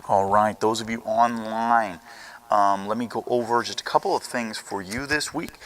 All right, those of you online, let me go over just a couple of things for you this week.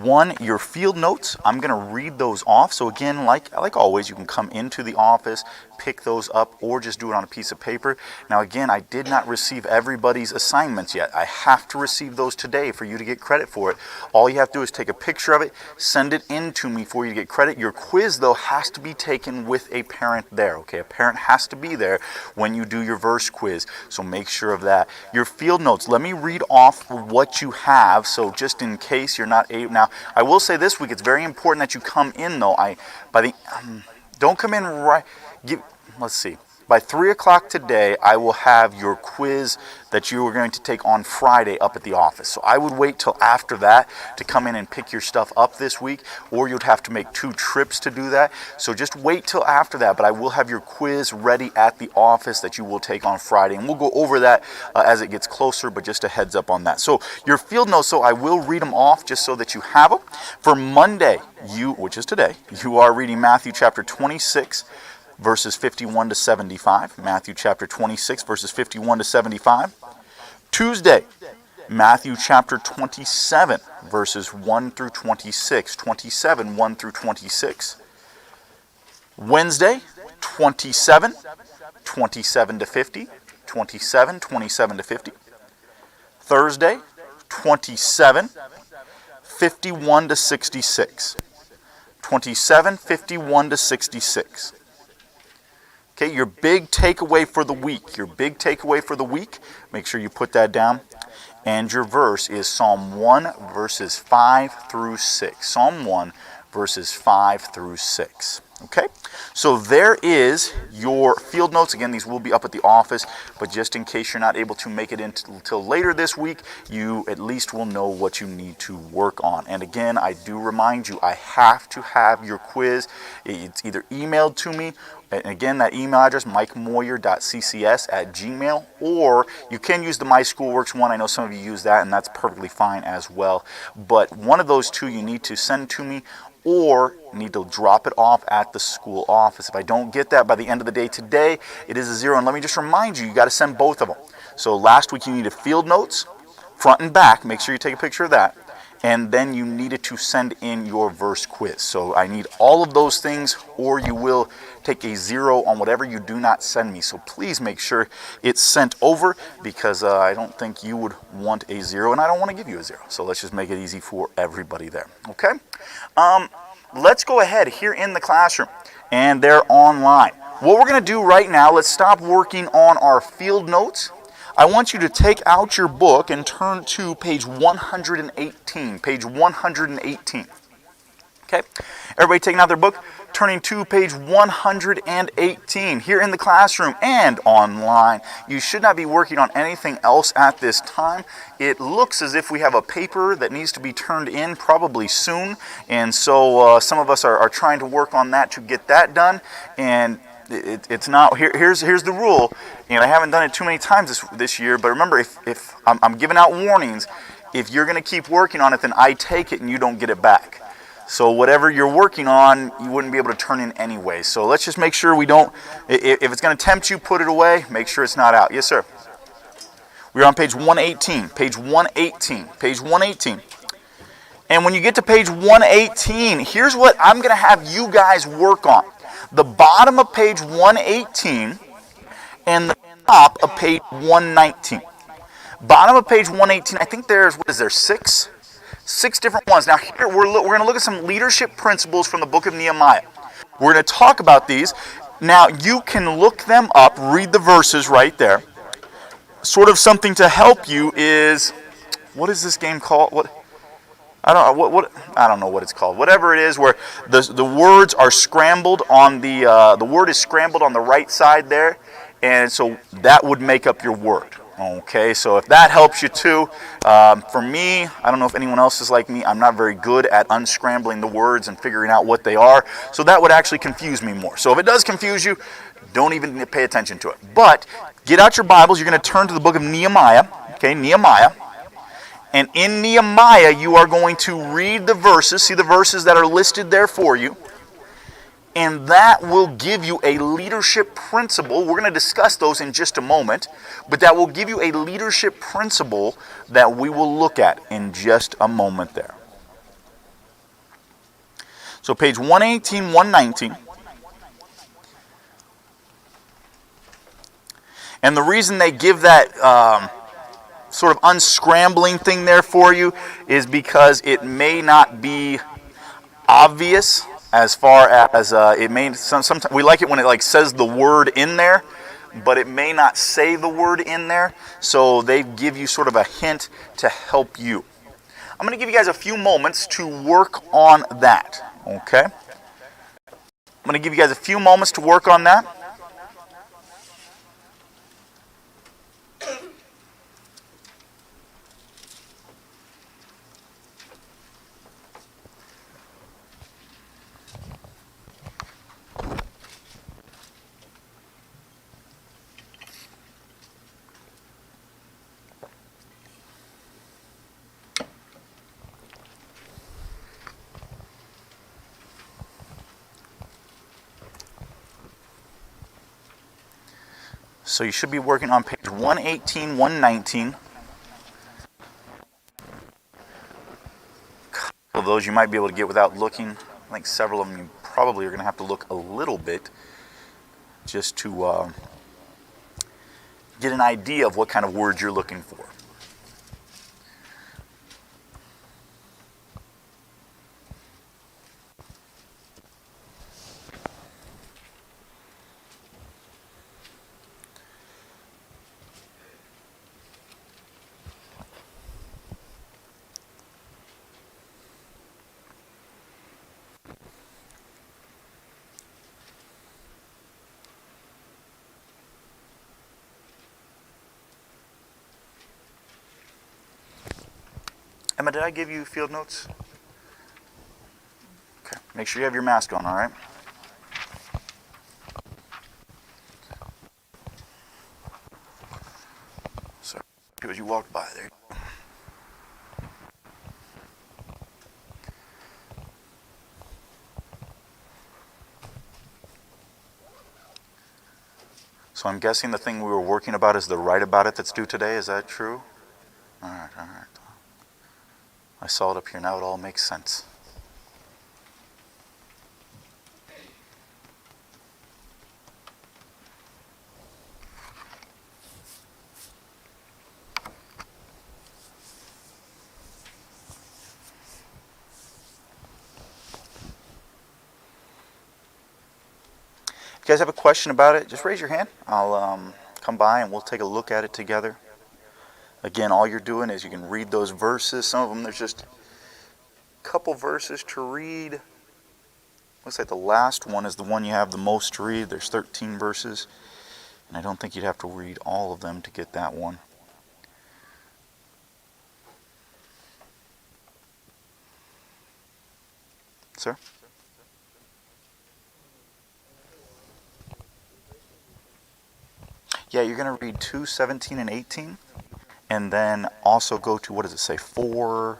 One, your field notes. I'm going to read those off. So again, like always, you can come into the office, pick those up, or just do it on a piece of paper. Now again, I did not receive everybody's assignments yet. I have to receive those today for you to get credit for it. All you have to do is take a picture of it, send it in to me for you to get credit. Your quiz, though, has to be taken with a parent there, okay? A parent has to be there when you do your verse quiz, so make sure of that. Your field notes, let me read off what you have, so just in case you're not able. Now, I will say this week, it's very important that you come in, though. Don't come in right. Let's see. By 3 o'clock today, I will have your quiz that you are going to take on Friday up at the office. So I would wait till after that to come in and pick your stuff up this week, or you'd have to make 2 trips to do that. So just wait till after that, but I will have your quiz ready at the office that you will take on Friday. And we'll go over that as it gets closer, but just a heads up on that. So your field notes, so I will read them off just so that you have them. For Monday, which is today, you are reading Matthew chapter 26, verses 51 to 75. Matthew chapter 26, verses 51 to 75. Tuesday, Matthew chapter 27, verses 1 through 26. 27, 1 through 26. Wednesday, 27, 27 to 50. 27, 27 to 50. Thursday, 27, 51 to 66. 27, 51 to 66. Okay, your big takeaway for the week. Your big takeaway for the week, make sure you put that down. And your verse is Psalm 1, verses 5 through 6. Psalm 1, verses 5 through 6. Okay, so there is your field notes. Again, these will be up at the office, but just in case you're not able to make it until later this week, you at least will know what you need to work on. And again, I do remind you, I have to have your quiz. It's either emailed to me, and again, that email address, mikemoyer.ccs@gmail, or you can use the My Schoolworks one. I know some of you use that, and that's perfectly fine as well. But one of those two you need to send to me, or need to drop it off at the school office. If I don't get that by the end of the day today, it is a 0. And let me just remind you, you got to send both of them. So last week you needed field notes, front and back. Make sure you take a picture of that. And then you needed to send in your verse quiz. So I need all of those things, or you will take a 0 on whatever you do not send me. So please make sure it's sent over, because I don't think you would want a 0, and I don't want to give you a 0. So let's just make it easy for everybody there. Okay? Let's go ahead here in the classroom, and they're online. What we're going to do right now, let's stop working on our field notes. I want you to take out your book and turn to page 118. Page 118. Okay? Everybody taking out their book? Turning to page 118 here in the classroom and online. You should not be working on anything else at this time. It looks as if we have a paper that needs to be turned in probably soon, and so some of us are trying to work on that to get that done. And it's not. Here's the rule, and I haven't done it too many times this year. But remember, if I'm giving out warnings, if you're going to keep working on it, then I take it and you don't get it back. So whatever you're working on, you wouldn't be able to turn in anyway. So let's just make sure we don't. If it's going to tempt you, put it away. Make sure it's not out. Yes, sir. We're on page 118. Page 118. Page 118. And when you get to page 118, here's what I'm going to have you guys work on. The bottom of page 118 and the top of page 119. Bottom of page 118, I think there's, what is there, 6? 6 different ones. Now here we're going to look at some leadership principles from the book of Nehemiah. We're going to talk about these. Now you can look them up, read the verses right there. Sort of something to help you is, what is this game called? I don't know what it's called. Whatever it is, where the words are scrambled on the word is scrambled on the right side there, and so that would make up your word. Okay, so if that helps you too, for me, I don't know if anyone else is like me, I'm not very good at unscrambling the words and figuring out what they are, so that would actually confuse me more. So if it does confuse you, don't even pay attention to it. But get out your Bibles, you're going to turn to the book of Nehemiah, okay, Nehemiah. And in Nehemiah, you are going to read the verses, see the verses that are listed there for you. And that will give you a leadership principle. We're going to discuss those in just a moment, but that will give you a leadership principle that we will look at in just a moment there. So page 118, 119. And the reason they give that sort of unscrambling thing there for you is because it may not be obvious as far as it may. Sometimes we like it when it like says the word in there, but it may not say the word in there. So they give you sort of a hint to help you. I'm going to give you guys a few moments to work on that. Okay? I'm going to give you guys a few moments to work on that. So you should be working on page 118, 119. Of those you might be able to get without looking. I think several of them you probably are going to have to look a little bit just to get an idea of what kind of words you're looking for. Emma, did I give you field notes? Okay. Make sure you have your mask on, all right? So, as you walked by there. So I'm guessing the thing we were working about is the write about it that's due today. Is that true? All right, all right. I saw it up here now. It all makes sense. If you guys have a question about it, just raise your hand. I'll come by and we'll take a look at it together. Again, all you're doing is you can read those verses. Some of them, there's just a couple verses to read. Looks like the last one is the one you have the most to read. There's 13 verses. And I don't think you'd have to read all of them to get that one. Sir? Yeah, you're going to read 2, 17, and 18. And then also go to, what does it say, 4.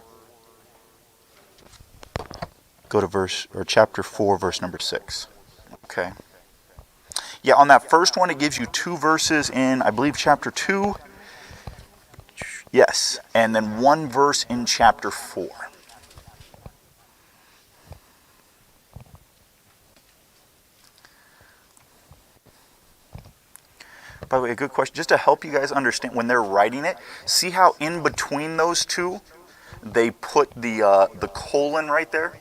Go to verse, or chapter 4, verse number 6. Okay. Yeah, on that first one, it gives you 2 verses in, I believe, chapter 2. Yes. And then 1 verse in chapter 4. By the way, a good question, just to help you guys understand when they're writing it, see how in between those two, they put the colon right there?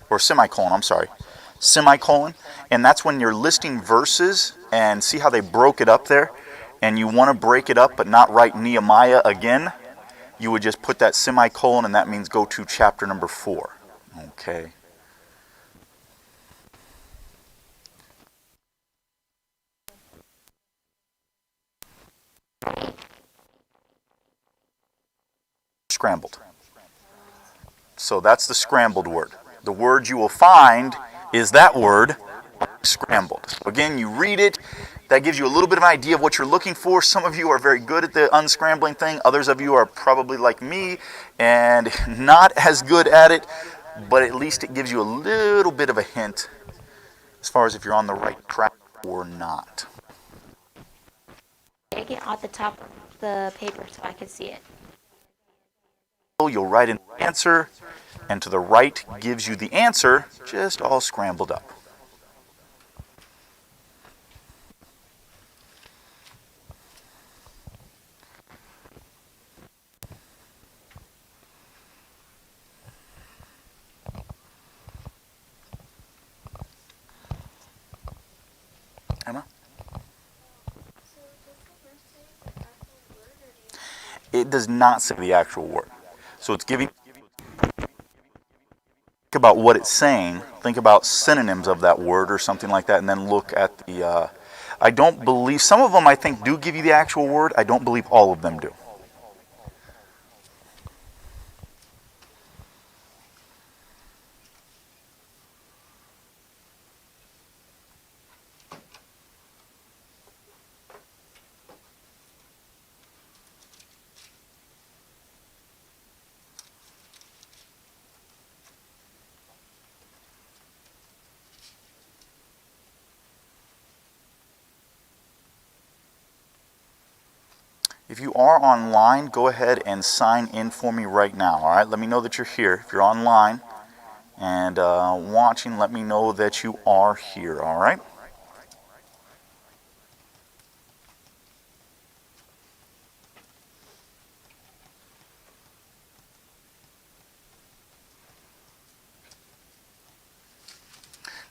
Or semicolon, I'm sorry. Semicolon. And that's when you're listing verses, and see how they broke it up there? And you want to break it up but not write Nehemiah again? You would just put that semicolon, and that means go to chapter number 4. Okay. Scrambled. So that's the scrambled word. The word you will find is that word, scrambled. So again, you read it. That gives you a little bit of an idea of what you're looking for. Some of you are very good at the unscrambling thing. Others of you are probably like me and not as good at it. But at least it gives you a little bit of a hint as far as if you're on the right track or not. Take it off the top of the paper so I can see it. You'll write in the answer, and to the right gives you the answer, just all scrambled up. Emma? It does not say the actual word. So it's giving. Think about what it's saying. Think about synonyms of that word or something like that, and then look at the. I don't believe some of them. I think do give you the actual word. I don't believe all of them do. If you are online, go ahead and sign in for me right now. All right, let me know that you're here. If you're online and watching, let me know that you are here. All right.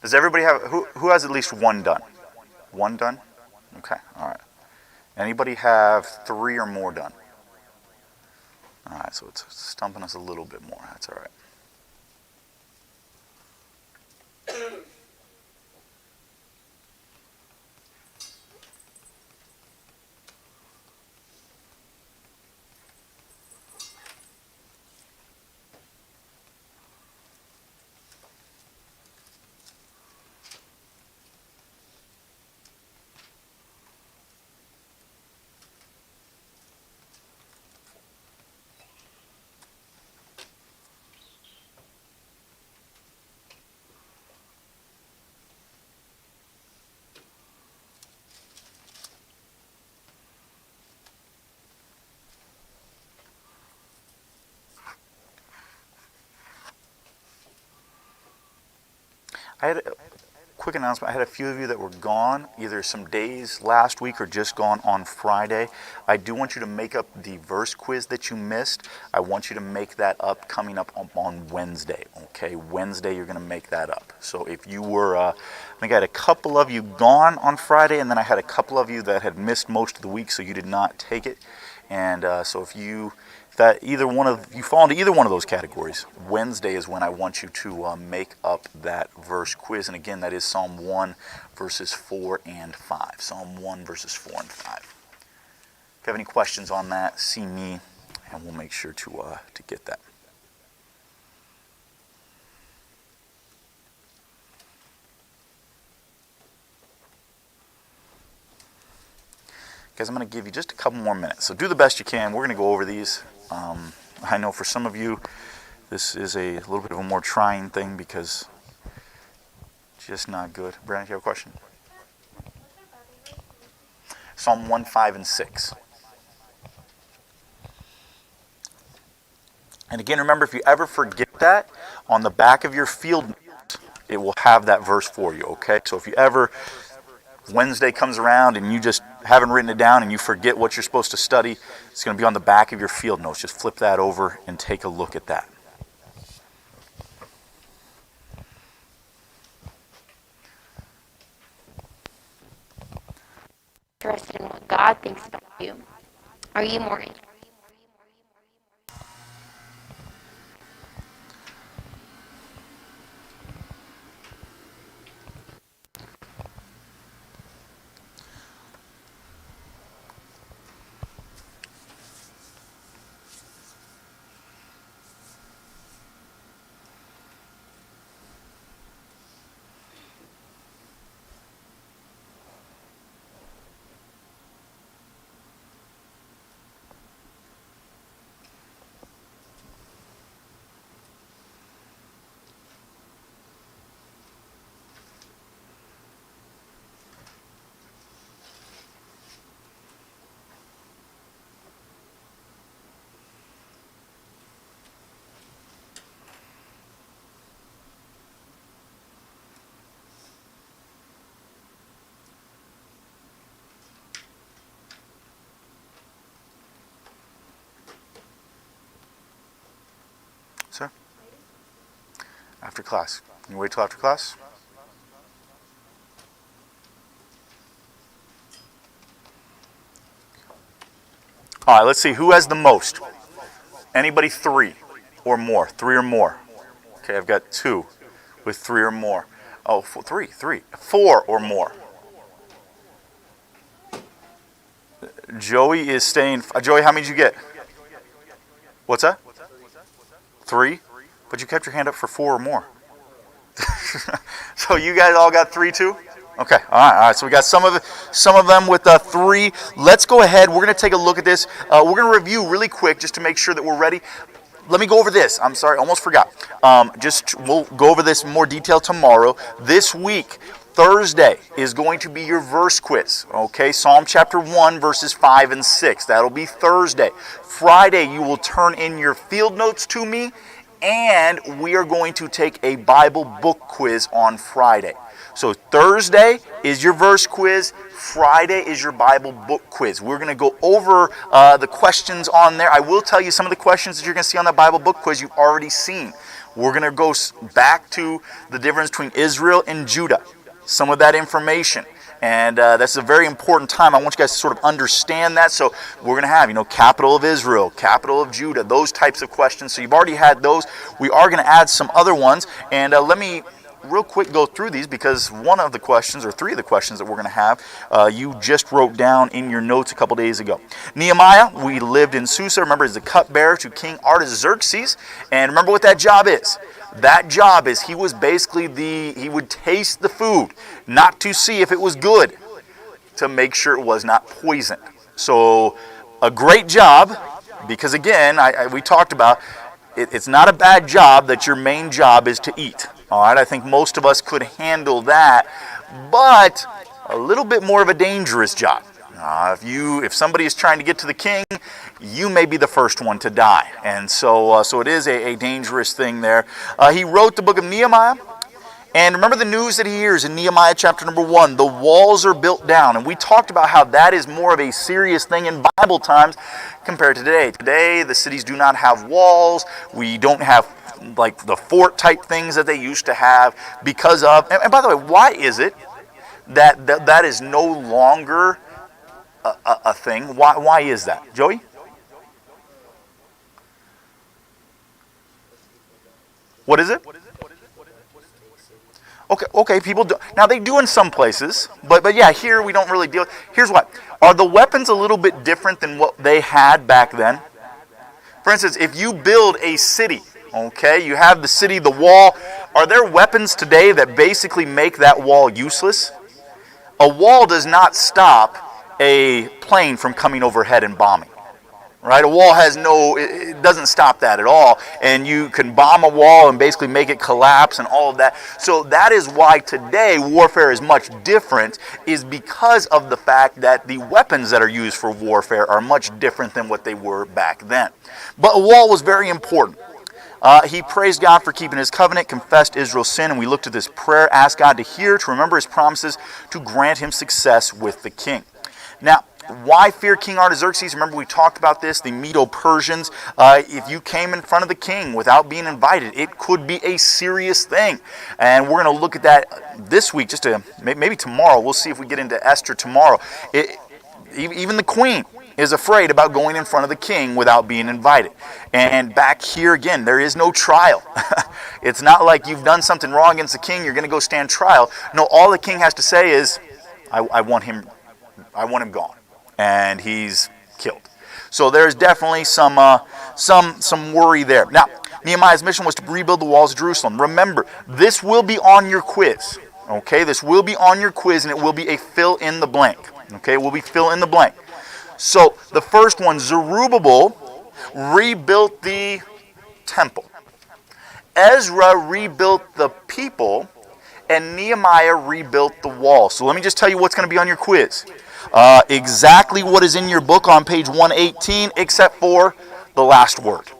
Does everybody have who has at least one done? One done? Okay. All right. Anybody have 3 or more done? All right, so it's stumping us a little bit more. That's all right. I had a quick announcement. I had a few of you that were gone, either some days last week or just gone on Friday. I do want you to make up the verse quiz that you missed. I want you to make that up coming up on Wednesday. Okay, Wednesday you're going to make that up. So if you were, I think I had a couple of you gone on Friday, and then I had a couple of you that had missed most of the week, so you did not take it. And so if you that either one of you fall into either one of those categories, Wednesday is when I want you to make up that verse quiz. And again, that is Psalm 1 verses 4 and 5. Psalm 1 verses 4 and 5. If you have any questions on that, see me and we'll make sure to get that. Guys, I'm going to give you just a couple more minutes, so do the best you can. We're going to go over these. I know for some of you, this is a little bit of a more trying thing because it's just not good. Brandon, you have a question? Psalm 1, 5, and 6. And again, remember, if you ever forget that, on the back of your field note, it will have that verse for you, okay? So if you ever, Wednesday comes around and you just haven't written it down and you forget what you're supposed to study, it's going to be on the back of your field notes. Just flip that over and take a look at that. Interested in what God thinks about you? Are you more interested? After class. Can you wait till after class? All right, let's see. Who has the most? Anybody 3 or more? 3 or more. Okay, I've got 2 with 3 or more. Oh, 3. 4 or more. Joey is staying. Joey, how many did you get? What's that? 3? But you kept your hand up for 4 or more. So you guys all got 3 too? Okay, all right. So we got some of them with 3. Let's go ahead. We're going to take a look at this. We're going to review really quick just to make sure that we're ready. Let me go over this. I'm sorry, almost forgot. We'll go over this in more detail tomorrow. This week, Thursday is going to be your verse quiz. Okay, Psalm chapter 1, verses 5 and 6. That'll be Thursday. Friday, you will turn in your field notes to me, and we are going to take a Bible book quiz on Friday. So Thursday is your verse quiz. Friday is your Bible book quiz. We're going to go over the questions on there. I will tell you some of the questions that you're going to see on that Bible book quiz you've already seen. We're going to go back to the difference between Israel and Judah. Some of that information. And that's a very important time. I want you guys to sort of understand that. So we're going to have, capital of Israel, capital of Judah, those types of questions. So you've already had those. We are going to add some other ones. And let me real quick go through these, because one of the questions, or 3 of the questions that we're going to have, you just wrote down in your notes a couple days ago. Nehemiah, we lived in Susa. Remember, is the cupbearer to King Artaxerxes. And remember what that job is. That job is he was basically he would taste the food, not to see if it was good, to make sure it was not poisoned. So a great job, because again, we talked about, it's not a bad job that your main job is to eat. All right, I think most of us could handle that, but a little bit more of a dangerous job. If somebody is trying to get to the king, you may be the first one to die. And so it is a dangerous thing there. He wrote the book of Nehemiah. And remember the news that he hears in Nehemiah chapter number 1. The walls are built down. And we talked about how that is more of a serious thing in Bible times compared to today. Today, the cities do not have walls. We don't have like the fort type things that they used to have because of... And by the way, why is it that is no longer a thing? Why is that? Joey? What is it? Okay, people do. Now they do in some places, but yeah, here we don't really deal. Here's what. Are the weapons a little bit different than what they had back then? For instance, if you build a city, okay, you have the city, the wall, are there weapons today that basically make that wall useless? A wall does not stop a plane from coming overhead and bombing. Right? A wall it doesn't stop that at all. And you can bomb a wall and basically make it collapse and all of that. So that is why today warfare is much different, is because of the fact that the weapons that are used for warfare are much different than what they were back then. But a wall was very important. He praised God for keeping his covenant, confessed Israel's sin, and we looked at this prayer, asked God to hear, to remember his promises, to grant him success with the king. Now, why fear King Artaxerxes? Remember, we talked about this, the Medo-Persians. If you came in front of the king without being invited, it could be a serious thing. And we're going to look at that this week, maybe tomorrow. We'll see if we get into Esther tomorrow. Even the queen is afraid about going in front of the king without being invited. And back here again, there is no trial. It's not like you've done something wrong against the king, you're going to go stand trial. No, all the king has to say is, I want him gone. And he's killed. So there's definitely some worry there. Now, Nehemiah's mission was to rebuild the walls of Jerusalem. Remember, this will be on your quiz. Okay, this will be on your quiz, and it will be a fill in the blank. Okay, it will be fill in the blank. So the first one, Zerubbabel rebuilt the temple. Ezra rebuilt the people, and Nehemiah rebuilt the wall. So let me just tell you what's going to be on your quiz. Exactly what is in your book on page 118, except for the last word.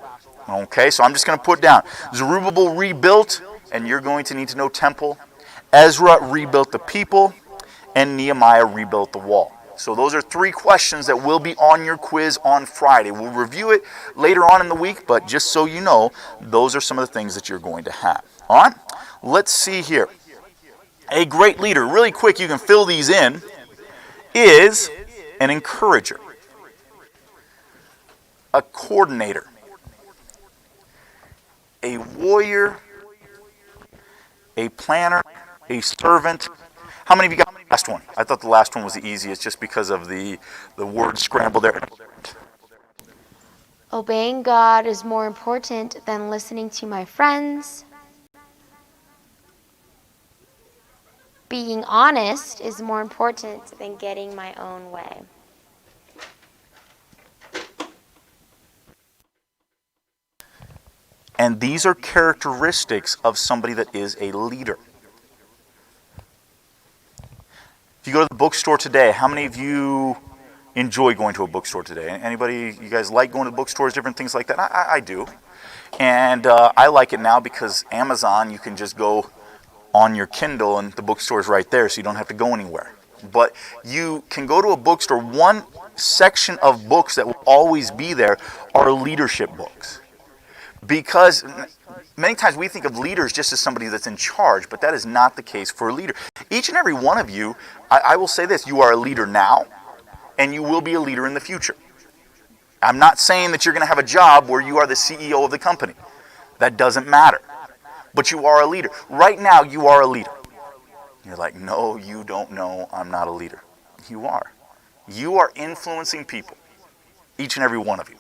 Okay, so I'm just going to put down Zerubbabel rebuilt, and you're going to need to know temple. Ezra rebuilt the people, and Nehemiah rebuilt the wall. So those are 3 questions that will be on your quiz on Friday. We'll review it later on in the week, but just so you know, those are some of the things that you're going to have. All right, let's see here. A great leader, really quick, you can fill these in, is an encourager, a coordinator, a warrior, a planner, a servant. How many of you got the last one? I thought the last one was the easiest just because of the word scrambled there. Obeying God is more important than listening to my friends. Being honest is more important than getting my own way. And these are characteristics of somebody that is a leader. If you go to the bookstore today, how many of you enjoy going to a bookstore today? Anybody, you guys like going to bookstores, different things like that? I do. And I like it now because Amazon, you can just go on your Kindle and the bookstore's right there, so you don't have to go anywhere. But you can go to a bookstore. One section of books that will always be there are leadership books. Because many times we think of leaders just as somebody that's in charge, but that is not the case for a leader. Each and every one of you, I will say this, you are a leader now, and you will be a leader in the future. I'm not saying that you're going to have a job where you are the CEO of the company. That doesn't matter. But you are a leader. Right now, you are a leader. You're like, no, you don't know, I'm not a leader. You are. You are influencing people, each and every one of you.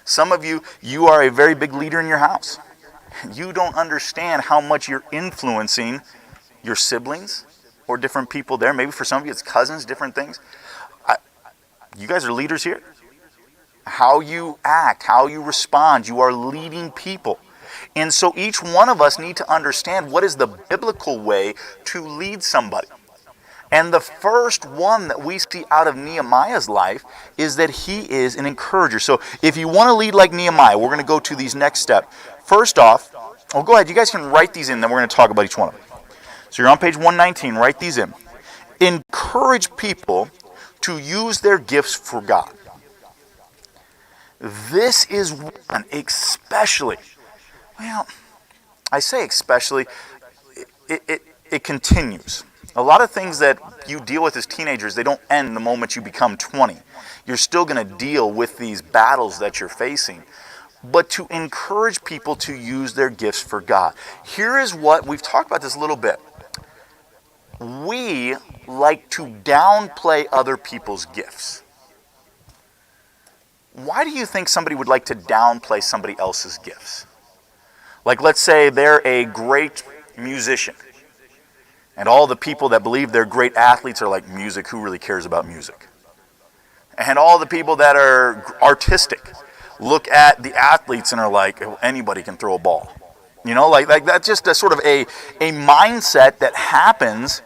Some of you, you are a very big leader in your house. You don't understand how much you're influencing your siblings or different people there. Maybe for some of you it's cousins, different things. You guys are leaders here. How you act, how you respond, you are leading people. And so each one of us need to understand what is the biblical way to lead somebody. And the first one that we see out of Nehemiah's life is that he is an encourager. So if you want to lead like Nehemiah, we're going to go to these next steps. First off, go ahead. You guys can write these in, then we're going to talk about each one of them. So you're on page 119. Write these in. Encourage people to use their gifts for God. This is one, especially, well, I say especially, it continues. A lot of things that you deal with as teenagers, they don't end the moment you become 20. You're still going to deal with these battles that you're facing. But to encourage people to use their gifts for God. Here is what, we've talked about this a little bit. We like to downplay other people's gifts. Why do you think somebody would like to downplay somebody else's gifts? Like, let's say they're a great musician. And all the people that believe they're great athletes are like, music, who really cares about music? And all the people that are artistic look at the athletes and are like, anybody can throw a ball. You know, like that's just a sort of a mindset that happens.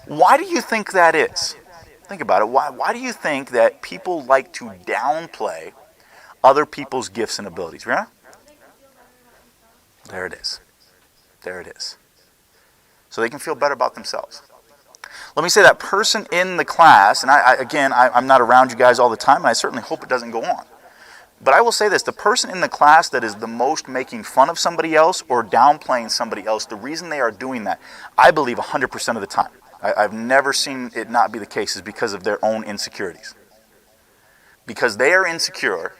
Why do you think that is? Think about it. Why do you think that people like to downplay other people's gifts and abilities? Rihanna? There it is. There it is. So they can feel better about themselves. Let me say that person in the class, and I'm not around you guys all the time, and I certainly hope it doesn't go on. But I will say this, the person in the class that is the most making fun of somebody else or downplaying somebody else, the reason they are doing that, I believe 100% of the time, I've never seen it not be the case, is because of their own insecurities. Because they are insecure,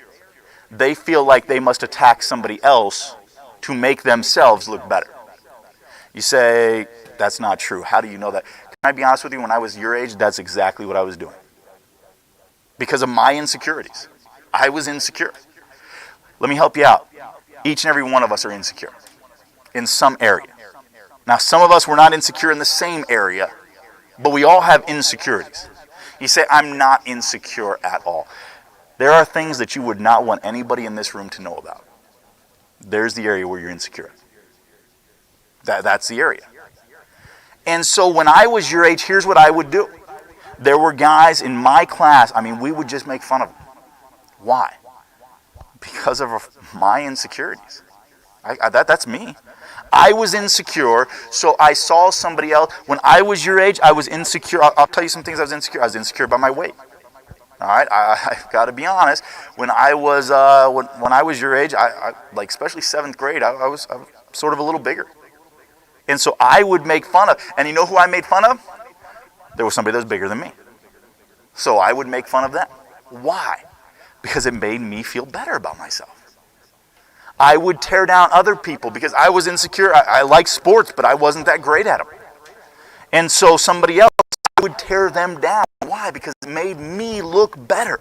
they feel like they must attack somebody else to make themselves look better. You say, that's not true. How do you know that? Can I be honest with you? When I was your age, that's exactly what I was doing. Because of my insecurities. I was insecure. Let me help you out. Each and every one of us are insecure in some area. Now, some of us were not insecure in the same area, but we all have insecurities. You say, I'm not insecure at all. There are things that you would not want anybody in this room to know about. There's the area where you're insecure. That's the area. And so when I was your age, here's what I would do. There were guys in my class, we would just make fun of them. Why? Because of my insecurities. That's me. I was insecure, so I saw somebody else. When I was your age, I was insecure. I'll tell you some things I was insecure. I was insecure about my weight. All right, I've got to be honest. When I was your age, I like especially 7th grade, I was sort of a little bigger. And so I would make fun of, and you know who I made fun of? There was somebody that was bigger than me. So I would make fun of them. Why? Because it made me feel better about myself. I would tear down other people because I was insecure. I like sports, but I wasn't that great at them. And so somebody else, I would tear them down. Why? Because it made me look better.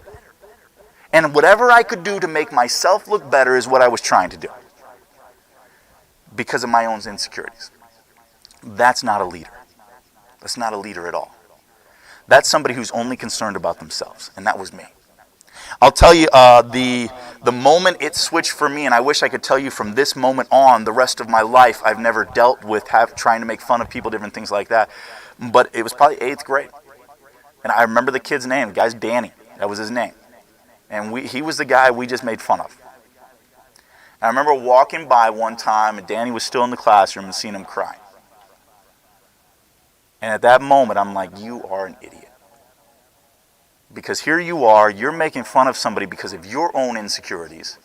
And whatever I could do to make myself look better is what I was trying to do. Because of my own insecurities. That's not a leader. That's not a leader at all. That's somebody who's only concerned about themselves. And that was me. I'll tell you, the moment it switched for me, and I wish I could tell you from this moment on, the rest of my life, I've never dealt with trying to make fun of people, different things like that. But it was probably 8th grade. And I remember the kid's name. The guy's Danny. That was his name. And he was the guy we just made fun of. And I remember walking by one time, and Danny was still in the classroom, and seeing him crying. And at that moment, I'm like, you are an idiot. Because here you are, you're making fun of somebody because of your own insecurities,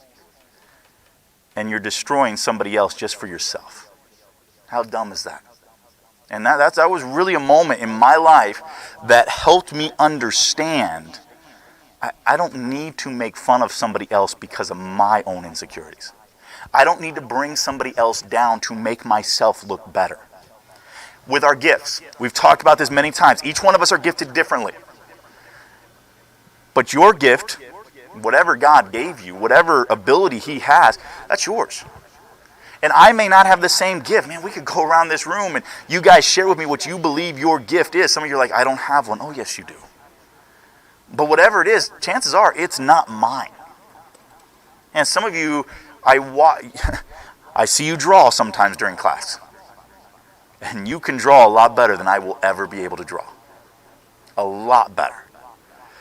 and you're destroying somebody else just for yourself. How dumb is that? And that was really a moment in my life that helped me understand I don't need to make fun of somebody else because of my own insecurities. I don't need to bring somebody else down to make myself look better. With our gifts, we've talked about this many times. Each one of us are gifted differently. But your gift, whatever God gave you, whatever ability He has, that's yours. And I may not have the same gift. Man, we could go around this room and you guys share with me what you believe your gift is. Some of you are like, I don't have one. Oh, yes, you do. But whatever it is, chances are it's not mine. And some of you, I see you draw sometimes during class. And you can draw a lot better than I will ever be able to draw. A lot better.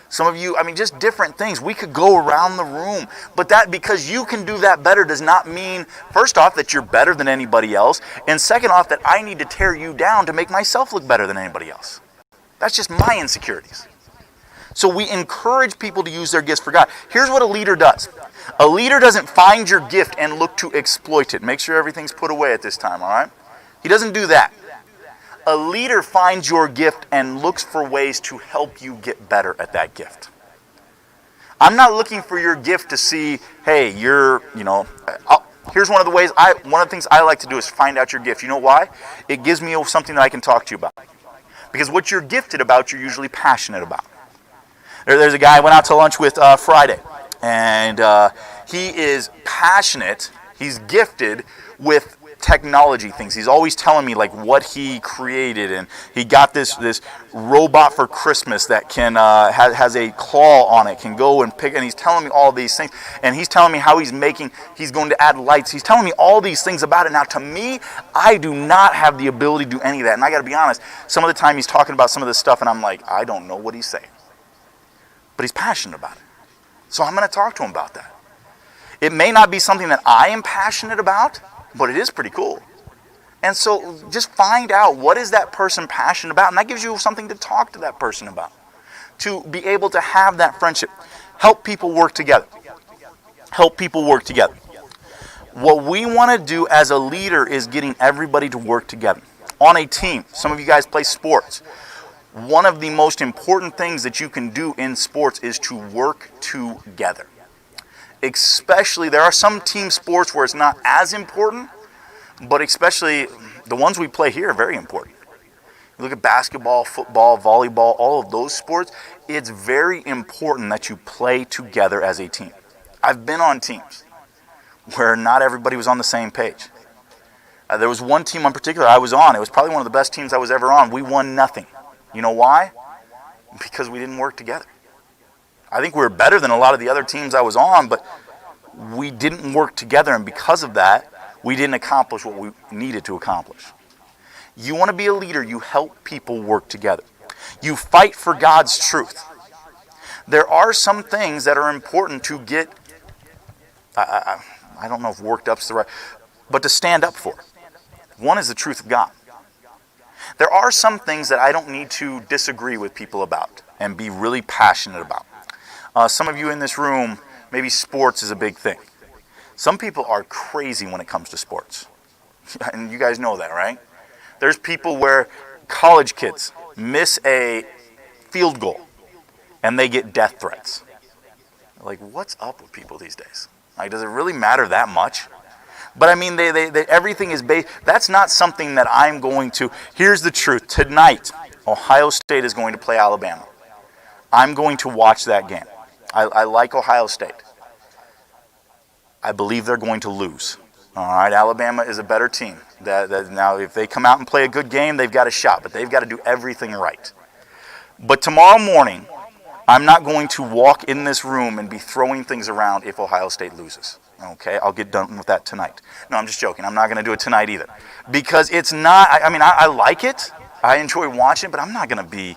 Some of you, just different things. We could go around the room. But that, because you can do that better, does not mean, first off, that you're better than anybody else. And second off, that I need to tear you down to make myself look better than anybody else. That's just my insecurities. So we encourage people to use their gifts for God. Here's what a leader does. A leader doesn't find your gift and look to exploit it. Make sure everything's put away at this time, all right? He doesn't do that. A leader finds your gift and looks for ways to help you get better at that gift. I'm not looking for your gift to see, hey, here's one of the things I like to do is find out your gift. You know why? It gives me something that I can talk to you about. Because what you're gifted about, you're usually passionate about. There's a guy I went out to lunch with Friday, and he is passionate, he's gifted with technology things. He's always telling me like what he created, and he got this robot for Christmas that can has a claw on it, can go and pick, and he's telling me all these things, and he's telling me how he's going to add lights. He's telling me all these things about it. Now to me, I do not have the ability to do any of that, and I got to be honest, some of the time he's talking about some of this stuff and I'm like, I don't know what he's saying, but he's passionate about it, so I'm going to talk to him about that. It may not be something that I am passionate about, but it is pretty cool. And so just find out, what is that person passionate about? And that gives you something to talk to that person about. To be able to have that friendship. Help people work together. Help people work together. What we want to do as a leader is getting everybody to work together. On a team. Some of you guys play sports. One of the most important things that you can do in sports is to work together. Especially, there are some team sports where it's not as important, but especially the ones we play here are very important. You look at basketball, football, volleyball, all of those sports, it's very important that you play together as a team. I've been on teams where not everybody was on the same page. There was one team in particular I was on. It was probably one of the best teams I was ever on. We won nothing. You know why? Because we didn't work together. I think we were better than a lot of the other teams I was on, but we didn't work together, and because of that, we didn't accomplish what we needed to accomplish. You want to be a leader, you help people work together. You fight for God's truth. There are some things that are important to get, I don't know if worked up is the right, but to stand up for. One is the truth of God. There are some things that I don't need to disagree with people about and be really passionate about. Some of you in this room, maybe sports is a big thing. Some people are crazy when it comes to sports. And you guys know that, right? There's people where college kids miss a field goal and they get death threats. Like, what's up with people these days? Like, does it really matter that much? But I mean, they everything is based. That's not something that I'm going to. Here's the truth. Tonight, Ohio State is going to play Alabama. I'm going to watch that game. I like Ohio State. I believe they're going to lose. All right, Alabama is a better team. Now, if they come out and play a good game, they've got a shot, but they've got to do everything right. But tomorrow morning, I'm not going to walk in this room and be throwing things around if Ohio State loses. Okay, I'll get done with that tonight. No, I'm just joking. I'm not going to do it tonight either. Because it's not, I like it. I enjoy watching it, but I'm not going to be.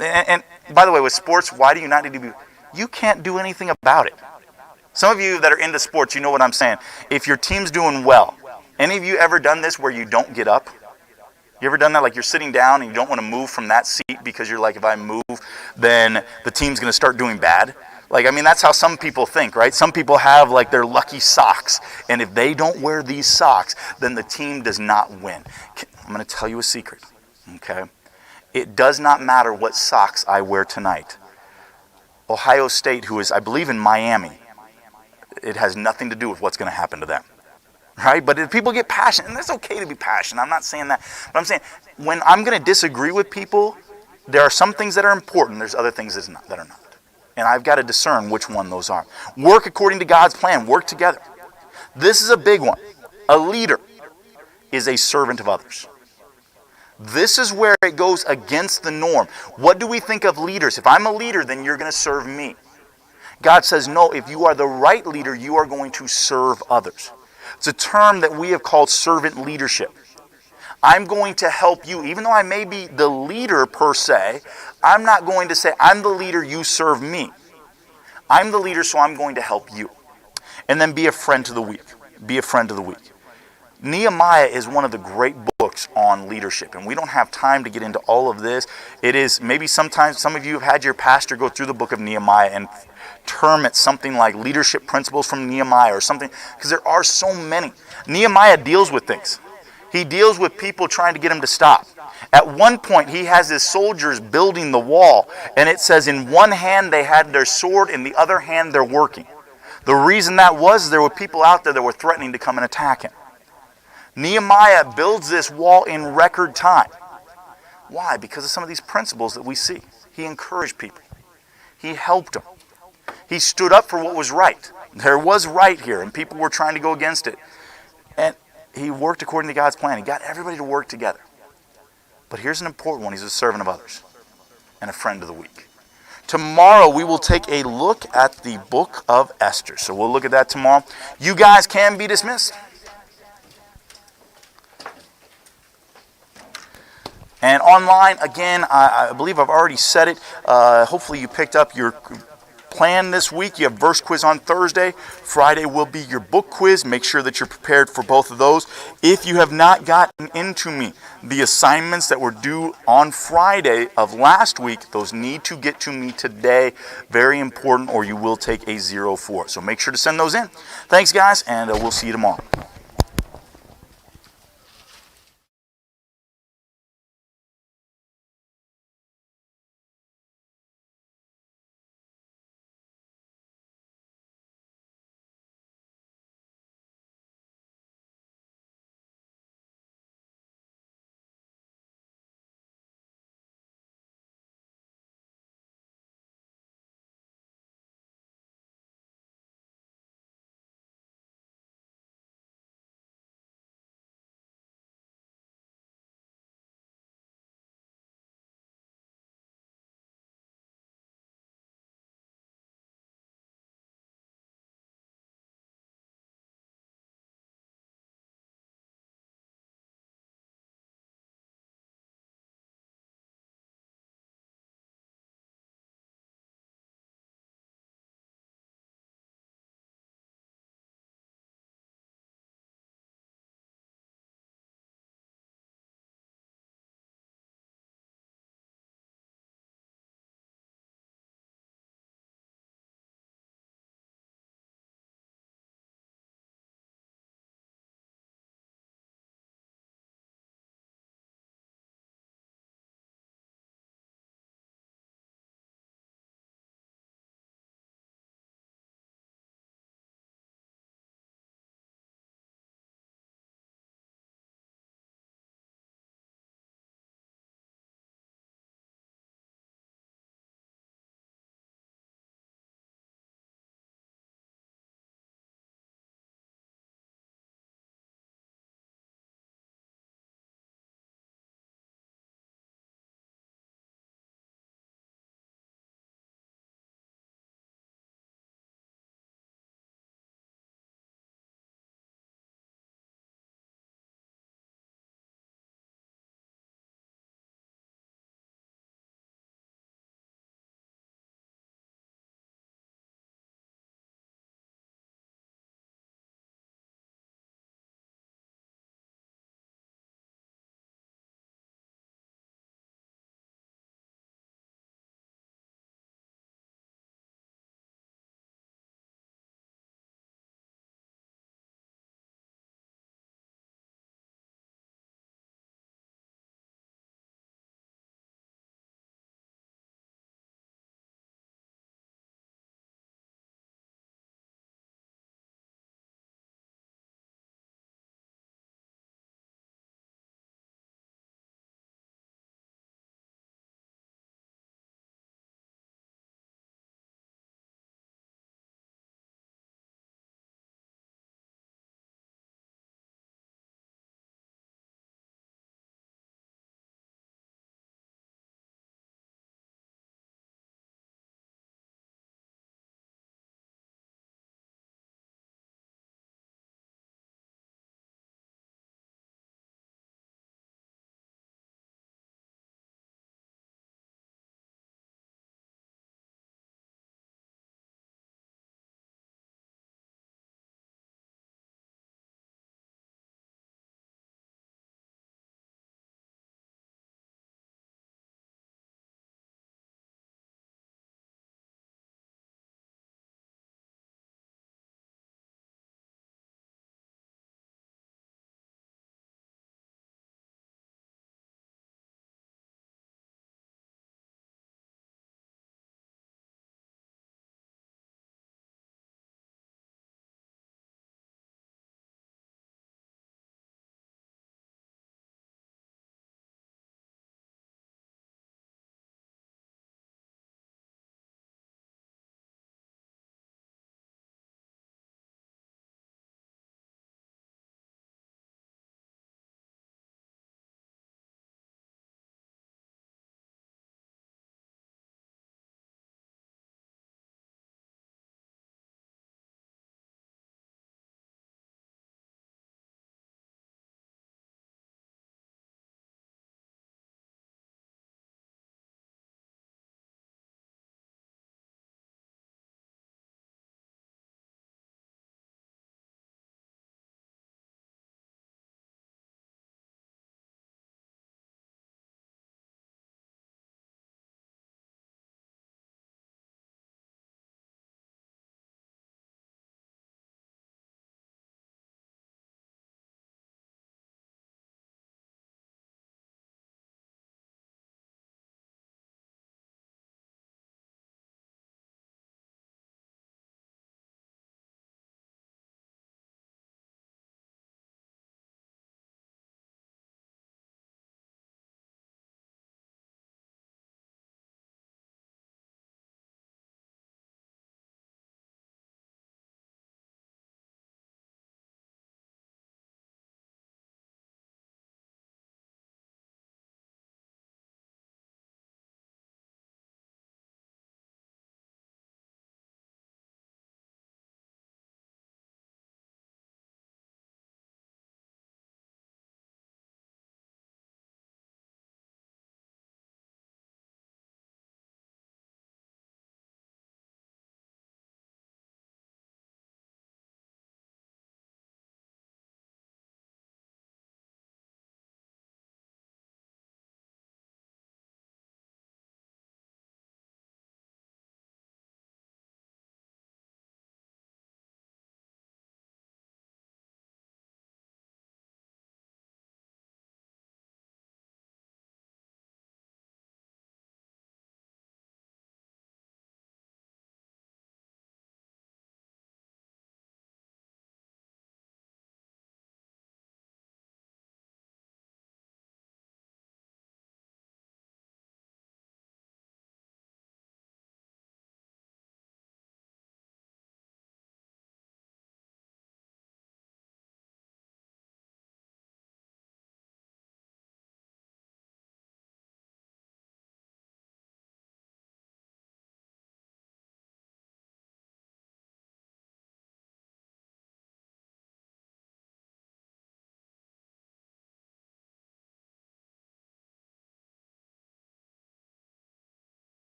And by the way, with sports, why do you not need to be? You can't do anything about it. Some of you that are into sports, you know what I'm saying. If your team's doing well, any of you ever done this where you don't get up? You ever done that? Like you're sitting down and you don't want to move from that seat because you're like, if I move, then the team's going to start doing bad. Like, I mean, that's how some people think, right? Some people have like their lucky socks. And if they don't wear these socks, then the team does not win. I'm going to tell you a secret, okay? It does not matter what socks I wear tonight. Ohio State, who is, I believe, in Miami, it has nothing to do with what's going to happen to them. Right? But if people get passionate, and it's okay to be passionate, I'm not saying that. But I'm saying when I'm going to disagree with people, there are some things that are important, there's other things that are not. And I've got to discern which one those are. Work according to God's plan. Work together. This is a big one. A leader is a servant of others. This is where it goes against the norm. What do we think of leaders? If I'm a leader, then you're going to serve me. God says, no, if you are the right leader, you are going to serve others. It's a term that we have called servant leadership. I'm going to help you. Even though I may be the leader per se, I'm not going to say, I'm the leader, you serve me. I'm the leader, so I'm going to help you. And then be a friend to the weak. Be a friend to the weak. Nehemiah is one of the great books on leadership, and we don't have time to get into all of this. It is, maybe sometimes some of you have had your pastor go through the book of Nehemiah and term it something like leadership principles from Nehemiah or something, because there are so many. Nehemiah deals with things. He deals with people trying to get him to stop. At one point, he has his soldiers building the wall, and it says in one hand they had their sword, in the other hand they're working. The reason that was there were people out there that were threatening to come and attack him. Nehemiah builds this wall in record time. Why? Because of some of these principles that we see. He encouraged people. He helped them. He stood up for what was right. There was right here, and people were trying to go against it. And he worked according to God's plan. He got everybody to work together. But here's an important one. He's a servant of others and a friend of the weak. Tomorrow we will take a look at the book of Esther. So we'll look at that tomorrow. You guys can be dismissed. And online, again, I believe I've already said it. Hopefully you picked up your plan this week. You have verse quiz on Thursday. Friday will be your book quiz. Make sure that you're prepared for both of those. If you have not gotten into me the assignments that were due on Friday of last week, those need to get to me today. Very important, or you will take a 0-4. So make sure to send those in. Thanks, guys, and we'll see you tomorrow.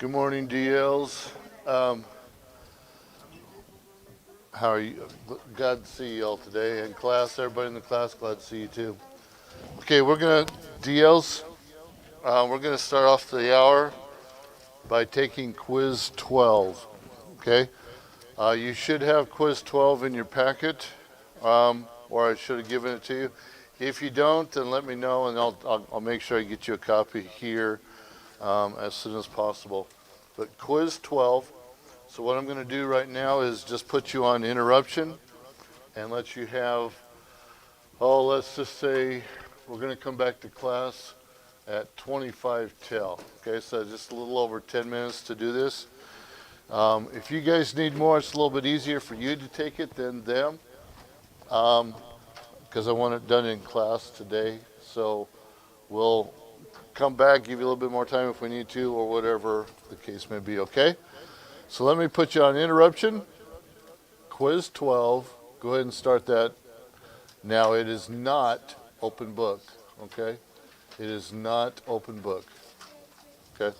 Good morning, DLs. Um, how are you? Glad to see you all today. In class, everybody in the class, glad to see you too. Okay, DLs, we're gonna start off the hour by taking quiz 12. Okay, you should have quiz 12 in your packet, or I should have given it to you. If you don't, then let me know and I'll make sure I get you a copy here as soon as possible. But quiz 12. So what I'm going to do right now is just put you on interruption and let you have, let's just say we're going to come back to class at 25 till. Okay, so just a little over 10 minutes to do this. If you guys need more, it's a little bit easier for you to take it than them because I want it done in class today. So we'll come back, give you a little bit more time if we need to or whatever the case may be, okay? So let me put you on interruption. Quiz 12. Go ahead and start that. Now, it is not open book, okay? It is not open book, okay?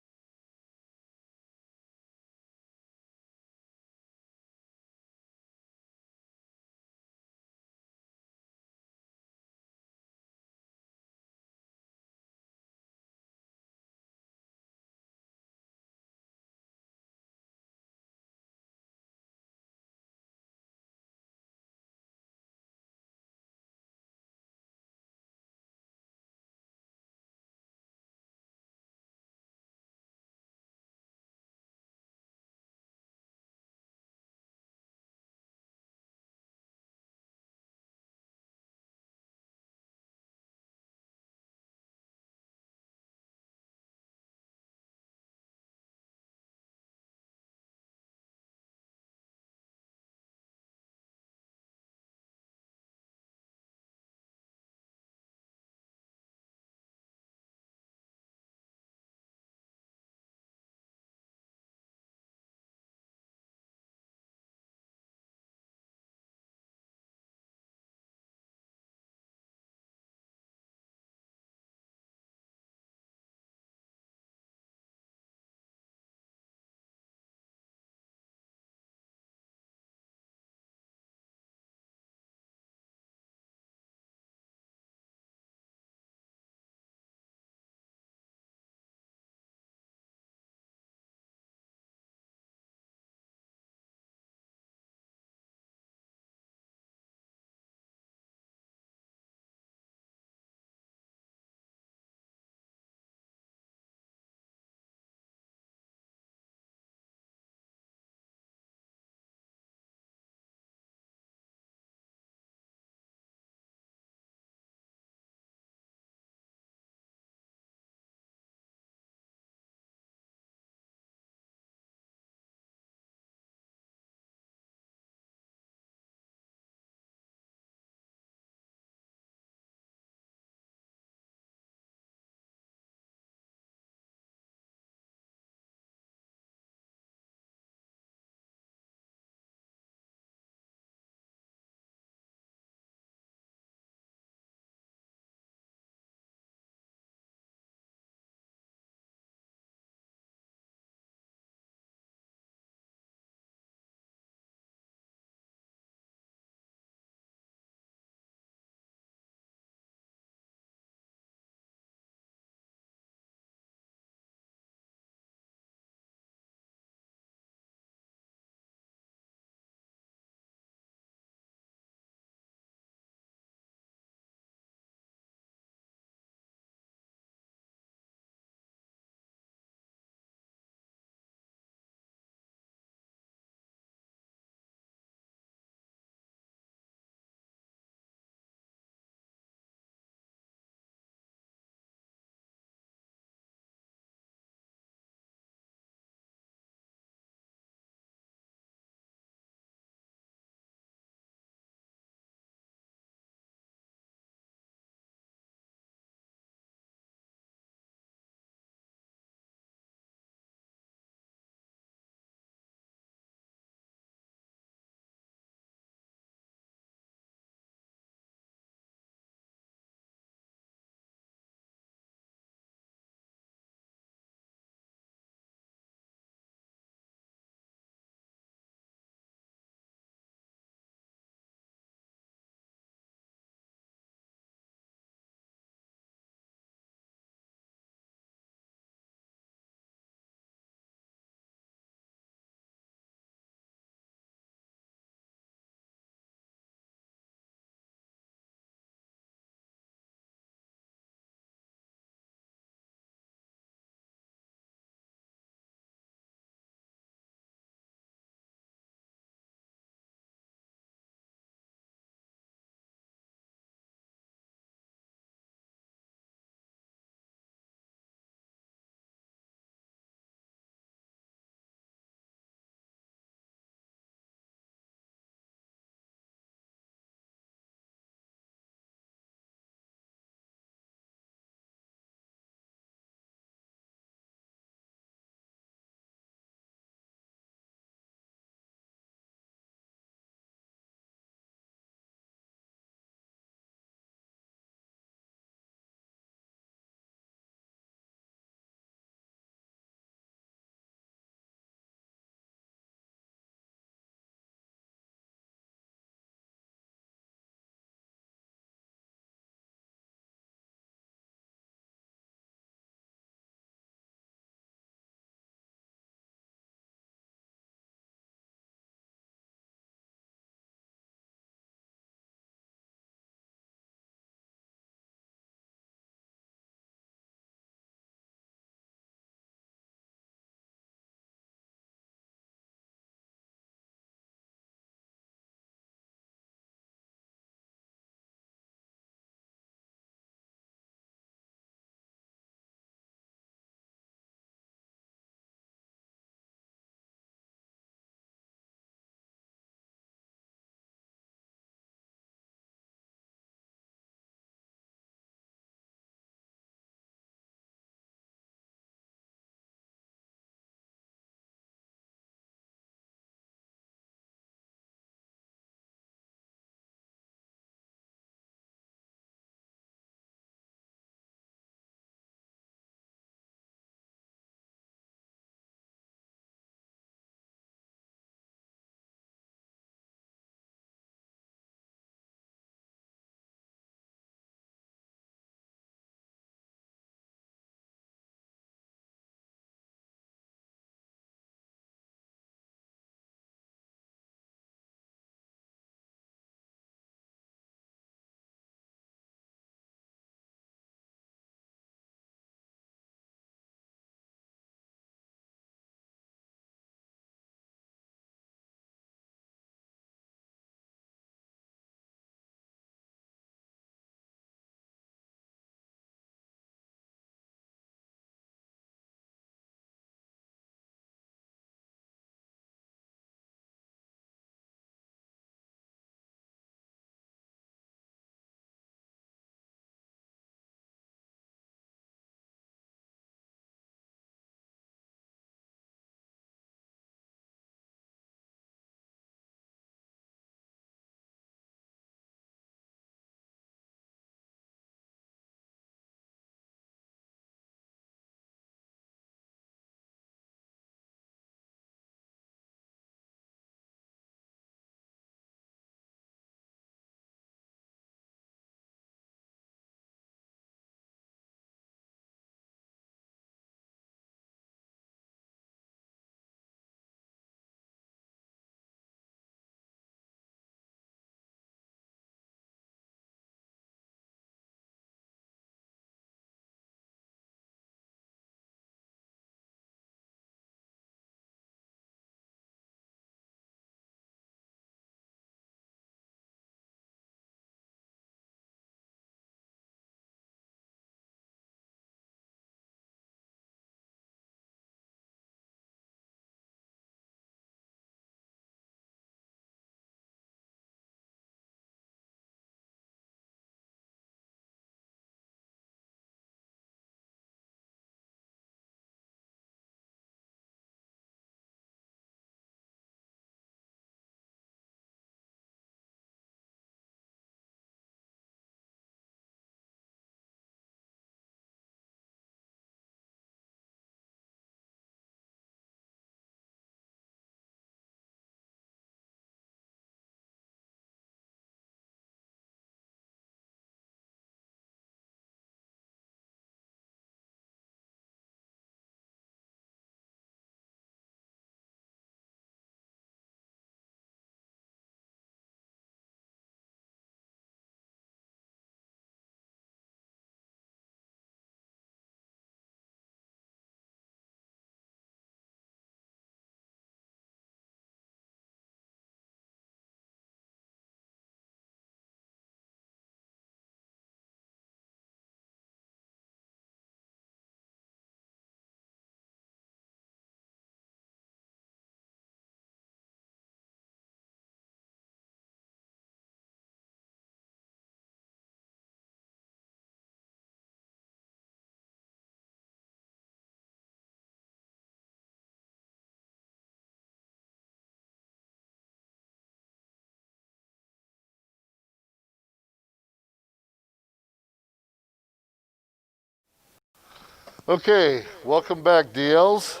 Okay, welcome back, DLs.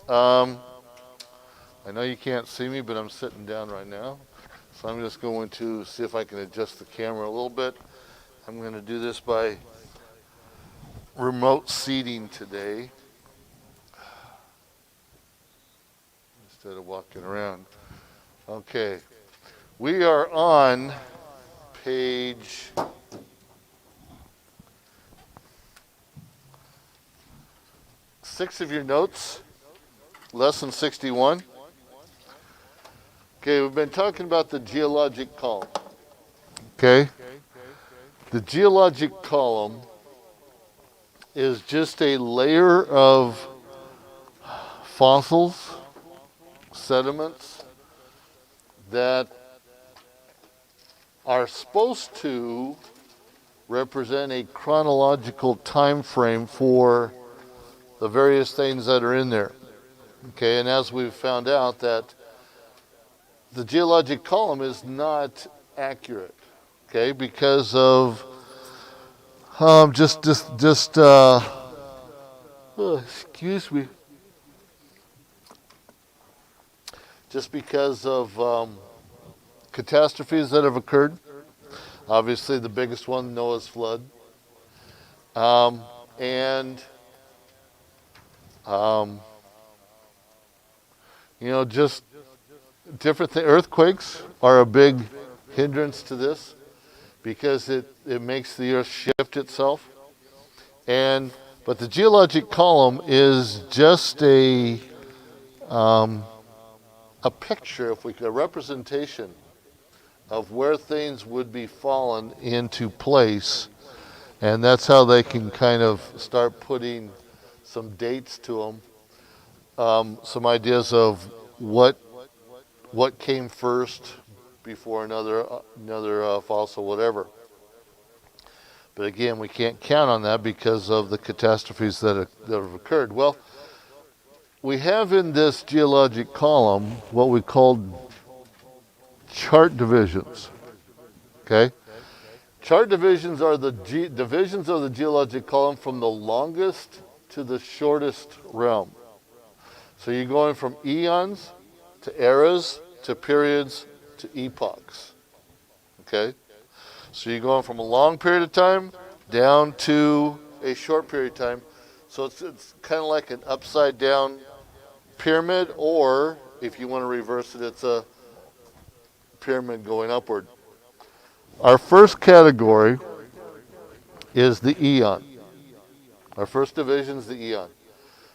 I know you can't see me, but I'm sitting down right now. So I'm just going to see if I can adjust the camera a little bit. I'm going to do this by remote seating today instead of walking around. Okay, we are on page 6 of your notes, lesson 61. Okay, we've been talking about the geologic column. Okay, the geologic column is just a layer of fossils, sediments that are supposed to represent a chronological time frame for the various things that are in there. Okay, and as we've found out that the geologic column is not accurate, okay, because of excuse me, just because of catastrophes that have occurred. Obviously, the biggest one, Noah's flood, and just different earthquakes are a big hindrance to this because it makes the earth shift itself. But the geologic column is just a picture, a representation of where things would be fallen into place, and that's how they can kind of start putting some dates to them, some ideas of what came first before another fossil, whatever. But again, we can't count on that because of the catastrophes that have occurred. Well, we have in this geologic column what we call chart divisions. Okay? Chart divisions are the divisions of the geologic column from the longest to the shortest realm. So you're going from eons to eras to periods to epochs. Okay? So you're going from a long period of time down to a short period of time. So it's kind of like an upside down pyramid, or if you want to reverse it, it's a pyramid going upward. Our first category is the eon. Our first division is the eon.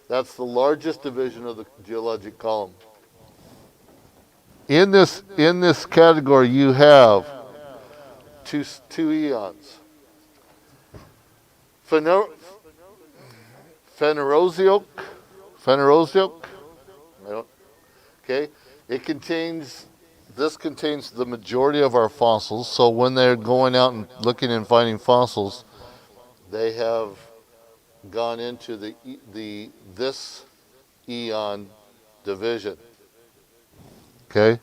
That's the largest division of the geologic column. In this category, you have two eons. Phanerozoic. Okay, this contains the majority of our fossils. So when they're going out and looking and finding fossils, they have gone into this eon division. Okay,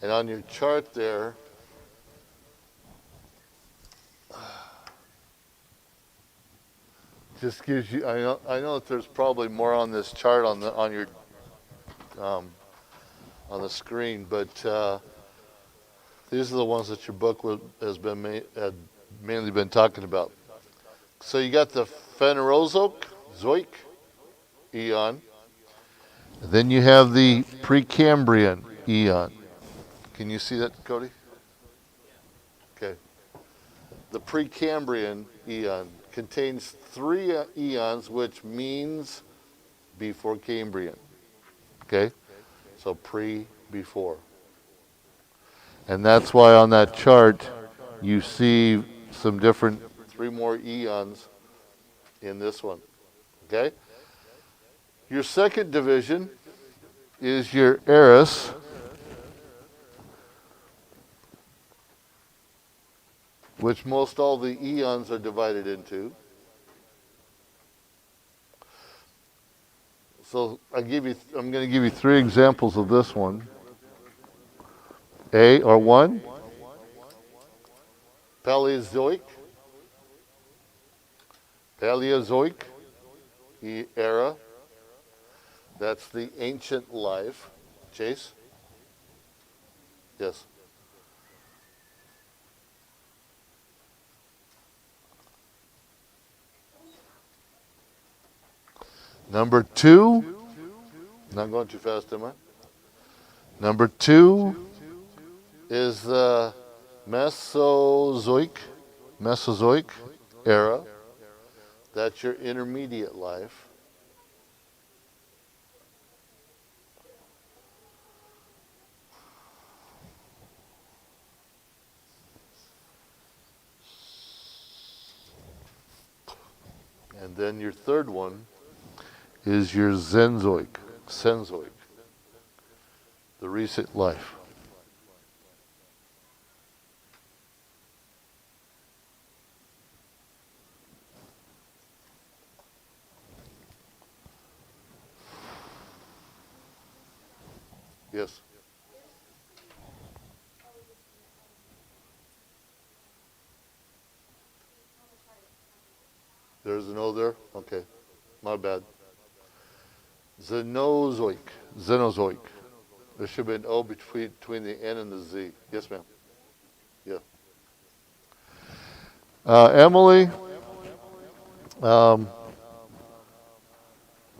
and on your chart there, just gives you. I know that there's probably more on this chart on the screen, but these are the ones that your book had mainly been talking about. So you got the Phanerozoic eon. Then you have the Precambrian eon. Can you see that, Cody? Okay. The Precambrian eon contains 3 eons, which means before Cambrian. Okay? So before. And that's why on that chart you see some different 3 more eons in this one. Okay? Your second division is your eras. Which most all the eons are divided into. So I'm going to give you 3 examples of this one. A or 1, Paleozoic, Paleozoic era. That's the ancient life. Chase? Yes. Number 2, not going too fast, am I? Number 2 is the Mesozoic era. That's your intermediate life. And then your third one is your Censoic, the recent life. Yes. There's an O there? Okay. My bad. Cenozoic. There should be an O between the N and the Z. Yes, ma'am. Yeah. Emily,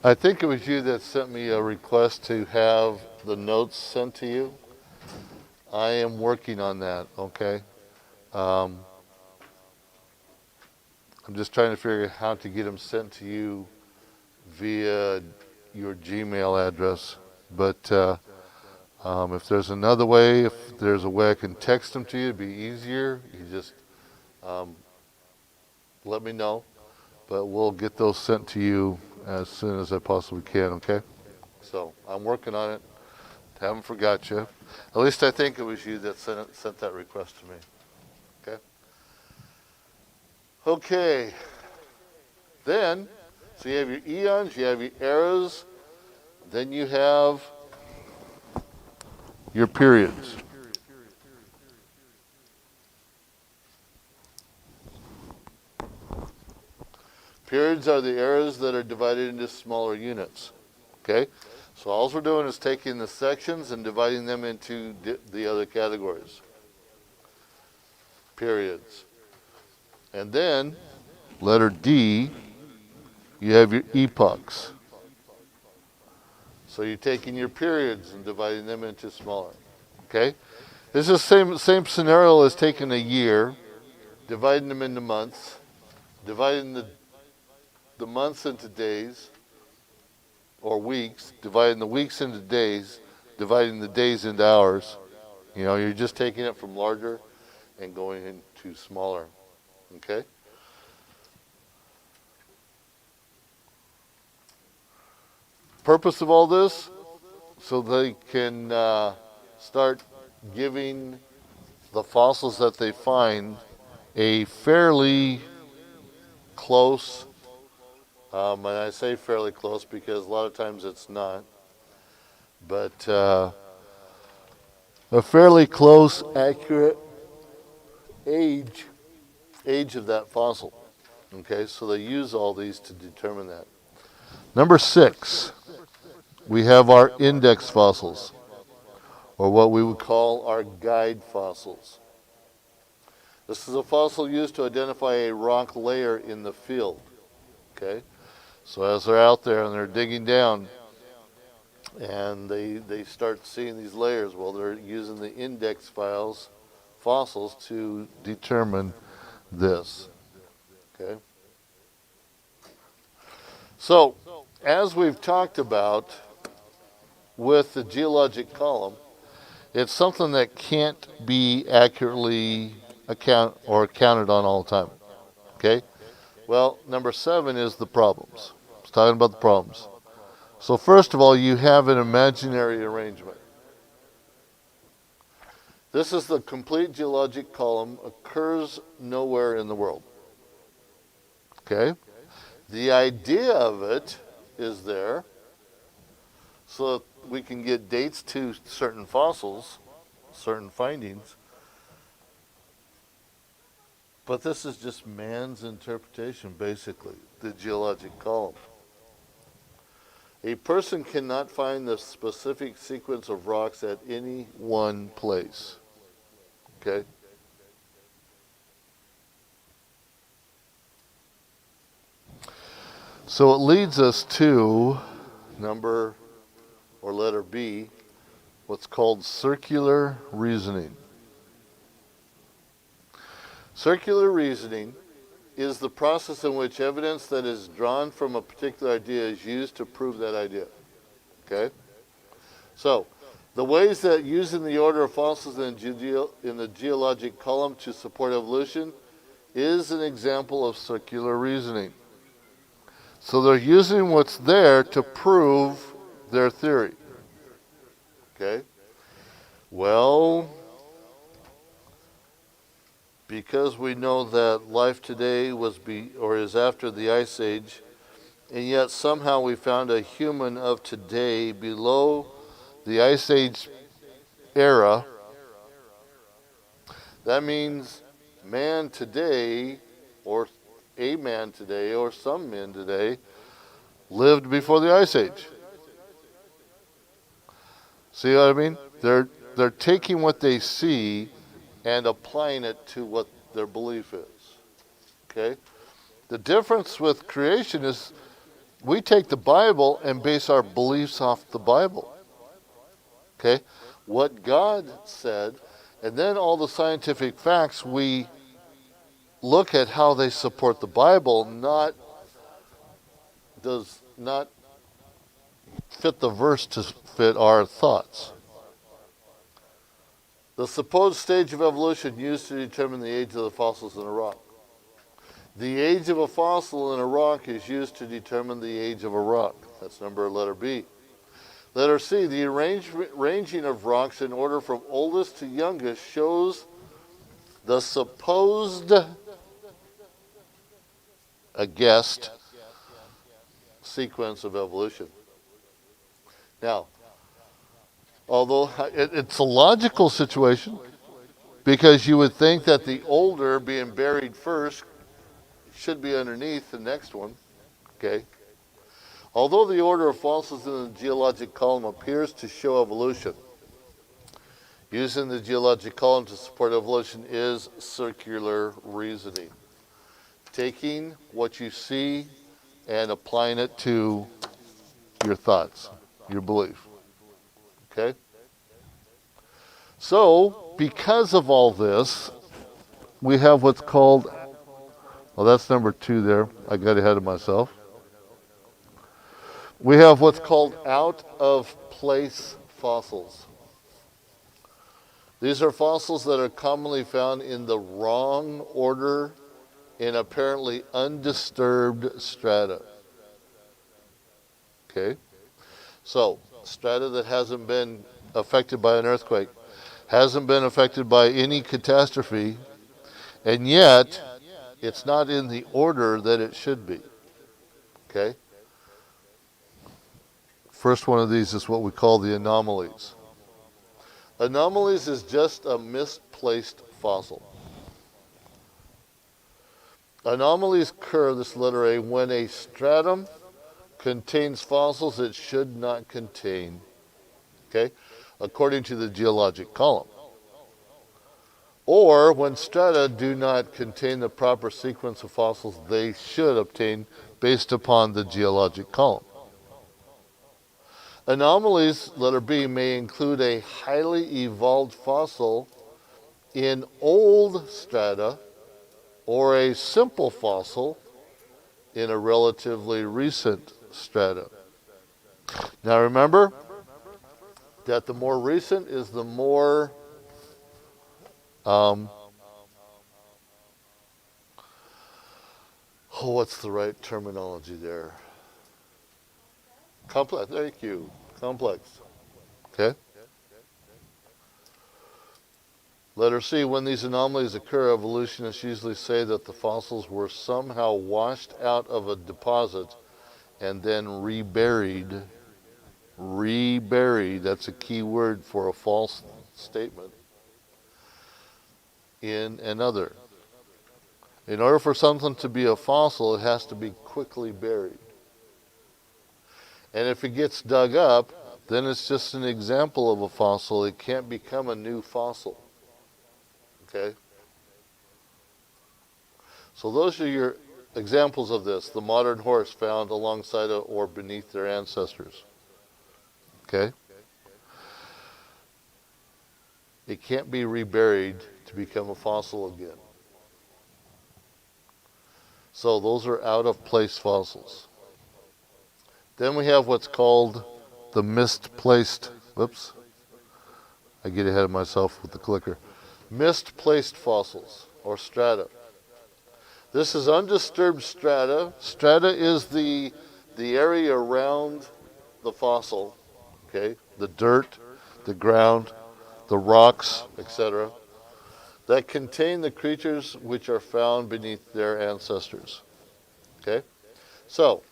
I think it was you that sent me a request to have the notes sent to you. I am working on that, okay? I'm just trying to figure out how to get them sent to you via your Gmail address. But if there's another way, if there's a way I can text them to you, it'd be easier. You just let me know. But we'll get those sent to you as soon as I possibly can, okay? So I'm working on it. Haven't forgot you. At least I think it was you that sent that request to me. Okay? Okay. Then, so you have your eons, you have your eras, then you have your periods. Periods are the eras that are divided into smaller units. Okay? So all we're doing is taking the sections and dividing them into the other categories. Periods. And then, letter D, you have your epochs. So you're taking your periods and dividing them into smaller. Okay? This is the same scenario as taking a year, dividing them into months, dividing the months into days, or weeks, dividing the weeks into days, dividing the days into hours. You know, you're just taking it from larger and going into smaller. Okay? Purpose of all this, so they can start giving the fossils that they find a fairly close, and I say fairly close because a lot of times it's not, but a fairly close, accurate age of that fossil. Okay, so they use all these to determine that. Number 6, we have our index fossils, or what we would call our guide fossils. This is a fossil used to identify a rock layer in the field. Okay, so as they're out there and they're digging down and they start seeing these layers, well, they're using the index fossils to determine this. Okay. So, as we've talked about with the geologic column, it's something that can't be accurately counted on all the time. Okay? Well, number 7 is the problems. It's talking about the problems. So first of all, you have an imaginary arrangement. This is the complete geologic column, occurs nowhere in the world. Okay? The idea of it is there so that we can get dates to certain fossils, certain findings. But this is just man's interpretation, basically. the geologic column. A person cannot find the specific sequence of rocks at any one place. Okay? So it leads us to number or letter B, what's called circular reasoning. Circular reasoning is the process in which evidence that is drawn from a particular idea is used to prove that idea. Okay? So, the ways that using the order of fossils in the geologic column to support evolution is an example of circular reasoning. So they're using what's there to prove their theory. Okay? Well, because we know that life today is after the Ice Age, and yet somehow we found a human of today below the Ice Age era, that means man today, or a man today, or some men today, lived before the Ice Age. See what I mean? They're taking what they see and applying it to what their belief is. Okay? The difference with creation is we take the Bible and base our beliefs off the Bible. Okay? What God said, and then all the scientific facts, we look at how they support the Bible, does not fit the verse to fit our thoughts. The supposed stage of evolution used to determine the age of the fossils in a rock. The age of a fossil in a rock is used to determine the age of a rock. That's letter B. Letter C, the arranging of rocks in order from oldest to youngest shows the supposed, guessed sequence of evolution. Now, although it's a logical situation, because you would think that the older being buried first should be underneath the next one. Okay? Although the order of fossils in the geologic column appears to show evolution, using the geologic column to support evolution is circular reasoning. Taking what you see and applying it to your thoughts, your belief. Okay? So, because of all this, we have what's called, well, that's number 2 there. I got ahead of myself. We have what's called out-of-place fossils. These are fossils that are commonly found in the wrong order in apparently undisturbed strata. Okay? So, strata that hasn't been affected by an earthquake, hasn't been affected by any catastrophe, and yet it's not in the order that it should be. Okay? First one of these is what we call the anomalies. Anomalies is just a misplaced fossil. Anomalies occur, this letter A, when a stratum contains fossils it should not contain, okay, according to the geologic column. Or when strata do not contain the proper sequence of fossils they should obtain based upon the geologic column. Anomalies, letter B, may include a highly evolved fossil in old strata or a simple fossil in a relatively recent strata. Now remember that the more recent is the more what's the right terminology there? Complex, thank you. Complex. Okay? Letter C, when these anomalies occur, evolutionists usually say that the fossils were somehow washed out of a deposit and then reburied. Reburied, that's a key word for a false statement. In another. In order for something to be a fossil, it has to be quickly buried. And if it gets dug up, then it's just an example of a fossil. It can't become a new fossil. Okay? So those are your examples of this. The modern horse found alongside or beneath their ancestors. Okay? It can't be reburied to become a fossil again. So those are out of place fossils. Then we have what's called the misplaced, whoops, I get ahead of myself with the clicker. Misplaced fossils or strata. This is undisturbed strata. Strata is the area around the fossil, okay? The dirt, the ground, the rocks, etc., that contain the creatures which are found beneath their ancestors. Okay? So,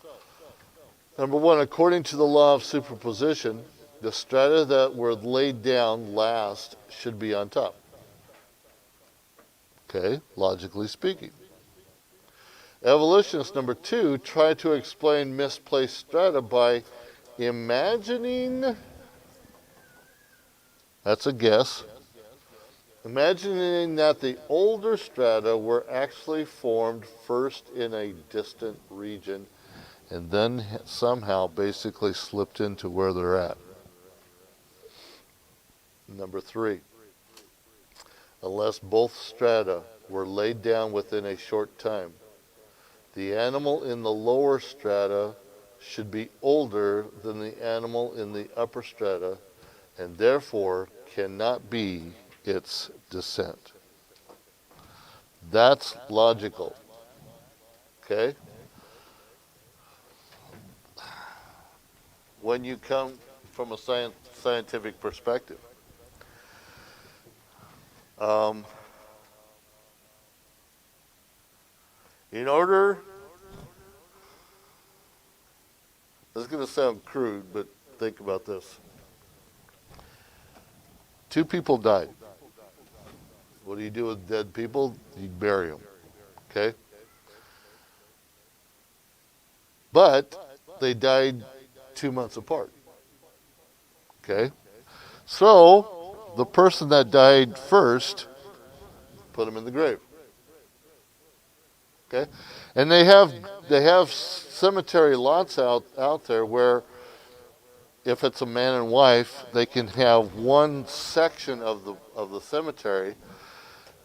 number one, according to the law of superposition, the strata that were laid down last should be on top. Okay, logically speaking. Evolutionists, number two, try to explain misplaced strata by imagining, that's a guess, imagining that the older strata were actually formed first in a distant region and then somehow basically slipped into where they're at. Number three, unless both strata were laid down within a short time, the animal in the lower strata should be older than the animal in the upper strata and therefore cannot be its descent. That's logical. Okay? When you come from a scientific perspective. In order, this is going to sound crude, but think about this. Two people died. What do you do with dead people? You bury them. Okay? But they died 2 months apart. Okay? So, the person that died first, put him in the grave. Okay? And they have cemetery lots out there where if it's a man and wife, they can have one section of the cemetery.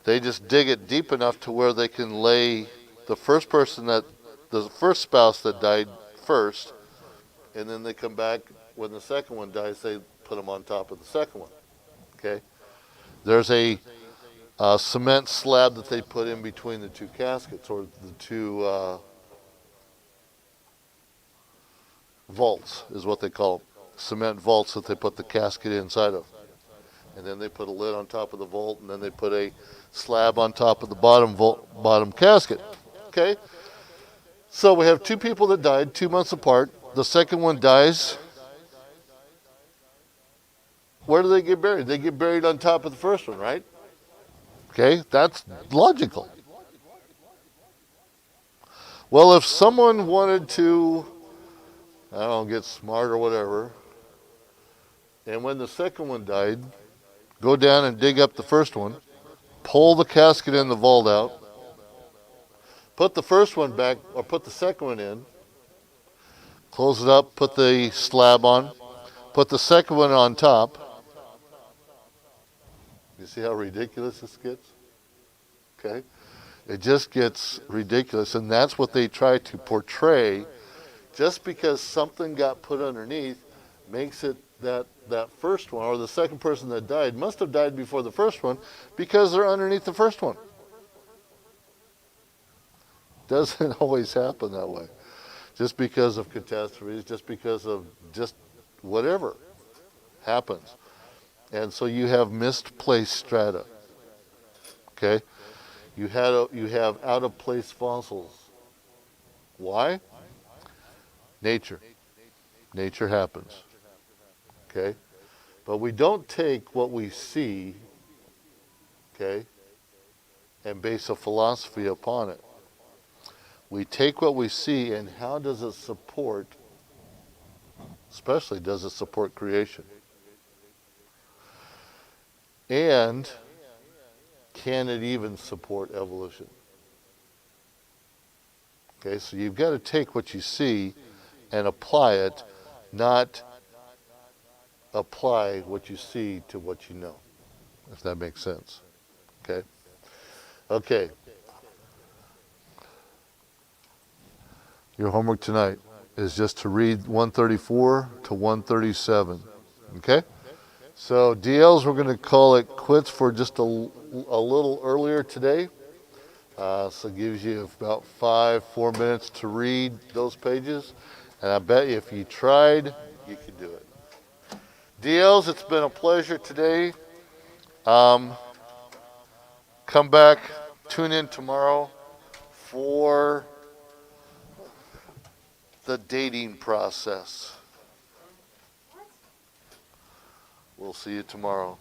They just dig it deep enough to where they can lay the first spouse that died first, and then they come back when the second one dies, they put them on top of the second one. Okay? There's a cement slab that they put in between the two caskets, or the two vaults is what they call them. Cement vaults that they put the casket inside of. And then they put a lid on top of the vault, and then they put a slab on top of the bottom casket. Okay? So we have two people that died 2 months apart. The second one dies. Where do they get buried? They get buried on top of the first one, right? Okay, that's logical. Well, if someone wanted to, I don't know, get smart or whatever, and when the second one died, go down and dig up the first one, pull the casket in the vault out, put the first one back, or put the second one in, close it up, put the slab on, put the second one on top. You see how ridiculous this gets? Okay? It just gets ridiculous, and that's what they try to portray. Just because something got put underneath makes it that first one, or the second person that died, must have died before the first one because they're underneath the first one. Doesn't always happen that way. Just because of catastrophes, just because of just whatever happens. And so you have misplaced strata. Okay? You have out of place fossils. Why? Nature. Nature happens. Okay? But we don't take what we see, okay, and base a philosophy upon it. We take what we see and how does it support, especially does it support creation? And can it even support evolution? Okay, so you've got to take what you see and apply it, not apply what you see to what you know, if that makes sense. Okay? Okay. Your homework tonight is just to read 134 to 137. Okay? So DLs, we're going to call it quits for just a little earlier today. So it gives you about 4 minutes to read those pages. And I bet you if you tried, you could do it. DLs, it's been a pleasure today. Come back, tune in tomorrow for the dating process. We'll see you tomorrow.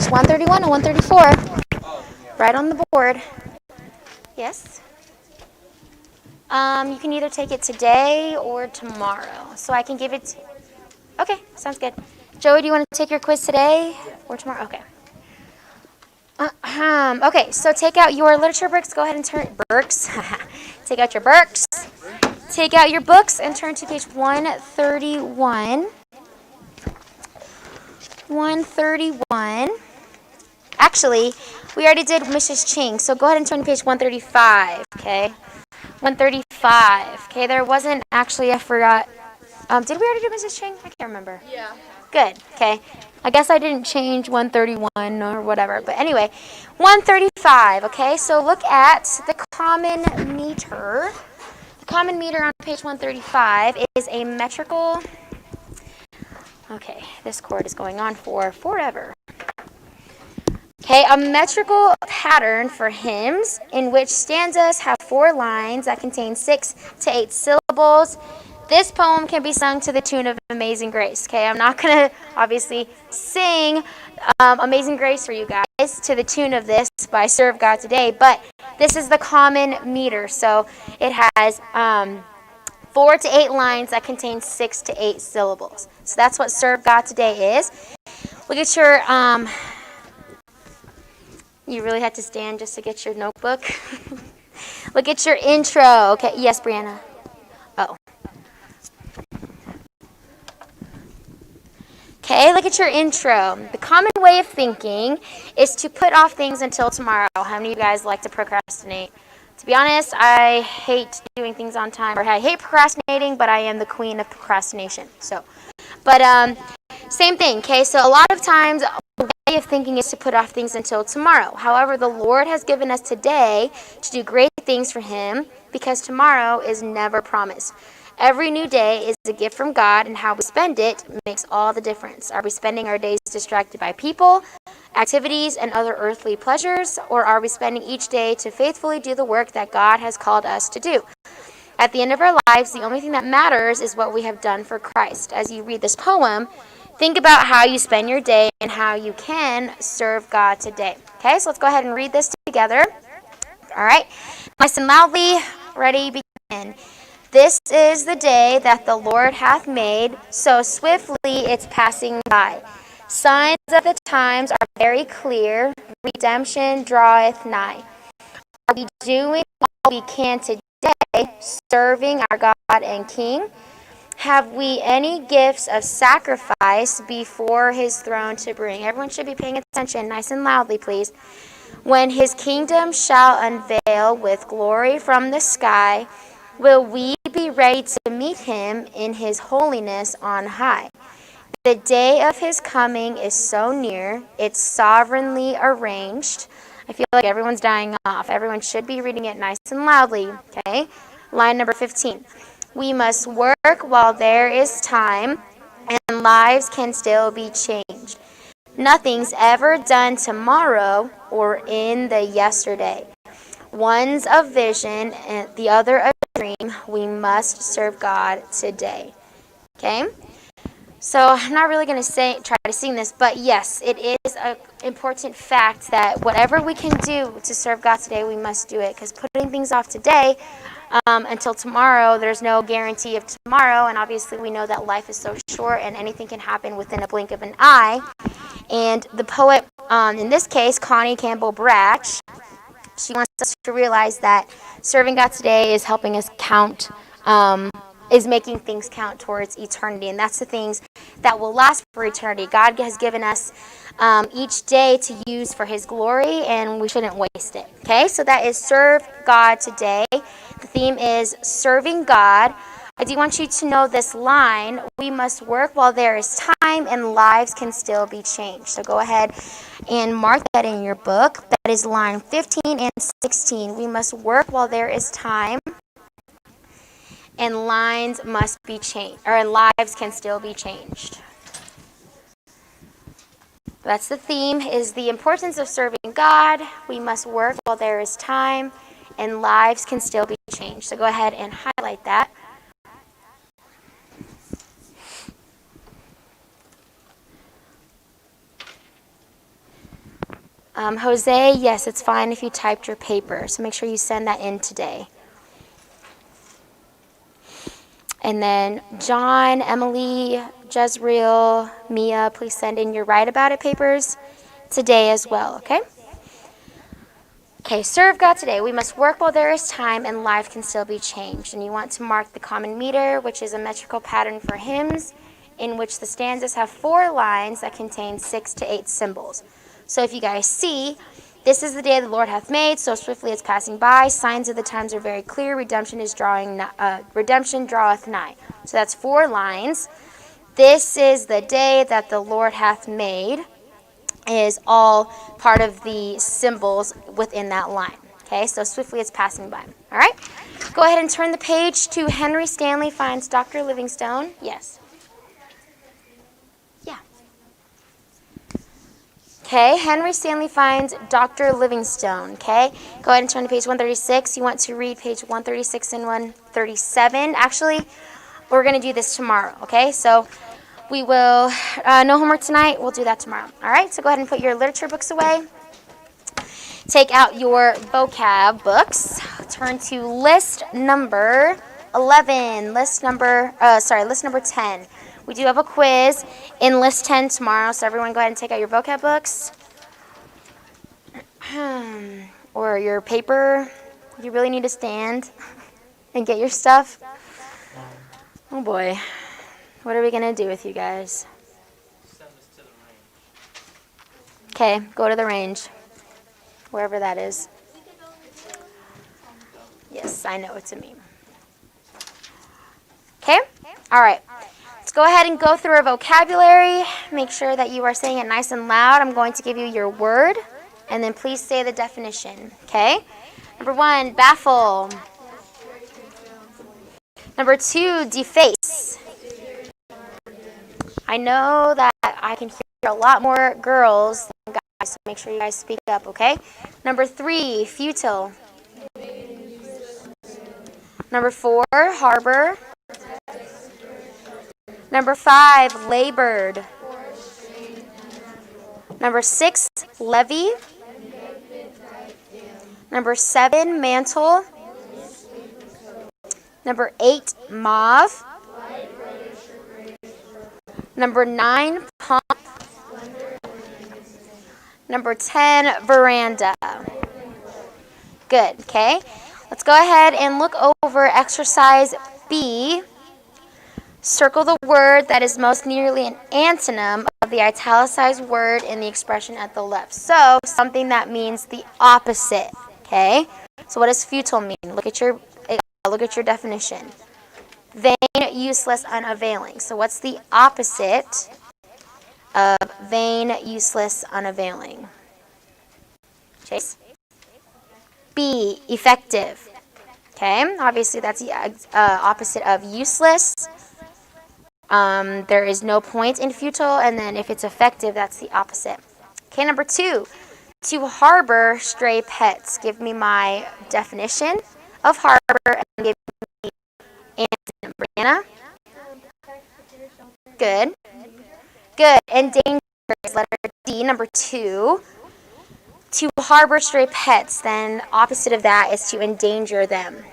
page 131 and 134. Right on the board. Yes? You can either take it today or tomorrow. So I can give it... Okay, sounds good. Joey, do you want to take your quiz today or tomorrow? Okay. Okay, so take out your literature books. Go ahead and turn... Burks. Take out your Burks. Take out your books and turn to page 131. 131. Actually, we already did Mrs. Ching, so go ahead and turn to page 135, okay? 135. Okay, there wasn't actually, I forgot. Did we already do Mrs. Ching? I can't remember. Yeah. Good, okay. I guess I didn't change 131 or whatever, but anyway, 135, okay? So look at the common meter. The common meter on page 135 is a metrical... Okay, this chord is going on for forever. Okay, a metrical pattern for hymns in which stanzas have 4 lines that contain 6 to 8 syllables. This poem can be sung to the tune of Amazing Grace. Okay, I'm not going to obviously sing Amazing Grace for you guys to the tune of this by Serve God Today, but this is the common meter. So it has 4 to 8 lines that contain 6 to 8 syllables. So that's what Serve God Today is. Look at your, you really had to stand just to get your notebook. Look at your intro. Okay, yes, Brianna. Oh. Okay, look at your intro. The common way of thinking is to put off things until tomorrow. How many of you guys like to procrastinate? To be honest, I hate doing things on time, or I hate procrastinating, but I am the queen of procrastination. So, but same thing, okay? So a lot of times, the way of thinking is to put off things until tomorrow. However, the Lord has given us today to do great things for Him because tomorrow is never promised. Every new day is a gift from God, and how we spend it makes all the difference. Are we spending our days distracted by people, activities, and other earthly pleasures, or are we spending each day to faithfully do the work that God has called us to do? At the end of our lives, the only thing that matters is what we have done for Christ. As you read this poem, think about how you spend your day and how you can serve God today. Okay, so let's go ahead and read this together. All right, nice and loudly, ready, begin. This is the day that the Lord hath made, so swiftly it's passing by. Signs of the times are very clear, redemption draweth nigh. Are we doing all we can today, serving our God and King? Have we any gifts of sacrifice before His throne to bring? Everyone should be paying attention, nice and loudly, please. When His kingdom shall unveil with glory from the sky, will we be ready to meet Him in His holiness on high? The day of His coming is so near, it's sovereignly arranged. I feel like everyone's dying off. Everyone should be reading it nice and loudly, okay? Line number 15. We must work while there is time, and lives can still be changed. Nothing's ever done tomorrow or in the yesterday. One's a vision and the other a dream. We must serve God today. Okay? So I'm not really going to try to sing this, but yes, it is an important fact that whatever we can do to serve God today, we must do it. Because putting things off today until tomorrow, there's no guarantee of tomorrow. And obviously we know that life is so short and anything can happen within a blink of an eye. And the poet, in this case, Connie Campbell Bratch, she wants us to realize that serving God today is helping us count, is making things count towards eternity. And that's the things that will last for eternity. God has given us each day to use for His glory, and we shouldn't waste it. Okay, so that is Serve God Today. The theme is Serving God. I do want you to know this line: we must work while there is time, and lives can still be changed. So go ahead and mark that in your book. That is line 15 and 16. We must work while there is time, and lives must be changed, or lives can still be changed. That's the theme, is the importance of serving God. We must work while there is time, and lives can still be changed. So go ahead and highlight that. Jose, yes, it's fine if you typed your paper. So make sure you send that in today. And then John, Emily, Jezreel, Mia, please send in your Write About It papers today as well, okay? Okay, serve God today. We must work while there is time and life can still be changed. And you want to mark the common meter, which is a metrical pattern for hymns, in which the stanzas have 4 lines that contain 6 to 8 symbols. So if you guys see, this is the day the Lord hath made, so swiftly it's passing by. Signs of the times are very clear. Redemption draweth nigh. So that's 4 lines. This is the day that the Lord hath made is all part of the symbols within that line. Okay, so swiftly it's passing by. All right, go ahead and turn the page to Henry Stanley finds Dr. Livingstone. Yes. Yeah. Okay, Henry Stanley finds Dr. Livingstone. Okay, go ahead and turn to page 136. You want to read page 136 and 137. Actually, we're going to do this tomorrow. Okay, so we will, no homework tonight. We'll do that tomorrow. All right, so go ahead and put your literature books away. Take out your vocab books. Turn to list number 11. List number 10. We do have a quiz in list 10 tomorrow, so everyone go ahead and take out your vocab books. Or your paper. You really need to stand and get your stuff. Oh boy. What are we going to do with you guys? Okay, go to the range. Wherever that is. Yes, I know it's a meme. Okay? All right. Let's go ahead and go through our vocabulary. Make sure that you are saying it nice and loud. I'm going to give you your word, and then please say the definition. Okay? Number 1, baffle. Number 2, deface. I know that I can hear a lot more girls than guys, so make sure you guys speak up, okay? Number 3, futile. Number 4, harbor. Number 5, labored. Number 6, levy. Number 7, mantle. Number 8, mauve. Number 9, pump. Number 10, veranda. Good, okay? Let's go ahead and look over exercise B. Circle the word that is most nearly an antonym of the italicized word in the expression at the left. So, something that means the opposite, okay? So what does futile mean? Look at your definition. Vain, useless, unavailing. So what's the opposite of vain, useless, unavailing? Chase? B, effective. Okay, obviously that's the opposite of useless. There is no point in futile, and then if it's effective, that's the opposite. Okay, number 2, to harbor stray pets. Give me my definition of harbor and give me antonym. Brianna? Good. Good. Endanger is letter D, number 2. To harbor stray pets, then opposite of that is to endanger them.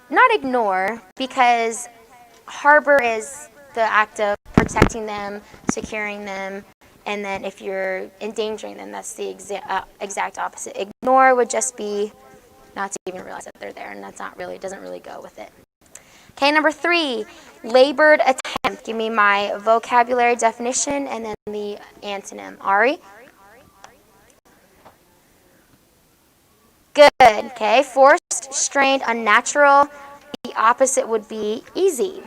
Not ignore, because harbor is the act of protecting them, securing them, and then if you're endangering them, that's the exact opposite. Ignore would just be not to even realize that they're there, and that's not really, doesn't really go with it. Okay, number 3, labored attempt. Give me my vocabulary definition and then the antonym. Ari? Good, okay. Forced, strained, unnatural. The opposite would be easy.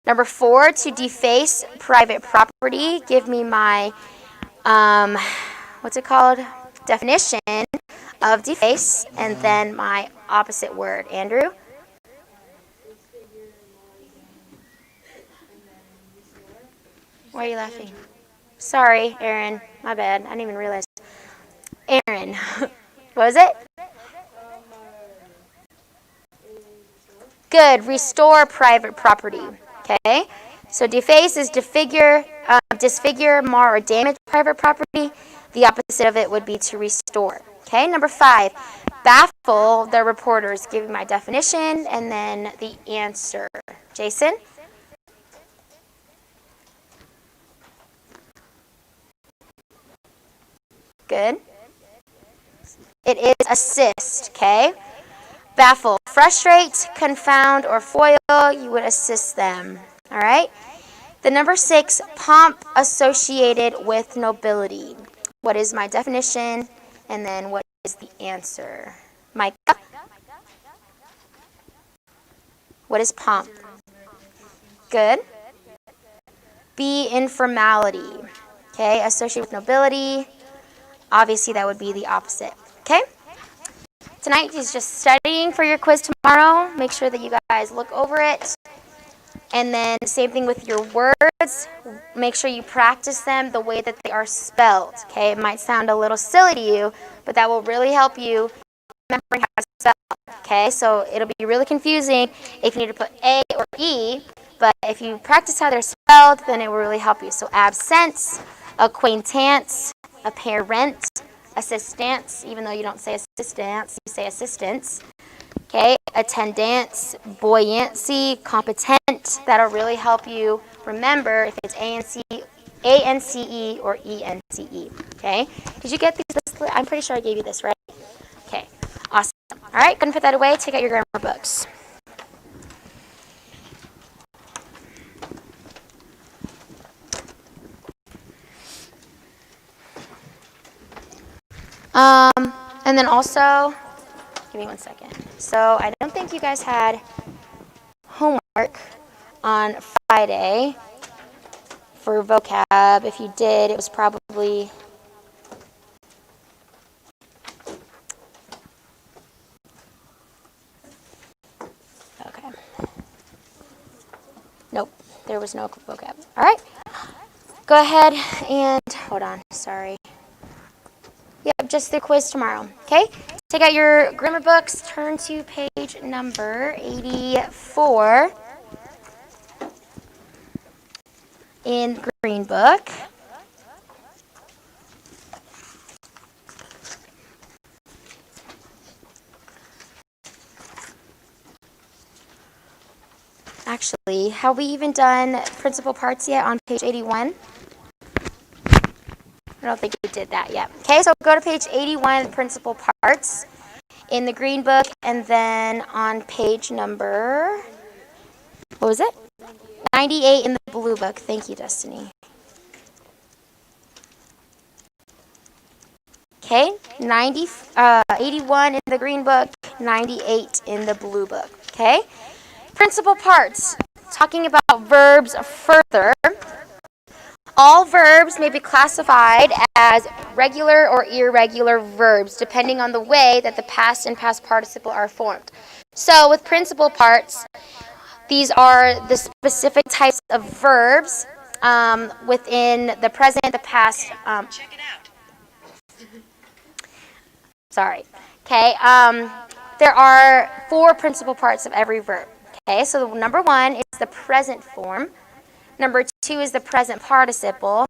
Number 4, to deface private property. Give me my, what's it called? Definition of deface, and then my opposite word. Andrew? Why are you laughing? Sorry, Aaron. My bad. I didn't even realize. Aaron. What was it? Good. Restore private property. Okay? So deface is disfigure, mar, or damage private property. The opposite of it would be to restore. Okay, number 5, baffle the reporters. Give you my definition and then the answer. Jason? Good. It is assist, okay? Baffle, frustrate, confound, or foil, you would assist them, all right? The number 6, pomp associated with nobility. What is my definition? And then what is the answer? Micah? What is pomp? Good. B, informality. Okay, associated with nobility. Obviously, that would be the opposite. Okay? Tonight is just studying for your quiz tomorrow. Make sure that you guys look over it. And then same thing with your words. Make sure you practice them the way that they are spelled. Okay? It might sound a little silly to you, but that will really help you remembering how to spell. Okay? So it'll be really confusing if you need to put A or E, but if you practice how they're spelled, then it will really help you. So absence, acquaintance, apparent, assistance, even though you don't say assistance, you say assistance. Okay, attendance, buoyancy, competent. That'll really help you remember if it's A-N-C-E or E-N-C-E. Okay, did you get these? I'm pretty sure I gave you this, right? Okay, awesome. All right, go and put that away. Take out your grammar books. And then also, give me one second. So I don't think you guys had homework on Friday for vocab. If you did, it was probably okay. Nope, there was no vocab. All right, go ahead and hold on. Sorry. Yep, just the quiz tomorrow, okay? Take out your grammar books, turn to page number 84 in the Green Book. Actually, have we even done principal parts yet on page 81? I don't think we did that yet. Okay, so go to page 81, principal parts in the Green Book, and then on page number, what was it? 98 in the Blue Book. Thank you, Destiny. Okay, 81 in the Green Book, 98 in the Blue Book. Okay, principal parts, talking about verbs further. All verbs may be classified as regular or irregular verbs, depending on the way that the past and past participle are formed. So with principal parts, these are the specific types of verbs within the present, the past. Check it out. Sorry. Okay. There are 4 principal parts of every verb. Okay. So number 1 is the present form. Number 2 is the present participle.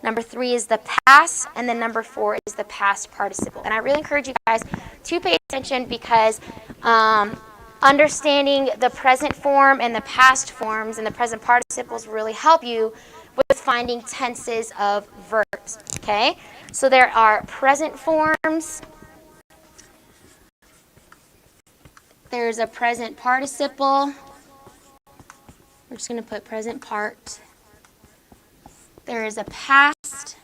Number 3 is the past. And then number 4 is the past participle. And I really encourage you guys to pay attention because understanding the present form and the past forms and the present participles really help you with finding tenses of verbs. Okay? So there are present forms. There's a present participle. We're just going to put present part. There is a past,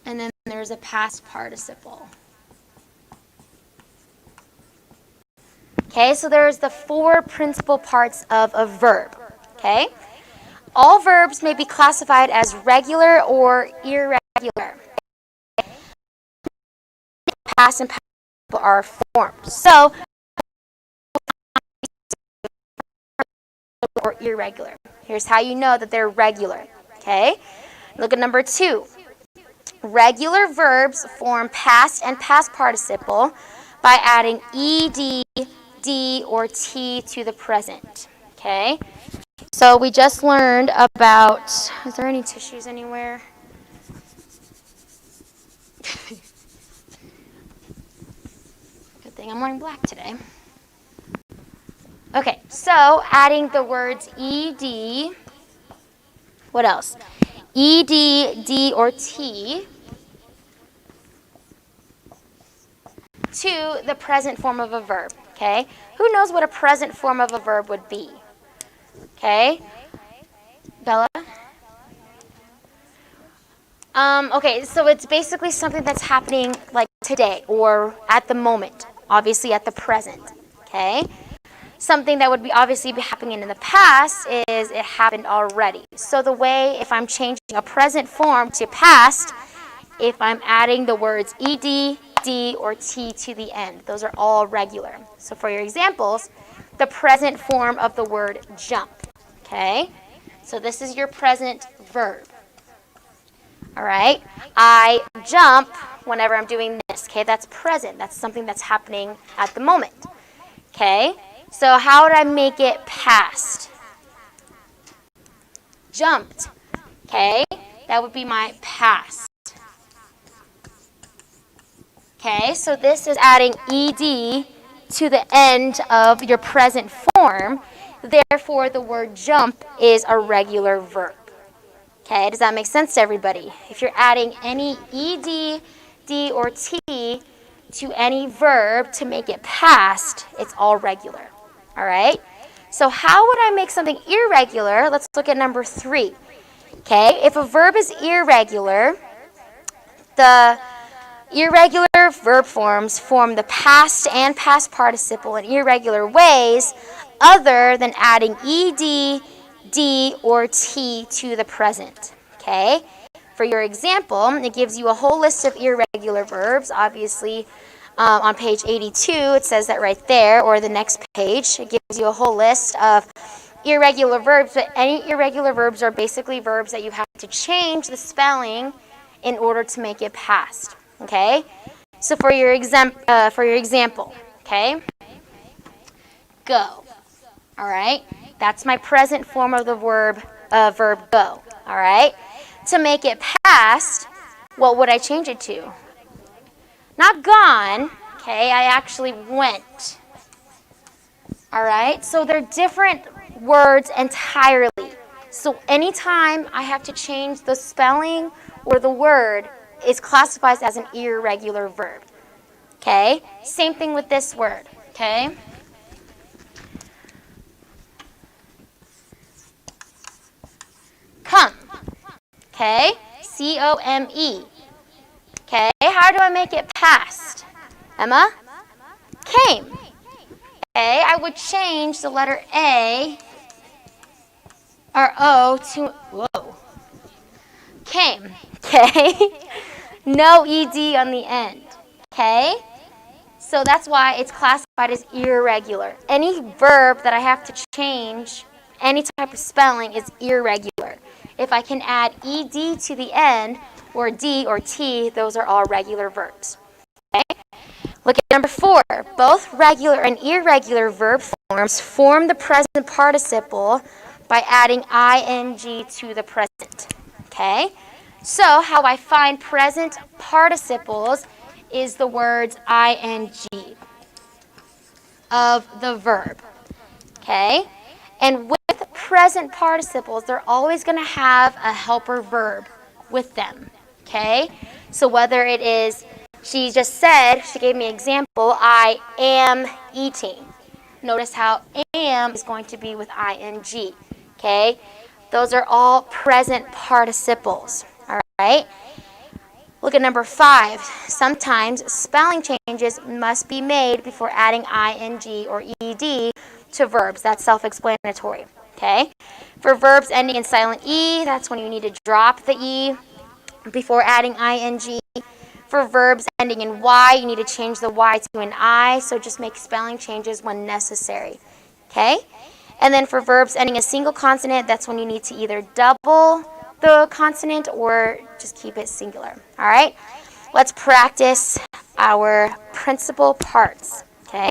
and then there's a past participle. Okay, so there's the 4 principal parts of a verb. Okay, all verbs may be classified as regular or irregular. Past and past are formed. So or irregular. Here's how you know that they're regular. Okay? Look at number 2. Regular verbs form past and past participle by adding ed, d, or t to the present. Okay? So we just learned about, is there any tissues anywhere? Good thing I'm wearing black today. Okay, so adding the words ed, what else? Ed, d, or t to the present form of a verb, okay? Who knows what a present form of a verb would be? Okay, Bella? Okay, so it's basically something that's happening like today or at the moment, obviously at the present, okay? Something that would be obviously be happening in the past is it happened already. So the way, if I'm changing a present form to past, if I'm adding the words ed, d, or t to the end, those are all regular. So for your examples, the present form of the word jump, okay? So this is your present verb. All right, I jump whenever I'm doing this, okay? That's present. That's something that's happening at the moment, okay? So how would I make it past? Jumped, okay? That would be my past. Okay, so this is adding ed to the end of your present form. Therefore, the word jump is a regular verb. Okay, does that make sense to everybody? If you're adding any ed, d, or t to any verb to make it past, it's all regular. All right? So how would I make something irregular? Let's look at number 3. Okay, if a verb is irregular, the irregular verb forms form the past and past participle in irregular ways other than adding ed, d, or t to the present. Okay? For your example, it gives you a whole list of irregular verbs. Obviously, on page 82, it says that right there, or the next page, it gives you a whole list of irregular verbs, but any irregular verbs are basically verbs that you have to change the spelling in order to make it past. Okay? So for your example, okay? Go. All right? That's my present form of the verb go. All right? To make it past, what would I change it to? Not gone, okay? I actually went. All right? So they're different words entirely. So anytime I have to change the spelling or the word, it's classified as an irregular verb. Okay? Same thing with this word, okay? Come. Okay? C-O-M-E. Okay? How do I make it past? Emma? Came. Okay? I would change the letter A or O to, whoa, came. Okay? No ED on the end. Okay? So that's why it's classified as irregular. Any verb that I have to change, any type of spelling, is irregular. If I can add ed to the end, or d or t, those are all regular verbs. Okay? Look at number 4. Both regular and irregular verb forms form the present participle by adding ing to the present. Okay? So how I find present participles is the words ing of the verb. Okay? And with present participles, they're always going to have a helper verb with them. Okay? So whether it is, she just said, she gave me an example, I am eating. Notice how am is going to be with ing. Okay? Those are all present participles. All right? Look at number 5. Sometimes spelling changes must be made before adding ing or ed to verbs. That's self-explanatory. Okay? For verbs ending in silent E, that's when you need to drop the E before adding ing. For verbs ending in Y, you need to change the Y to an I, so just make spelling changes when necessary. Okay? And then for verbs ending a single consonant, that's when you need to either double the consonant or just keep it singular. All right? Let's practice our principal parts. Okay?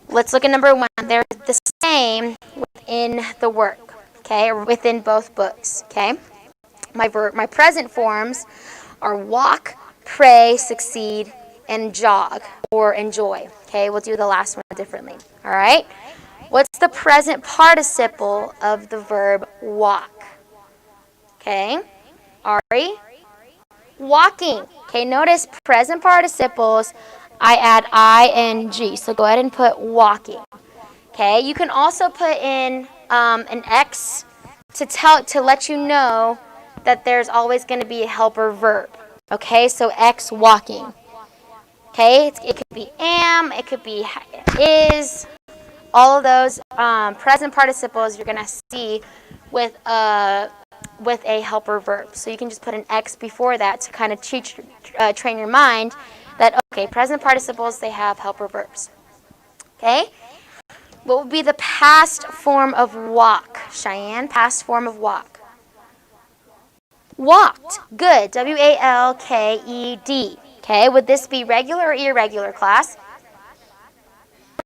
Let's look at number 1. They're the same with in the work, okay, or within both books, okay? My present forms are walk, pray, succeed, and jog or enjoy, okay? We'll do the last one differently, all right? What's the present participle of the verb walk? Okay, Ari? Walking. Okay, notice present participles, I add ing, so go ahead and put walking. Okay, you can also put in an X to let you know that there's always going to be a helper verb. Okay, so X walking. Okay, it could be am, it could be is. All of those present participles you're going to see with a helper verb. So you can just put an X before that to kind of train your mind that, okay, present participles, they have helper verbs. Okay? What would be the past form of walk? Cheyenne, past form of walk. Walked. Good. W-A-L-K-E-D. Okay, would this be regular or irregular, class?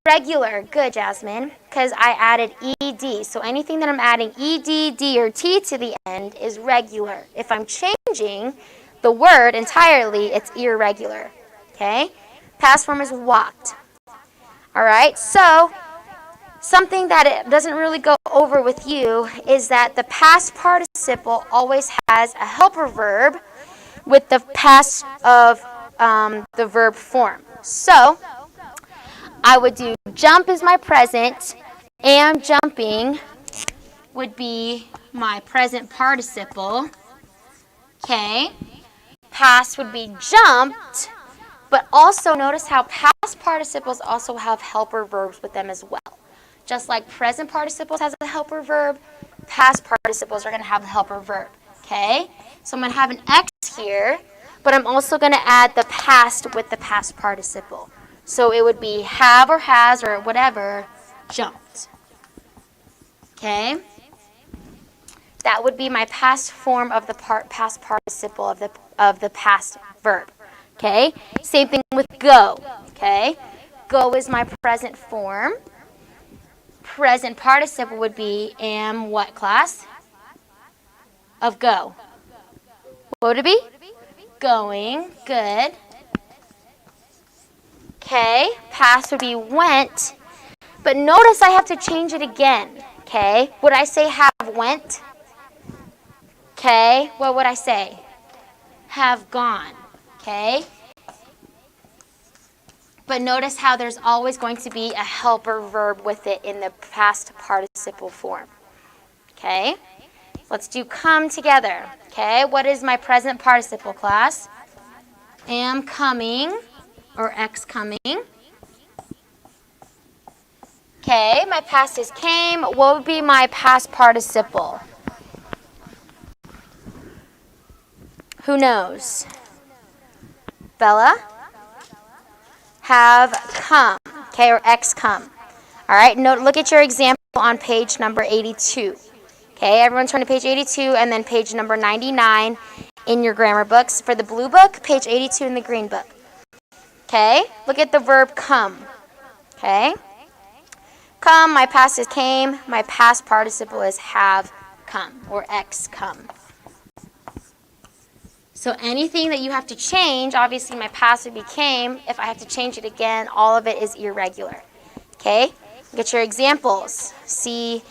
Regular. Good, Jasmine, because I added ed. So anything that I'm adding ed, d, or t to the end is regular. If I'm changing the word entirely, it's irregular. Okay? Past form is walked. All right? So something that it doesn't really go over with you is that the past participle always has a helper verb with the past of the verb form. So I would do jump is my present, am jumping would be my present participle. Okay. Past would be jumped, but also notice how past participles also have helper verbs with them as well. Just like present participles has a helper verb, past participles are going to have a helper verb. Okay. So I'm going to have an X here, but I'm also going to add the past with the past participle. So it would be have or has or whatever, jumped. Okay? That would be my past form of the past participle of the past verb. Okay? Same thing with go. Okay? Go is my present form. Present participle would be am what, class? Of go. What would it be? Going. Good. Okay, past would be went, but notice I have to change it again, okay? Would I say have went? Okay, what would I say? Have gone, okay? But notice how there's always going to be a helper verb with it in the past participle form, okay? Let's do come together, okay? What is my present participle, class? Am coming. Or X coming. Okay, my past is came. What would be my past participle? Who knows? Bella? Have come. Okay, or X come. All right, look at your example on page number 82. Okay, everyone turn to page 82 and then page number 99 in your grammar books. For the blue book, page 82 in the green book. Okay, look at the verb come. Okay, come, my past is came. My past participle is have come or X come. So anything that you have to change, obviously my past would be came. If I have to change it again, all of it is irregular. Okay, look at your examples. See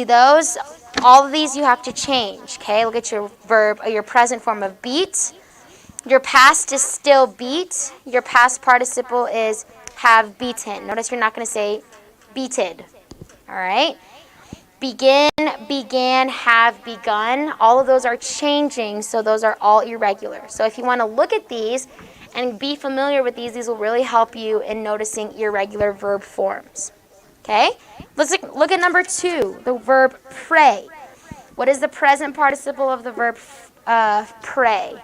those? All of these you have to change. Okay, look at your verb or your present form of beat. Your past is still beat. Your past participle is have beaten. Notice you're not going to say beated. All right? Begin, began, have begun. All of those are changing, so those are all irregular. So if you want to look at these and be familiar with these will really help you in noticing irregular verb forms. Okay? Let's look at number 2, the verb pray. What is the present participle of the verb pray?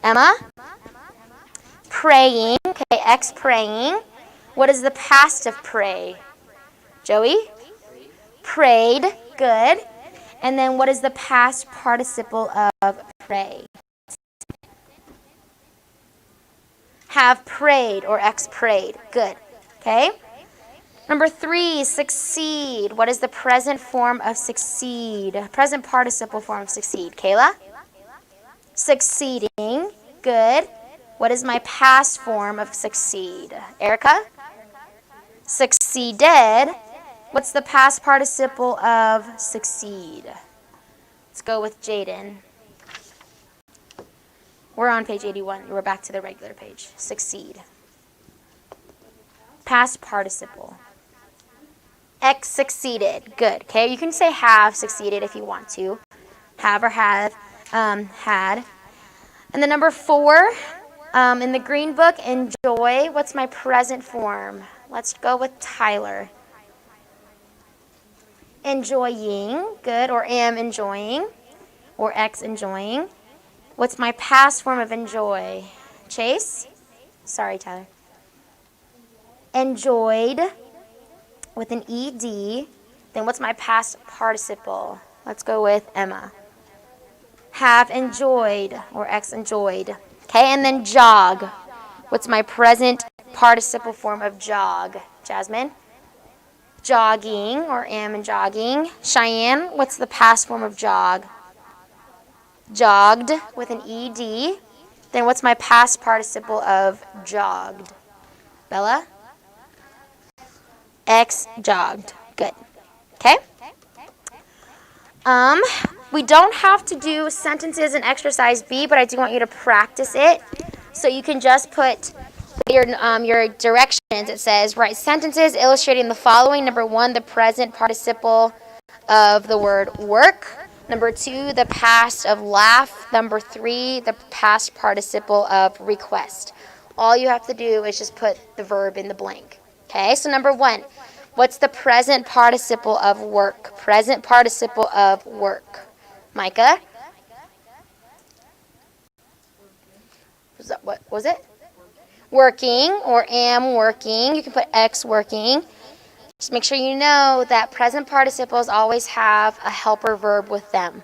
Emma? Praying. Okay, X praying. What is the past of pray? Joey? Prayed. Good. And then what is the past participle of pray? Have prayed or X prayed. Good. Okay? Number 3, succeed. What is the present form of succeed? Present participle form of succeed. Kayla? Succeeding. Good. What is my past form of succeed? Erica? Succeeded. What's the past participle of succeed? Let's go with Jaden. We're on page 81. We're back to the regular page. Succeed. Past participle. X succeeded. Good. Okay, you can say have succeeded if you want to. Have or have, had. And then number 4, in the green book, enjoy. What's my present form? Let's go with Tyler. Enjoying. Good. Or am enjoying. Or X enjoying. What's my past form of enjoy? Chase? Sorry, Tyler. Enjoyed with an ED. Then what's my past participle? Let's go with Emma. Have enjoyed or X enjoyed. Okay, and then jog. What's my present participle form of jog? Jasmine? Jogging or am and jogging. Cheyenne, what's the past form of jog? Jogged with an ED. Then what's my past participle of jogged? Bella? X jogged. Good. Okay? We don't have to do sentences in exercise B, but I do want you to practice it. So you can just put your directions. It says, write sentences illustrating the following. Number 1, the present participle of the word work. Number 2, the past of laugh. Number 3, the past participle of request. All you have to do is just put the verb in the blank. Okay, so number 1, what's the present participle of work? Present participle of work. Micah? What was it? Working or am working. You can put X working. Just make sure you know that present participles always have a helper verb with them.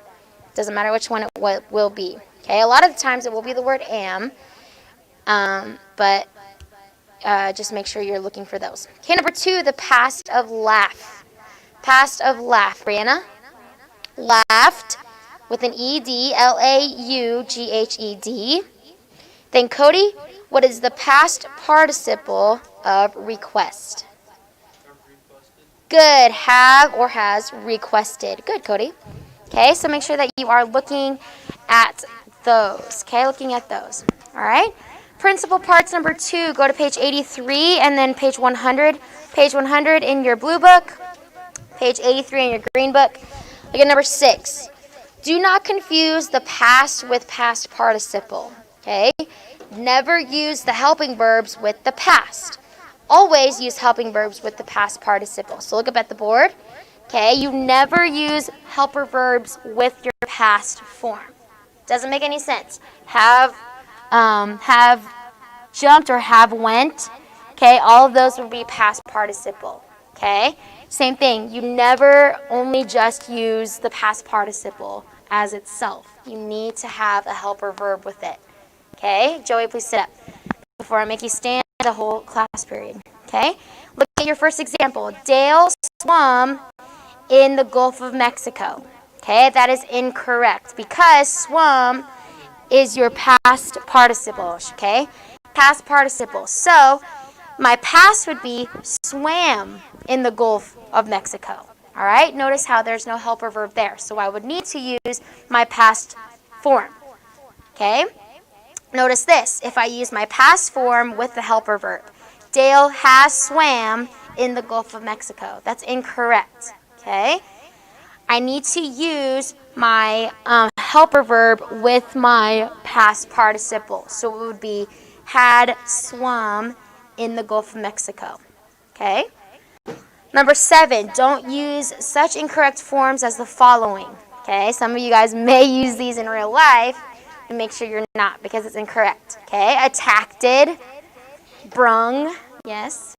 Doesn't matter which one it will be. Okay, a lot of the times it will be the word am, but just make sure you're looking for those. Okay, number 2, the past of laugh. Past of laugh. Brianna? Laughed with an ED, Laughed. Then Cody, what is the past participle of request? Good. Have or has requested. Good, Cody. Okay, so make sure that you are looking at those. Okay, looking at those. All right. Principal parts number 2, go to page 83 and then page 100. Page 100 in your blue book. Page 83 in your green book. Look at number 6. Do not confuse the past with past participle. Okay? Never use the helping verbs with the past. Always use helping verbs with the past participle. So look up at the board. Okay? You never use helper verbs with your past form. Doesn't make any sense. Have jumped or have went. Okay? All of those would be past participle. Okay? Same thing. You never only just use the past participle as itself. You need to have a helper verb with it. Okay? Joey, please sit up before I make you stand the whole class period. Okay? Look at your first example. Dale swam in the Gulf of Mexico. Okay? That is incorrect because swam is your past participle. Okay? Past participle. So, my past would be swam in the Gulf of Mexico. All right? Notice how there's no helper verb there. So I would need to use my past form. Okay? Notice this. If I use my past form with the helper verb, Dale has swam in the Gulf of Mexico. That's incorrect. Okay? I need to use my helper verb with my past participle. So it would be had swum in the Gulf of Mexico. Okay? Number 7, don't use such incorrect forms as the following. Okay? Some of you guys may use these in real life, and make sure you're not because it's incorrect. Okay? Attacked, brung, yes.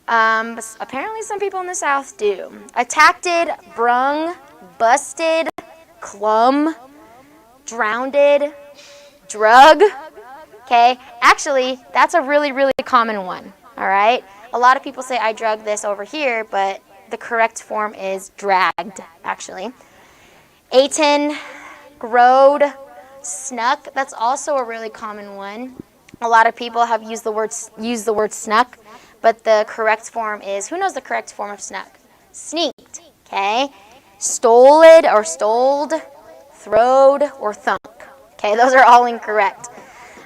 Apparently some people in the South do. Attacked, brung, busted, clum, drowned, drug. Okay? Actually, that's a really, really common one. All right? A lot of people say I drug this over here, but the correct form is dragged, actually. Aten, grode, snuck. That's also a really common one. A lot of people have used the word snuck, but the correct form is, who knows the correct form of snuck? Sneaked, okay? Stoled or stoled, throwed or thunk. Okay, those are all incorrect.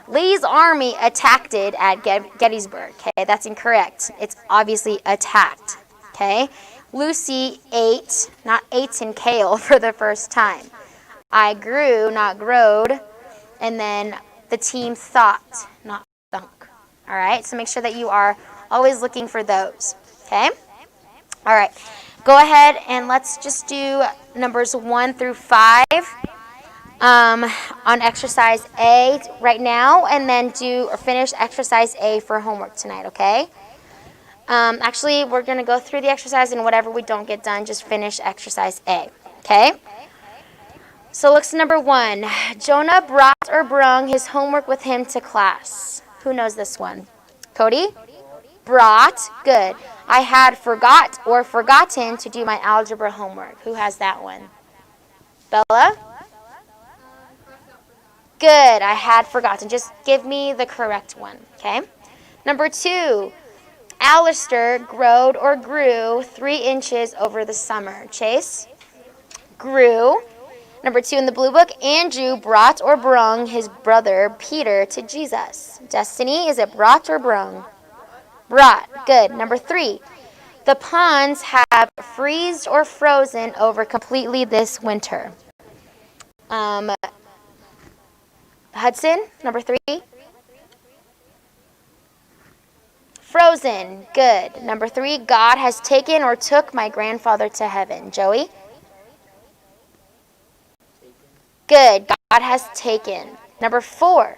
Lee's army attacked it at Gettysburg. Okay, that's incorrect. It's obviously attacked. Okay, Lucy ate, not ate in kale for the first time. I grew, not growed. And then the team thought, not thunk. All right, so make sure that you are always looking for those. Okay, all right. Go ahead and let's just do numbers 1 through 5. On exercise A right now, and then finish exercise A for homework tonight, okay? Actually, we're going to go through the exercise, and whatever we don't get done, just finish exercise A, okay? So looks number 1. Jonah brought or brung his homework with him to class. Who knows this one? Cody? Brought. Good. I had forgot or forgotten to do my algebra homework. Who has that one? Bella? Good. I had forgotten. Just give me the correct one, okay? Number 2. Alistair growed or grew 3 inches over the summer. Chase? Grew. Number 2 in the blue book, Andrew brought or brung his brother Peter to Jesus. Destiny, is it brought or brung? Brought. Good. Number 3. The ponds have freezed or frozen over completely this winter. Hudson, number 3. Frozen. Good. Number 3. God has taken or took my grandfather to heaven. Joey? Good. God has taken. Number 4.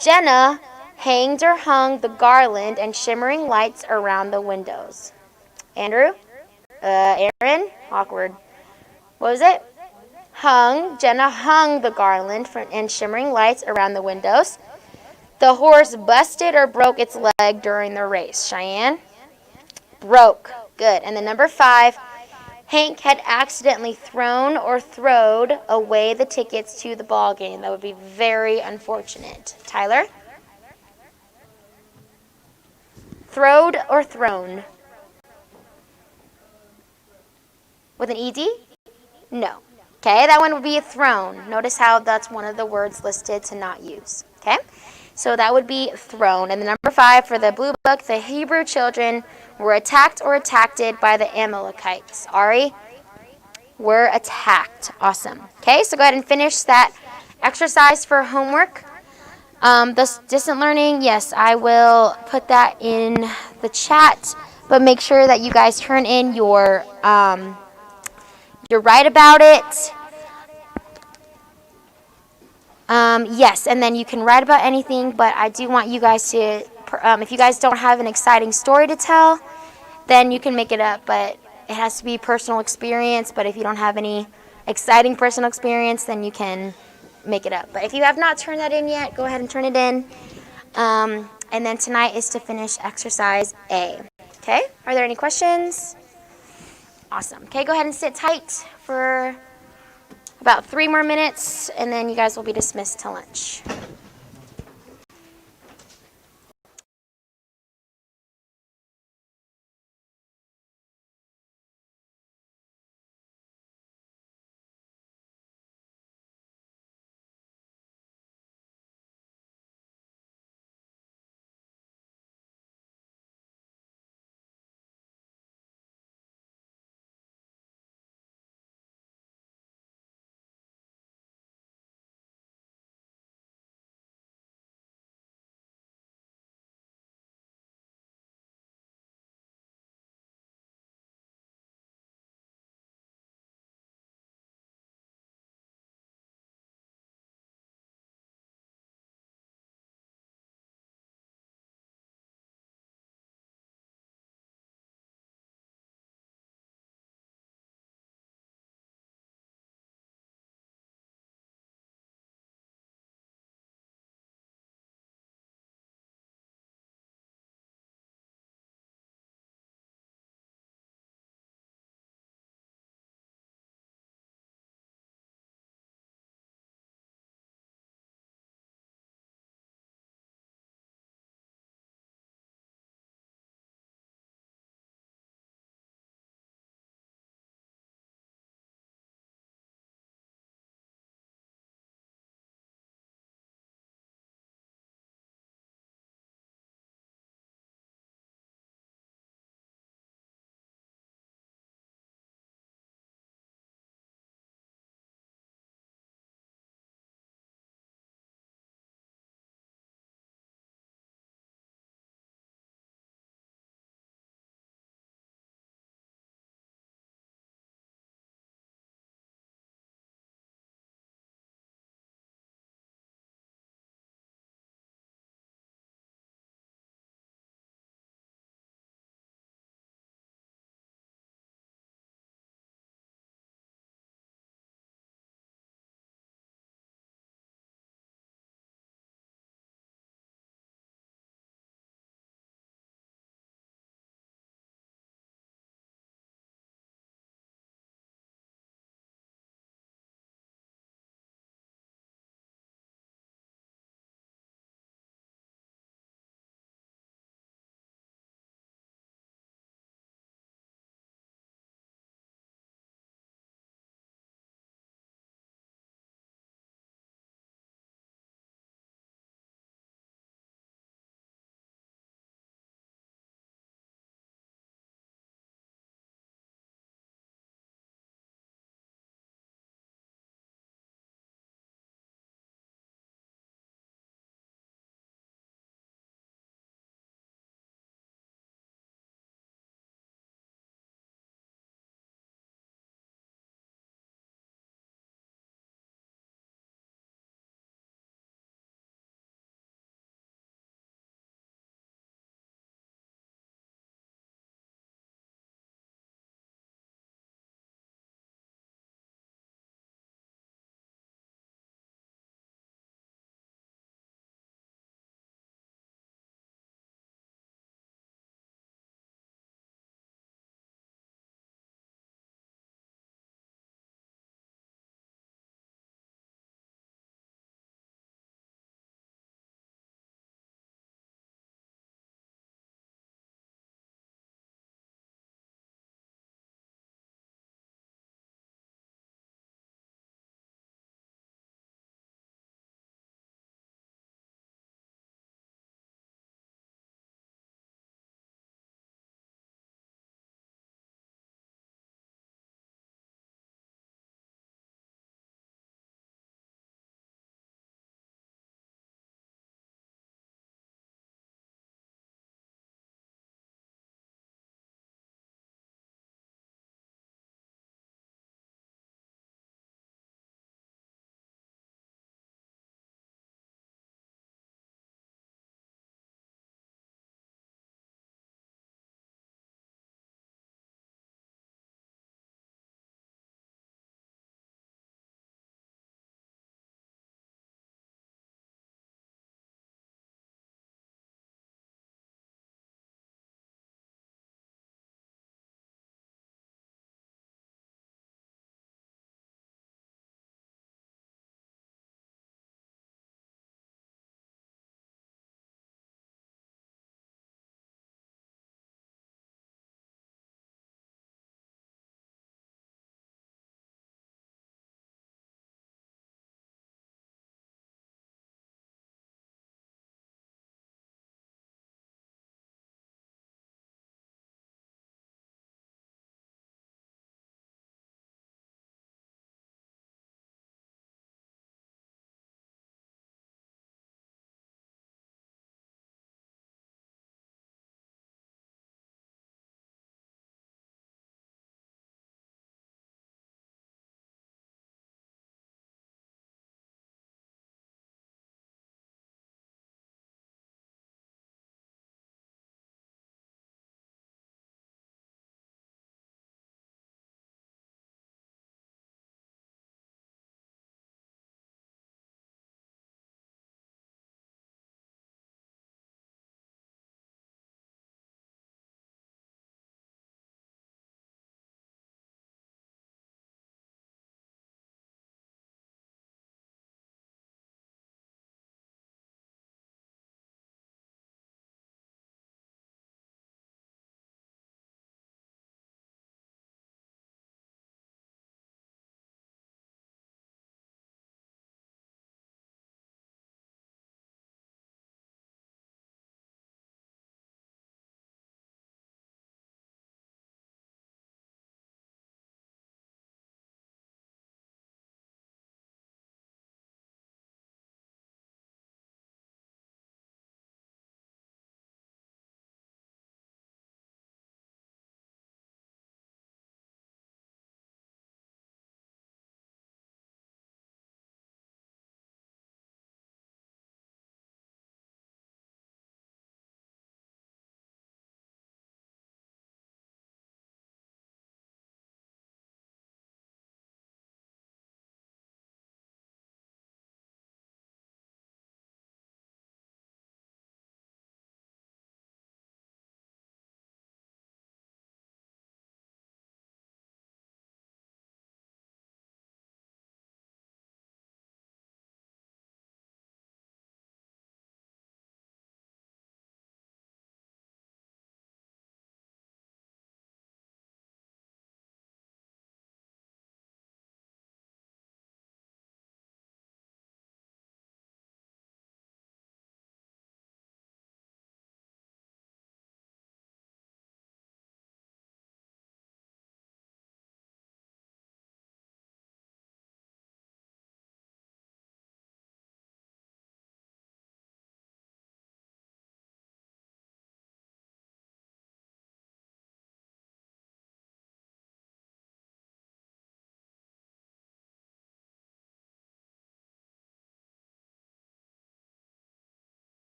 Jenna hanged or hung the garland and shimmering lights around the windows. Andrew? Aaron? Awkward. What was it? Hung. Jenna hung the garland and shimmering lights around the windows. The horse busted or broke its leg during the race. Cheyenne? Broke. Good. And then number 5. Hank had accidentally thrown or throwed away the tickets to the ball game. That would be very unfortunate. Tyler? Throwed or thrown? With an ED? No. Okay, that one would be thrown. Notice how that's one of the words listed to not use. Okay, so that would be thrown. And the number 5 for the blue book, the Hebrew children were attacked or attacked by the Amalekites. Ari? Were attacked. Awesome. Okay, so go ahead and finish that exercise for homework. This distant learning, yes, I will put that in the chat, but make sure that you guys turn in your write about it. Yes, and then you can write about anything, but I do want you guys to, if you guys don't have an exciting story to tell, then you can make it up, but it has to be personal experience. But if you don't have any exciting personal experience, then you can make it up. But if you have not turned that in yet, go ahead and turn it in. And then tonight is to finish exercise A. Okay, are there any questions? Awesome. Okay, go ahead and sit tight for about 3 more minutes, and then you guys will be dismissed to lunch.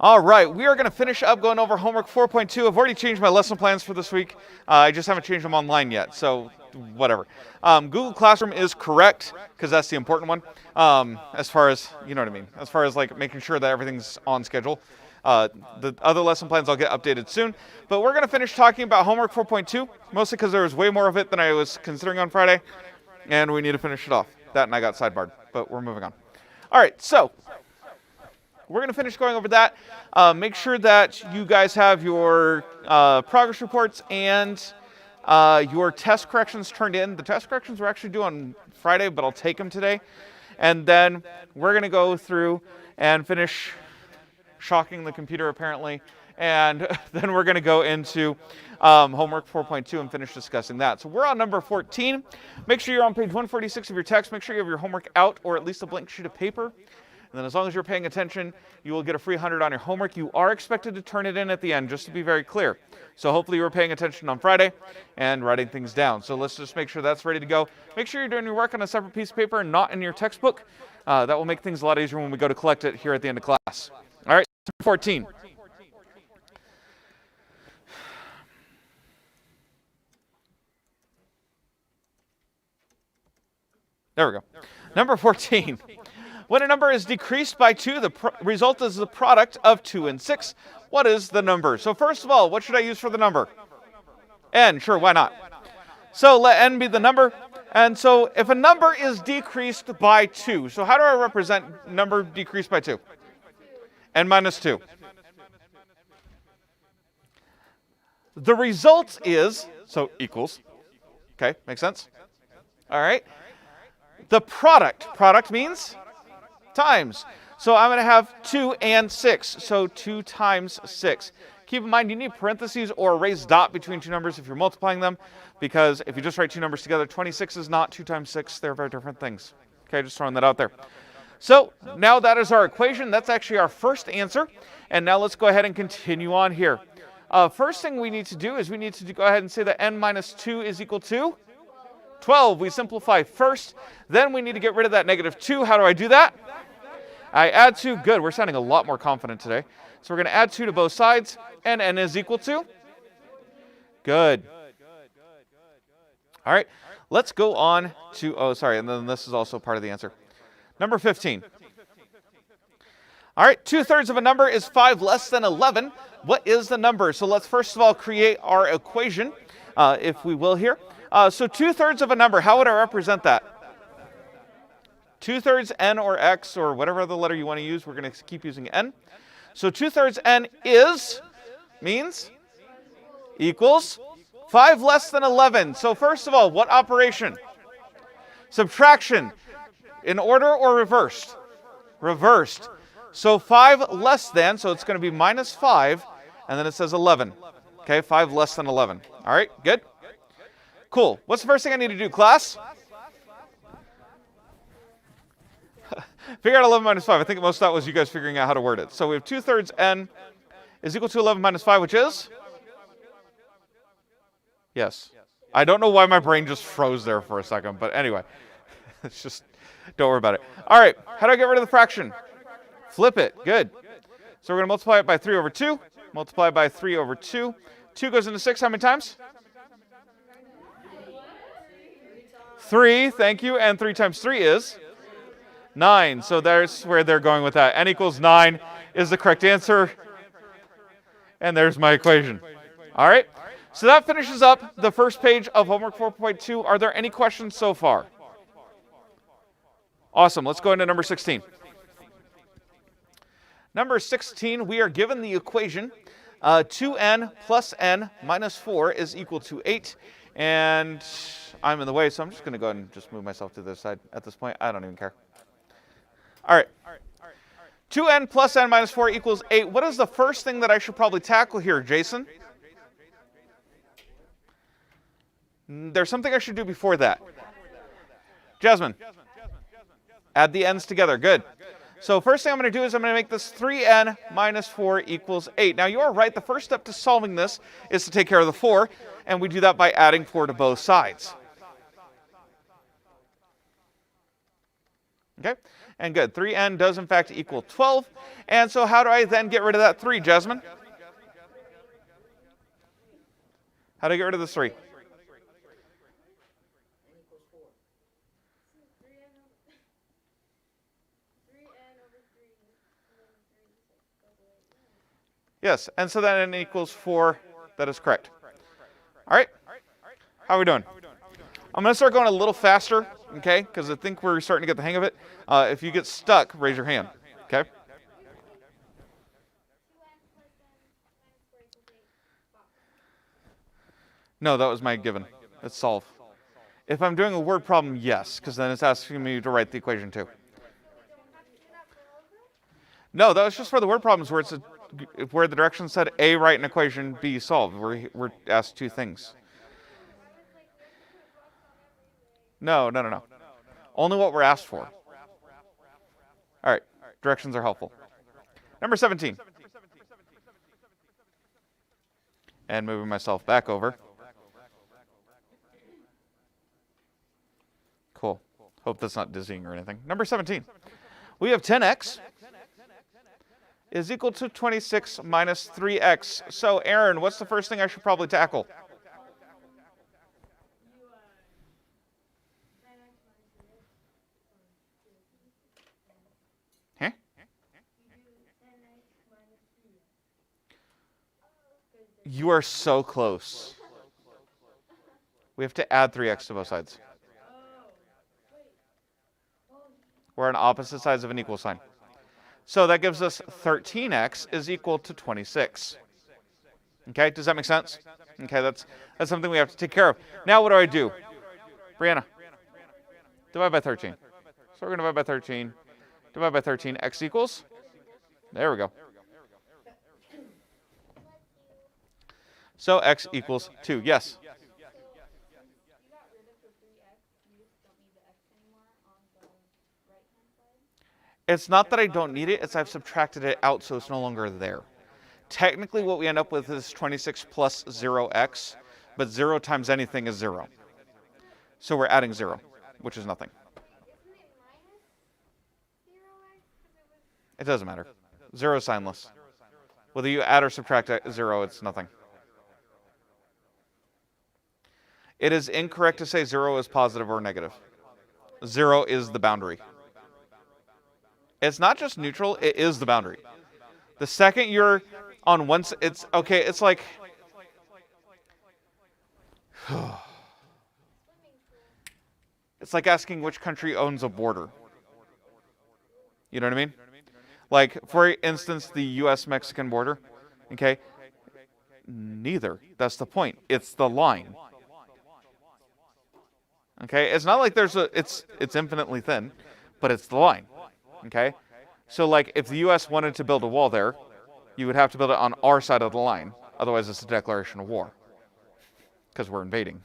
All right, we are going to finish up going over homework 4.2. I've already changed my lesson plans for this week. I just haven't changed them online yet, so whatever. Google Classroom is correct, because that's the important one, as far as, you know what I mean, as far as like making sure that everything's on schedule. The other lesson plans I'll get updated soon. But we're going to finish talking about homework 4.2, mostly because there was way more of it than I was considering on Friday, and we need to finish it off. That and I got sidebarred, but we're moving on. All right, so we're going to finish going over that. Make sure that you guys have your progress reports and your test corrections turned in. The test corrections were actually due on Friday, but I'll take them today. And then we're going to go through and finish shocking the computer, apparently. And then we're going to go into homework 4.2 and finish discussing that. So we're on number 14. Make sure you're on page 146 of your text. Make sure you have your homework out, or at least a blank sheet of paper. And then as long as you're paying attention, you will get a free 100 on your homework. You are expected to turn it in at the end, just to be very clear. So hopefully you were paying attention on Friday and writing things down. So let's just make sure that's ready to go. Make sure you're doing your work on a separate piece of paper and not in your textbook. That will make things a lot easier when we go to collect it here at the end of class. All right, 14. There we go. Number 14. When a number is decreased by 2, the result is the product of 2 and 6. What is the number? So first of all, what should I use for the number? N, sure, why not? So let n be the number. And so if a number is decreased by 2, so how do I represent number decreased by 2? N minus 2. The result is, so equals. Okay, makes sense? All right. The product means times. So I'm going to have 2 and 6. So 2 times 6. Keep in mind you need parentheses or a raised dot between two numbers if you're multiplying them, because if you just write two numbers together, 26 is not 2 times 6. They're very different things. Okay, just throwing that out there. So now that is our equation. That's actually our first answer. And now let's go ahead and continue on here. First thing we need to do is we need to go ahead and say that n minus 2 is equal to 12. We simplify first. Then we need to get rid of that negative 2. How do I do that? I add 2. Good. We're sounding a lot more confident today. So we're going to add 2 to both sides. And n is equal to? Good. All right. Let's go on to, oh, sorry. And then this is also part of the answer. Number 15. All right. 2/3 of a number is 5 less than 11. What is the number? So let's first of all create our equation, if we will here. So 2/3 of a number, how would I represent that? 2/3 n or x or whatever other letter you want to use. We're going to keep using n. So 2/3 n is, means, equals 5 less than 11. So first of all, what operation? Subtraction. In order or reversed? Reversed. So 5 less than, so it's going to be minus 5, and then it says 11. Okay, 5 less than 11. All right, good? Cool. What's the first thing I need to do, class? Figure out 11 minus 5. I think most of that was you guys figuring out how to word it. So we have 2/3 n is equal to 11 minus 5, which is? Yes. I don't know why my brain just froze there for a second, but anyway. It's just, don't worry about it. All right, how do I get rid of the fraction? Flip it. Good. So we're going to multiply it by 3 over 2. Multiply by 3 over 2. 2 goes into 6 how many times? 3, thank you. And 3 times 3 is? 9. So there's where they're going with that. N equals 9 is the correct answer. And there's my equation. All right. So that finishes up the first page of homework 4.2. Are there any questions so far? Awesome. Let's go into number 16. Number 16, we are given the equation 2n plus n minus 4 is equal to 8. And I'm in the way, so I'm just going to go ahead and just move myself to this side at this point. I don't even care. All right. 2n plus n minus 4 equals 8. What is the first thing that I should probably tackle here, Jason? There's something I should do before that. Jasmine. Add the n's together. Good. So first thing I'm going to do is I'm going to make this 3n minus 4 equals 8. Now you are right. The first step to solving this is to take care of the 4. And we do that by adding 4 to both sides. Okay? And good, 3n does in fact equal 12. And so how do I then get rid of that 3, Jasmine? How do I get rid of this 3? Yes, and so then n equals 4. That is correct. All right, how are we doing? I'm going to start going a little faster, okay, because I think we're starting to get the hang of it. If you get stuck, raise your hand, okay? No, that was my given. It's solve. If I'm doing a word problem, yes, because then it's asking me to write the equation too. No, that was just for the word problems where where the directions said A, write an equation, B, solve. We're asked 2 things. No. Only what we're asked for. All right, directions are helpful. Number 17. And moving myself back over. Cool. Hope that's not dizzying or anything. Number 17. We have 10x is equal to 26 minus 3x. So, Aaron, what's the first thing I should probably tackle? Huh? You are so close. We have to add 3x to both sides. We're on opposite sides of an equal sign. So that gives us 13x is equal to 26. Okay, does that make sense? Okay, that's something we have to take care of. Now what do I do? Brianna, divide by 13. So we're going to divide by 13. Divide by 13, x equals? There we go. So x equals 2, yes? It's not that I don't need it, it's I've subtracted it out so it's no longer there. Technically what we end up with is 26 plus 0x, but 0 times anything is 0. So we're adding 0, which is nothing. It doesn't matter. 0 is signless. Whether you add or subtract 0, it's nothing. It is incorrect to say 0 is positive or negative. 0 is the boundary. It's not just neutral, it is the boundary. The second you're on one side, it's okay, it's like it's like asking which country owns a border. You know what I mean? Like, for instance, the US-Mexican border, okay? Neither. That's the point. It's the line. Okay? It's not like it's infinitely thin, but it's the line. Okay? So, like, if the U.S. wanted to build a wall there, you would have to build it on our side of the line. Otherwise, it's a declaration of war. Because we're invading.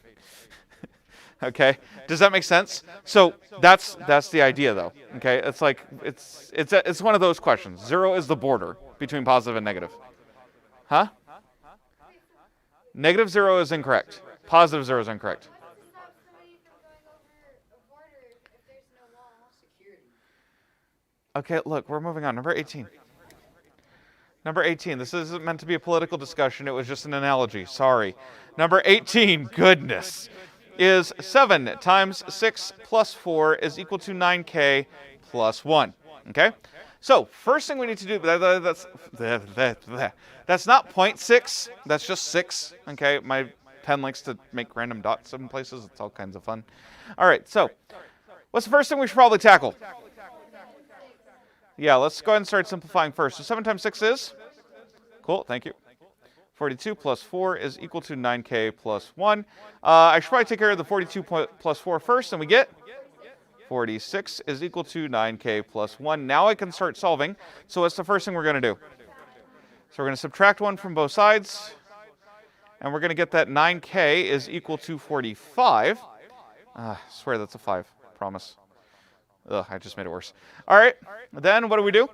Okay? Does that make sense? So, that's the idea, though. Okay? It's like, it's one of those questions. 0 is the border between positive and negative. Huh? Negative 0 is incorrect. Positive 0 is incorrect. Okay, look, we're moving on. Number 18. Number 18. This isn't meant to be a political discussion. It was just an analogy. Sorry. Number 18, goodness, is 7 times 6 plus 4 is equal to 9k plus 1. Okay? So, first thing we need to do, that's not 0.6. That's just 6. Okay? My pen likes to make random dots in places. It's all kinds of fun. All right, so what's the first thing we should probably tackle? Yeah, let's go ahead and start simplifying first. So 7 times 6 is? Cool, thank you. 42 plus 4 is equal to 9k plus 1. I should probably take care of the 42 plus 4 first, and we get 46 is equal to 9k plus 1. Now I can start solving. So what's the first thing we're going to do? So we're going to subtract 1 from both sides, and we're going to get that 9k is equal to 45. I swear that's a 5, promise. Ugh, I just made it worse. All right, then what do?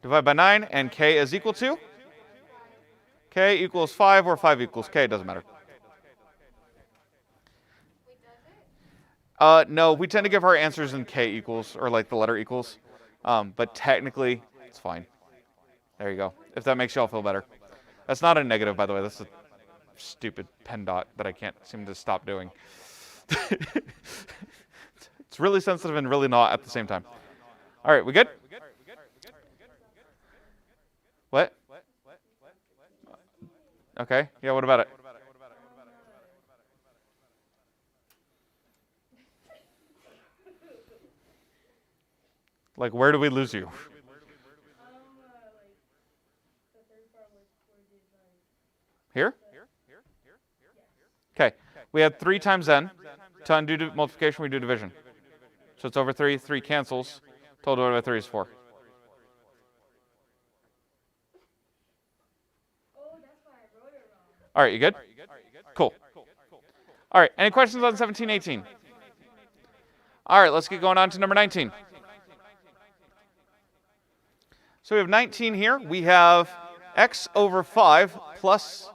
Divide by 9, and k is equal to? K equals 5 or 5 equals k, doesn't matter. No, we tend to give our answers in K equals, or like the letter equals. But technically, it's fine. There you go. If that makes y'all feel better. That's not a negative, by the way. That's a stupid pen dot that I can't seem to stop doing. It's really sensitive and really not at the same time. All right, we good? What? Okay, yeah, what about it? Like, where do we lose you? Here? Okay, we had 3 times n. To undo multiplication, we do division. So it's over 3, 3 cancels. Total divided by 3 is 4. All right, you good? Cool. All right, any questions on 17, 18? All right, let's get going on to number 19. So we have 19 here. We have x over 5 plus,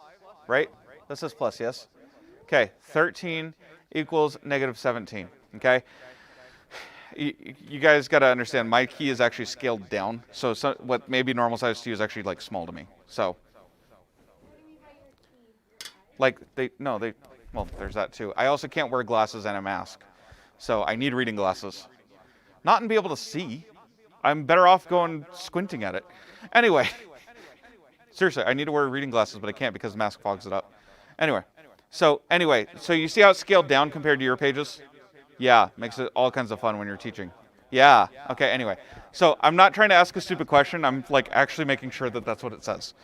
right? This is plus, yes? Okay, 13 equals negative 17, okay? You guys got to understand, my key is actually scaled down. So what may be normal size to you is actually like small to me. So, like well, there's that too. I also can't wear glasses and a mask. So I need reading glasses. Not and be able to see. I'm better off going squinting at it. Anyway, seriously, I need to wear reading glasses, but I can't because the mask fogs it up. Anyway, so you see how it's scaled down compared to your pages? Yeah, makes it all kinds of fun when you're teaching. Yeah, okay, anyway. So I'm not trying to ask a stupid question. I'm like actually making sure that that's what it says.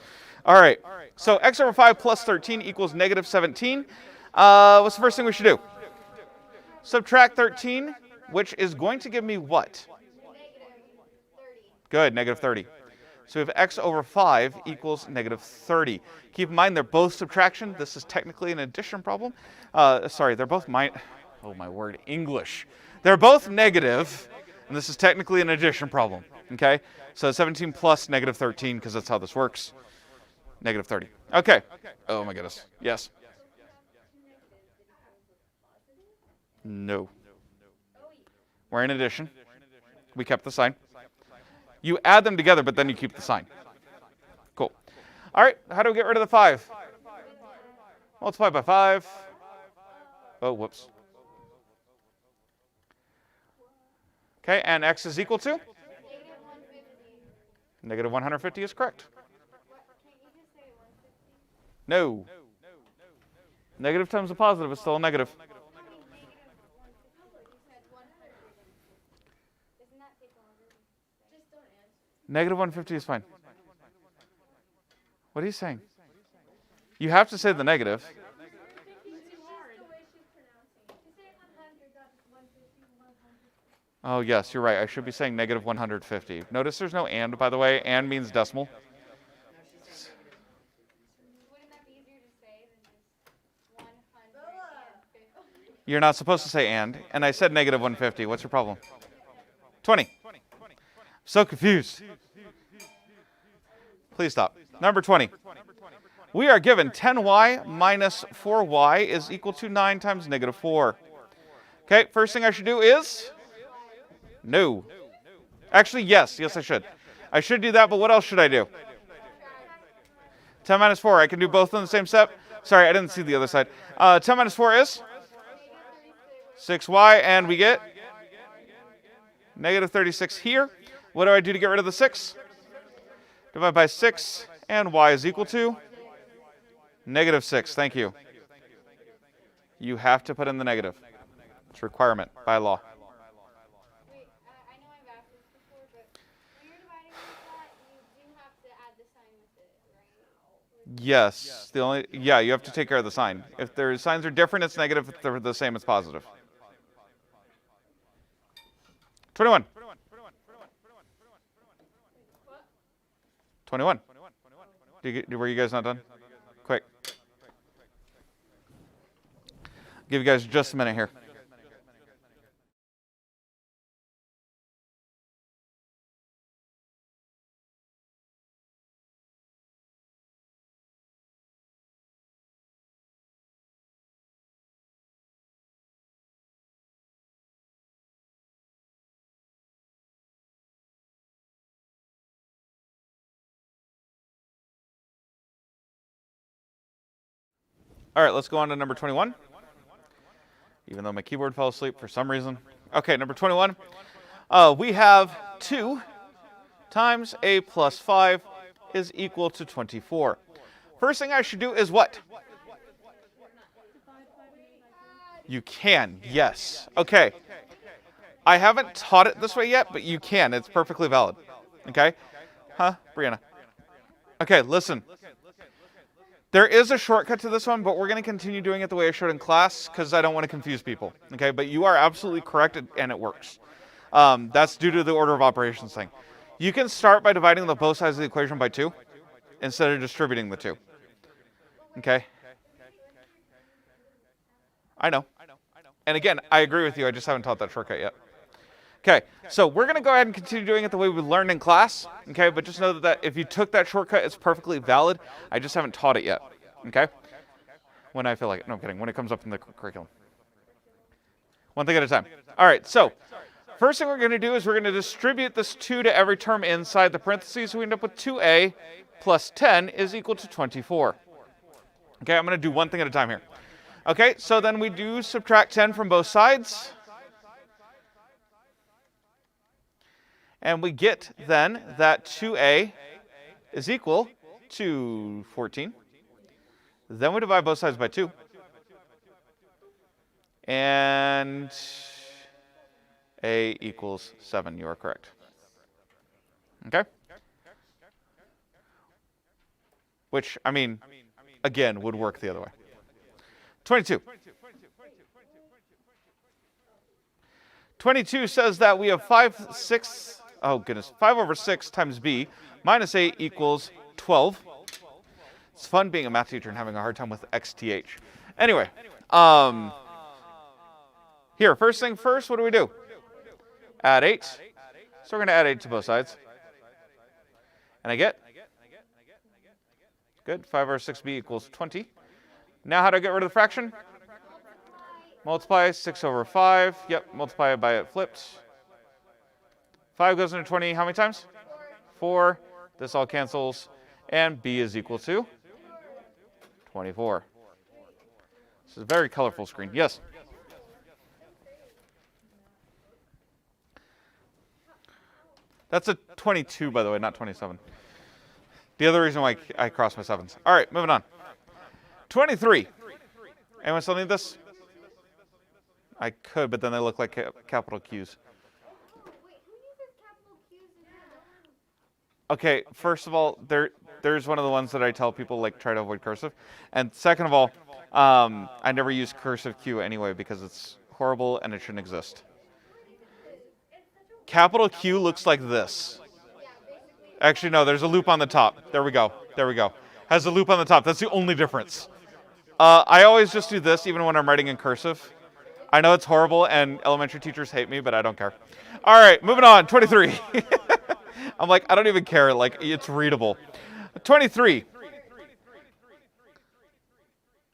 All right, so x over 5 plus 13 equals negative 17. What's the first thing we should do? Subtract 13, which is going to give me what? Good, negative 30. So we have x over 5 equals negative 30. Keep in mind, they're both subtraction. This is technically an addition problem. Sorry, they're both oh my word, English. They're both negative, and this is technically an addition problem, okay? So 17 plus negative 13, because that's how this works. Negative 30. Okay. Oh my goodness. Yes. No. We're in addition. We kept the sign. You add them together, but then you keep the sign. Cool. All right, how do we get rid of the 5? Multiply by 5. Oh, whoops. Okay, and x is equal to? Negative 150 is correct. No. Negative times a positive is still a negative. Negative 150 is fine. What are you saying? You have to say the negative. Oh, yes, you're right. I should be saying negative 150. Notice there's no and, by the way. And means decimal. You're not supposed to say and I said negative 150. What's your problem? 20. So confused. Please stop. Number 20. We are given 10y minus 4y is equal to 9 times negative 4. Okay, first thing I should do is... No. Actually, yes. Yes, I should. I should do that, but what else should I do? 10 minus 4. I can do both in the same step. Sorry, I didn't see the other side. 10 minus 4 is? 6y, and we get? Negative 36 here. What do I do to get rid of the 6? Divide by 6, and y is equal to? Negative 6. Thank you. You have to put in the negative. It's a requirement by law. Wait, I know I've asked this before, but when you're dividing like that, you do have to add the sign with it, right? Yes. You have to take care of the sign. If their signs are different, it's negative. If they're the same, it's positive. 21. 21. Were you guys not done? Quick. Give you guys just a minute here. All right, let's go on to number 21. Even though my keyboard fell asleep for some reason. Okay, number 21. We have 2 times a plus 5 is equal to 24. First thing I should do is what? You can, yes. Okay. I haven't taught it this way yet, but you can. It's perfectly valid. Okay? Huh, Brianna? Okay, listen. There is a shortcut to this one, but we're going to continue doing it the way I showed in class because I don't want to confuse people. Okay, but you are absolutely correct, and it works. That's due to the order of operations thing. You can start by dividing the both sides of the equation by 2 instead of distributing the 2. Okay? I know. And again, I agree with you. I just haven't taught that shortcut yet. Okay, so we're going to go ahead and continue doing it the way we learned in class. Okay, but just know that if you took that shortcut, it's perfectly valid. I just haven't taught it yet. Okay? When I feel like it. No, I'm kidding. When it comes up in the curriculum. One thing at a time. All right, so first thing we're going to do is we're going to distribute this 2 to every term inside the parentheses. So we end up with 2a plus 10 is equal to 24. Okay, I'm going to do one thing at a time here. Okay, so then we do subtract 10 from both sides. And we get then that 2a is equal to 14. Then we divide both sides by 2. And a equals 7. You are correct. Okay? Which, I mean, again, would work the other way. 22. 22 says that we have 5 over 6 times b minus 8 equals 12. It's fun being a math teacher and having a hard time with XTH. Anyway, here, first thing first, what do? Add 8. So we're going to add 8 to both sides. And I get? Good. 5 over 6b equals 20. Now how do I get rid of the fraction? Multiply 6 over 5. Yep, multiply it by it flipped. 5 goes into 20 how many times? 4. This all cancels. And b is equal to 24. This is a very colorful screen. Yes? That's a 22, by the way, not 27. The other reason why I crossed my 7s. All right, moving on. 23. Anyone still need this? I could, but then they look like capital Q's. Wait, who uses capital Q's in here? Okay, first of all, there's one of the ones that I tell people like try to avoid cursive. And second of all, I never use cursive Q anyway because it's horrible and it shouldn't exist. Capital Q looks like this. Actually, no, there's a loop on the top. There we go. There we go. Has a loop on the top. That's the only difference. I always just do this even when I'm writing in cursive. I know it's horrible and elementary teachers hate me, but I don't care. All right, moving on. 23. I'm like, I don't even care. Like, it's readable. 23.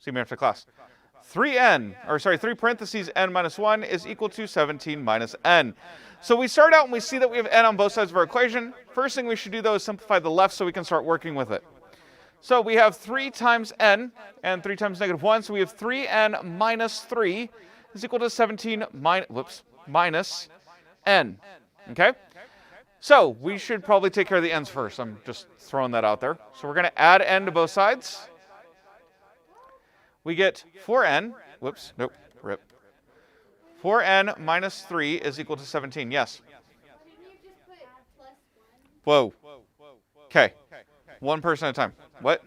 See me after class. 3 parentheses n minus 1 is equal to 17 minus n. So we start out and we see that we have n on both sides of our equation. First thing we should do, though, is simplify the left so we can start working with it. So we have 3 times n and 3 times negative 1. So we have 3n minus 3 is equal to 17 minus n. Okay? So we should probably take care of the n's first. I'm just throwing that out there. So we're going to add n to both sides. We get 4n. 4n minus 3 is equal to 17. Yes? Shouldn't you just put plus 1? Whoa. Okay. One person at a time. What?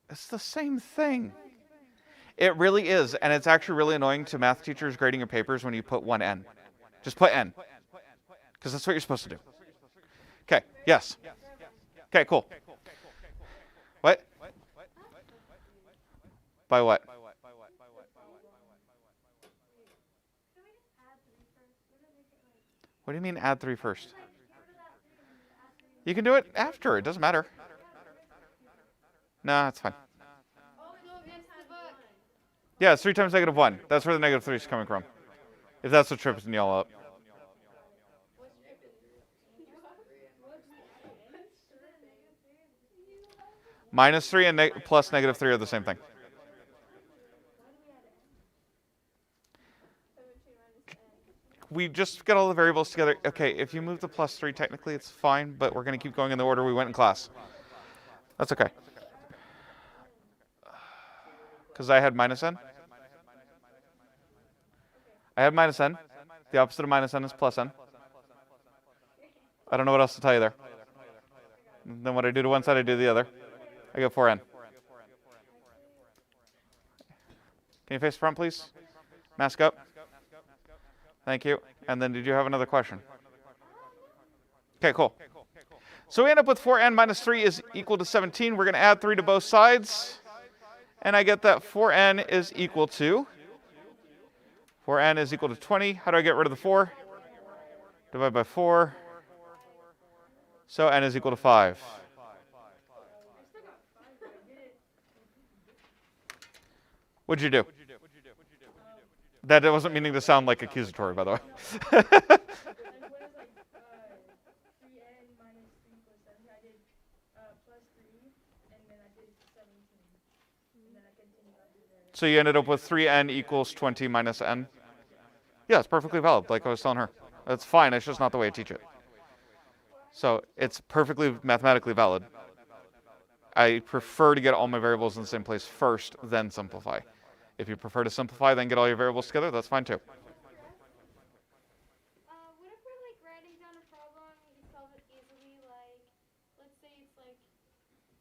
It's the same thing. It really is, and it's actually really annoying to math teachers grading your papers when you put 1n. Just put n, because that's what you're supposed to do. Okay, yes. Okay, cool. What? By what? What do you mean add 3 first? You can do it after. It doesn't matter. No, it's fine. Yeah, it's 3 times negative 1. That's where the negative 3 is coming from. If that's what trips y'all up. Minus 3 and plus negative 3 are the same thing. We just get all the variables together. Okay, if you move the plus 3, technically it's fine, but we're going to keep going in the order we went in class. That's okay. Because I had minus n. I had minus n. The opposite of minus n is plus n. I don't know what else to tell you there. Then what I do to one side, I do to the other. I get 4n. Can you face the front, please? Mask up. Thank you. And then did you have another question? Okay, cool. So we end up with 4n minus 3 is equal to 17. We're going to add 3 to both sides. And I get that 4n is equal to 20. How do I get rid of the 4? Divide by 4. So n is equal to 5. What'd you do? That wasn't meaning to sound like accusatory, by the way. So you ended up with 3n equals 20 minus n? Yeah, it's perfectly valid, like I was telling her. That's fine, it's just not the way I teach it. So it's perfectly mathematically valid. I prefer to get all my variables in the same place first, then simplify. If you prefer to simplify, then get all your variables together, that's fine too. What if we're like writing down a problem, you solve it easily, like, let's say it's like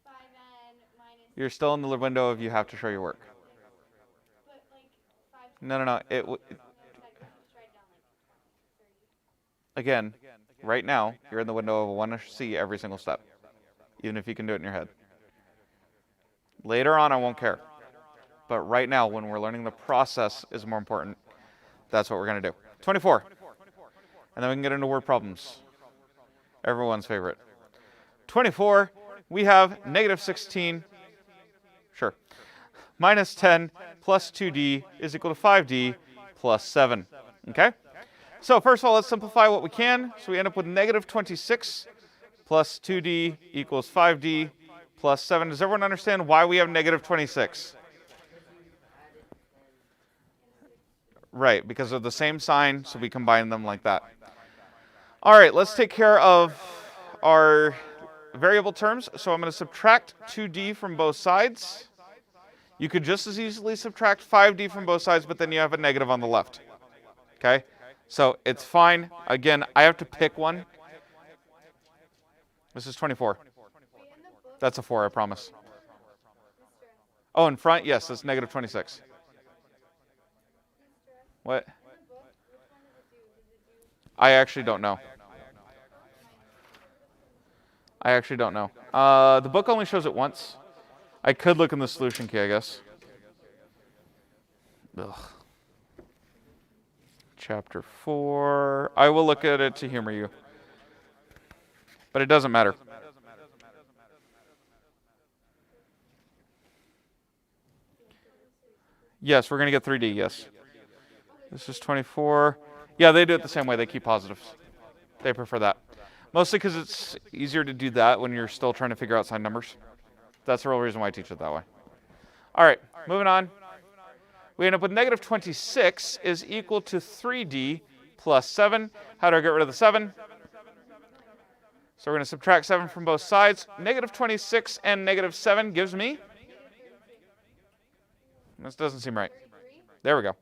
5n minus. You're still in the window of you have to show your work. But like 5. No. Just write down like 30. Again, right now, you're in the window of 1C every single step, even if you can do it in your head. Later on, I won't care. But right now, when we're learning the process is more important, that's what we're going to do. 24. And then we can get into word problems. Everyone's favorite. 24, we have negative 16, sure, minus 10 plus 2d is equal to 5d plus 7. Okay? So first of all, let's simplify what we can. So we end up with negative 26 plus 2d equals 5d plus 7. Does everyone understand why we have negative 26? Right, because of the same sign, so we combine them like that. All right, let's take care of our variable terms. So I'm going to subtract 2d from both sides. You could just as easily subtract 5d from both sides, but then you have a negative on the left. Okay? So it's fine. Again, I have to pick one. This is 24. That's a 4, I promise. Oh, in front? Yes, it's negative 26. What? I actually don't know. The book only shows it once. I could look in the solution key, I guess. Ugh. Chapter 4. I will look at it to humor you. But it doesn't matter. Yes, we're going to get 3D, yes. This is 24. Yeah, they do it the same way. They keep positives. They prefer that. Mostly because it's easier to do that when you're still trying to figure out sign numbers. That's the real reason why I teach it that way. All right, moving on. We end up with negative 26 is equal to 3d plus 7. How do I get rid of the 7? So we're going to subtract 7 from both sides. Negative 26 and negative 7 gives me? This doesn't seem right. There we go.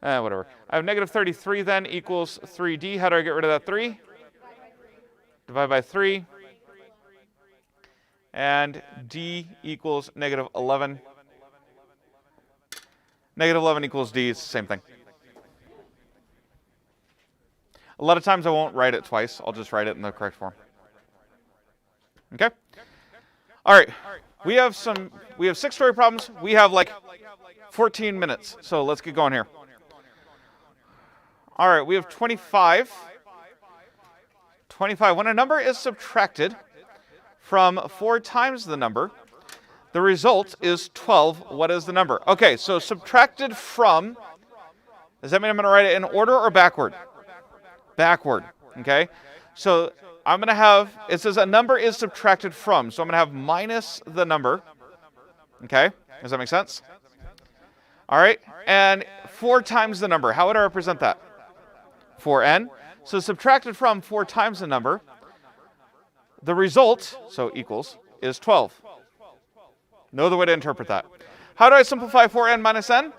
Whatever. I have negative 33 then equals 3d. How do I get rid of that 3? Divide by 3. And d equals negative 11. Negative 11 equals d. It's the same thing. A lot of times I won't write it twice. I'll just write it in the correct form. Okay? All right. We have 6 story problems. We have like 14 minutes. So let's get going here. All right, we have 25. 25. When a number is subtracted from 4 times the number, the result is 12. What is the number? Okay, so subtracted from, does that mean I'm going to write it in order or backward? Backward, okay? So I'm going to have, it says a number is subtracted from, so I'm going to have minus the number. Okay, does that make sense? All right, and 4 times the number. How would I represent that? 4n. So subtracted from 4 times the number. The result, so equals, is 12. No other way to interpret that. How do I simplify 4n minus n?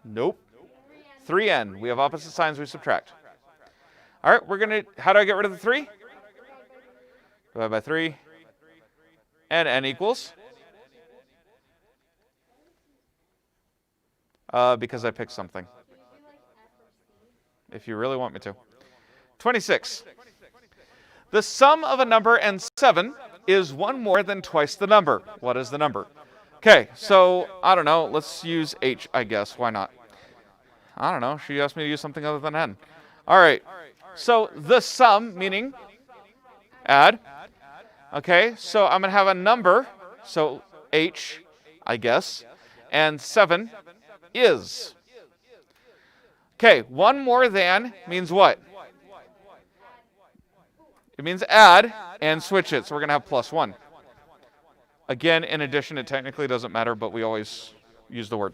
Nope. 3n. We have opposite signs, we subtract. All right, we're going to, how do I get rid of the 3? Divide by 3. And n equals? Because I picked something. If you really want me to. 26. The sum of a number and 7 is 1 more than twice the number. What is the number? Okay, so, I don't know. Let's use h, I guess. Why not? I don't know. She asked me to use something other than n. All right. So, the sum, meaning add. Okay, so I'm going to have a number. So, h, I guess. And 7 is. Okay, 1 more than means what? It means add and switch it. So we're going to have plus 1. Again, in addition, it technically doesn't matter, but we always use the word.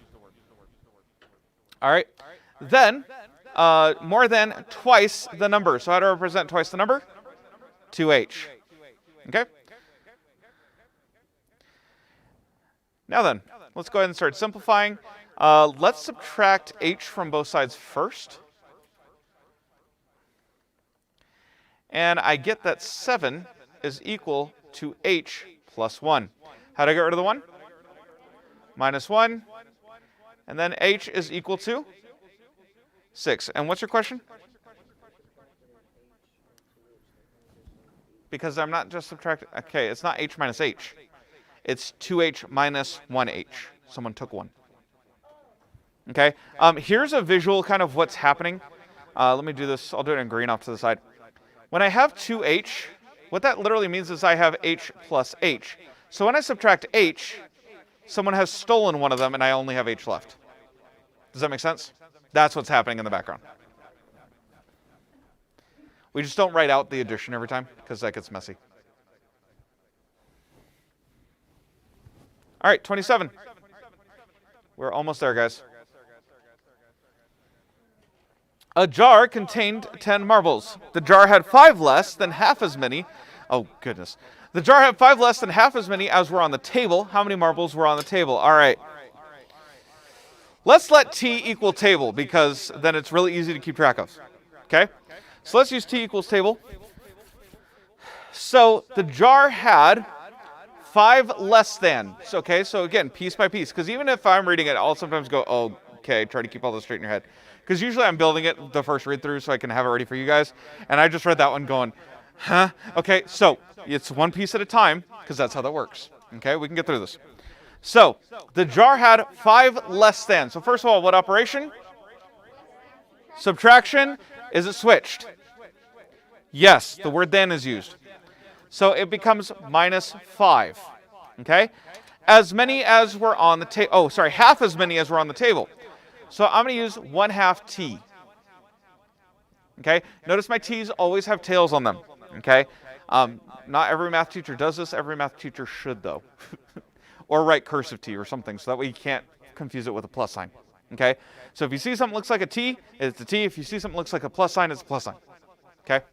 All right. Then, more than twice the number. So how do I represent twice the number? 2h. Okay? Now then, let's go ahead and start simplifying. Let's subtract h from both sides first. And I get that 7 is equal to h plus 1. How do I get rid of the 1? Minus 1. And then h is equal to 6. And what's your question? Because I'm not just subtracting. Okay, it's not h minus h. It's 2h minus 1h. Someone took 1. Okay, here's a visual kind of what's happening. Let me do this. I'll do it in green off to the side. When I have 2h, what that literally means is I have h plus h. So when I subtract h, someone has stolen one of them and I only have h left. Does that make sense? That's what's happening in the background. We just don't write out the addition every time because that gets messy. All right, 27. We're almost there, guys. A jar contained 10 marbles. The jar had 5 less than half as many. Oh, goodness. The jar had 5 less than half as many as were on the table. How many marbles were on the table? All right. Let's let t equal table because then it's really easy to keep track of. Okay? So let's use t equals table. So the jar had 5 less than. So, okay, so again, piece by piece. Because even if I'm reading it, I'll sometimes go, oh, okay, try to keep all this straight in your head. Because usually I'm building it the first read through so I can have it ready for you guys. And I just read that one going, huh? Okay, so it's one piece at a time because that's how that works. Okay, we can get through this. So the jar had 5 less than. So first of all, what operation? Subtraction. Is it switched? Yes, the word then is used. So it becomes minus 5. Okay? As many as were on the table. Oh, sorry, half as many as were on the table. So I'm going to use 1/2 t. Okay? Notice my t's always have tails on them. Okay? Not every math teacher does this. Every math teacher should, though. Or write cursive t or something, so that way you can't confuse it with a plus sign. Okay? So if you see something that looks like a t, it's a t. If you see something that looks like a plus sign, it's a plus sign. Okay?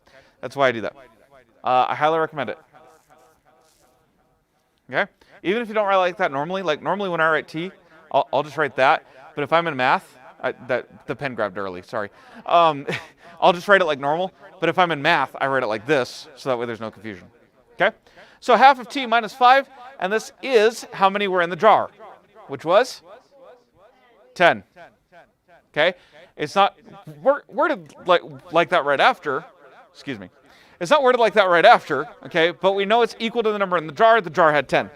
That's why I do that. I highly recommend it. Okay? Even if you don't write like that normally, like normally when I write t, I'll just write that. But if I'm in math, the pen grabbed early, sorry. I'll just write it like normal. But if I'm in math, I write it like this, so that way there's no confusion. Okay? So half of t minus 5, and this is how many were in the jar, which was 10. Okay? It's not worded like that right after. Excuse me. It's not worded like that right after, okay? But we know it's equal to the number in the jar. The jar had 10.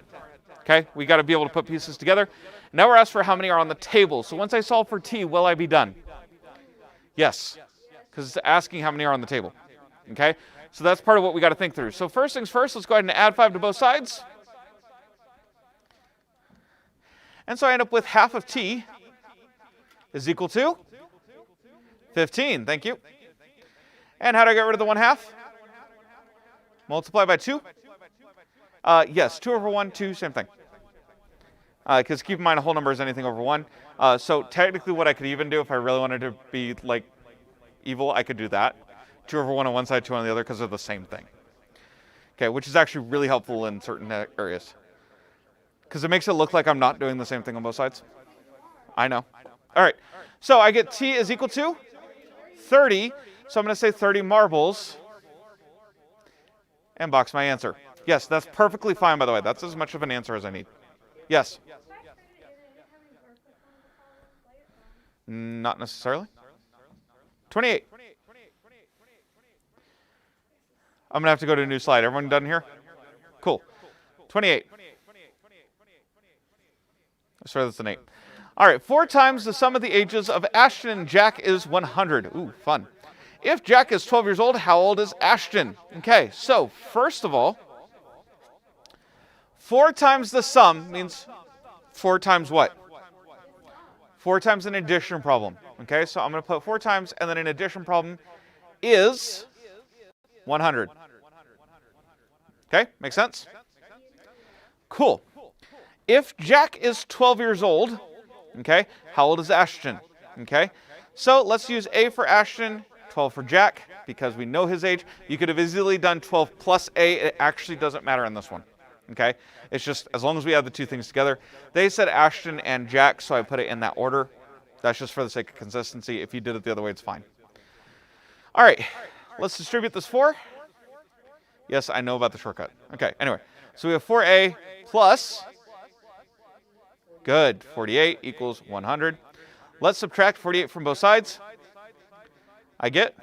Okay? We got to be able to put pieces together. Now we're asked for how many are on the table. So once I solve for t, will I be done? Yes. Because it's asking how many are on the table. Okay? So that's part of what we got to think through. So first things first, let's go ahead and add 5 to both sides. And so I end up with half of t is equal to 15. Thank you. And how do I get rid of the 1/2? Multiply by 2? Yes, 2 over 1, 2, same thing. Because keep in mind, a whole number is anything over 1. So technically what I could even do if I really wanted to be like evil, I could do that. 2 over 1 on one side, 2 on the other, because they're the same thing. Okay, which is actually really helpful in certain areas. Because it makes it look like I'm not doing the same thing on both sides. I know. All right, so I get t is equal to 30. So I'm going to say 30 marbles and box my answer. Yes, that's perfectly fine, by the way. That's as much of an answer as I need. Yes? Not necessarily. 28. I'm going to have to go to a new slide. Everyone done here? Cool. 28. I swear that's an 8. All right, 4 times the sum of the ages of Ashton and Jack is 100. Ooh, fun. If Jack is 12 years old, how old is Ashton? Okay, so first of all, 4 times the sum means 4 times what? 4 times an addition problem. Okay, so I'm going to put 4 times, and then an addition problem is 100. Okay, makes sense? Cool. If Jack is 12 years old, okay, how old is Ashton? Okay, so let's use A for Ashton, 12 for Jack, because we know his age. You could have easily done 12 plus A. It actually doesn't matter in this one. Okay, it's just as long as we add the 2 things together. They said Ashton and Jack, so I put it in that order. That's just for the sake of consistency. If you did it the other way, it's fine. All right, let's distribute this 4. Yes, I know about the shortcut. Okay, anyway, so we have 4A plus, good, 48 equals 100. Let's subtract 48 from both sides. I get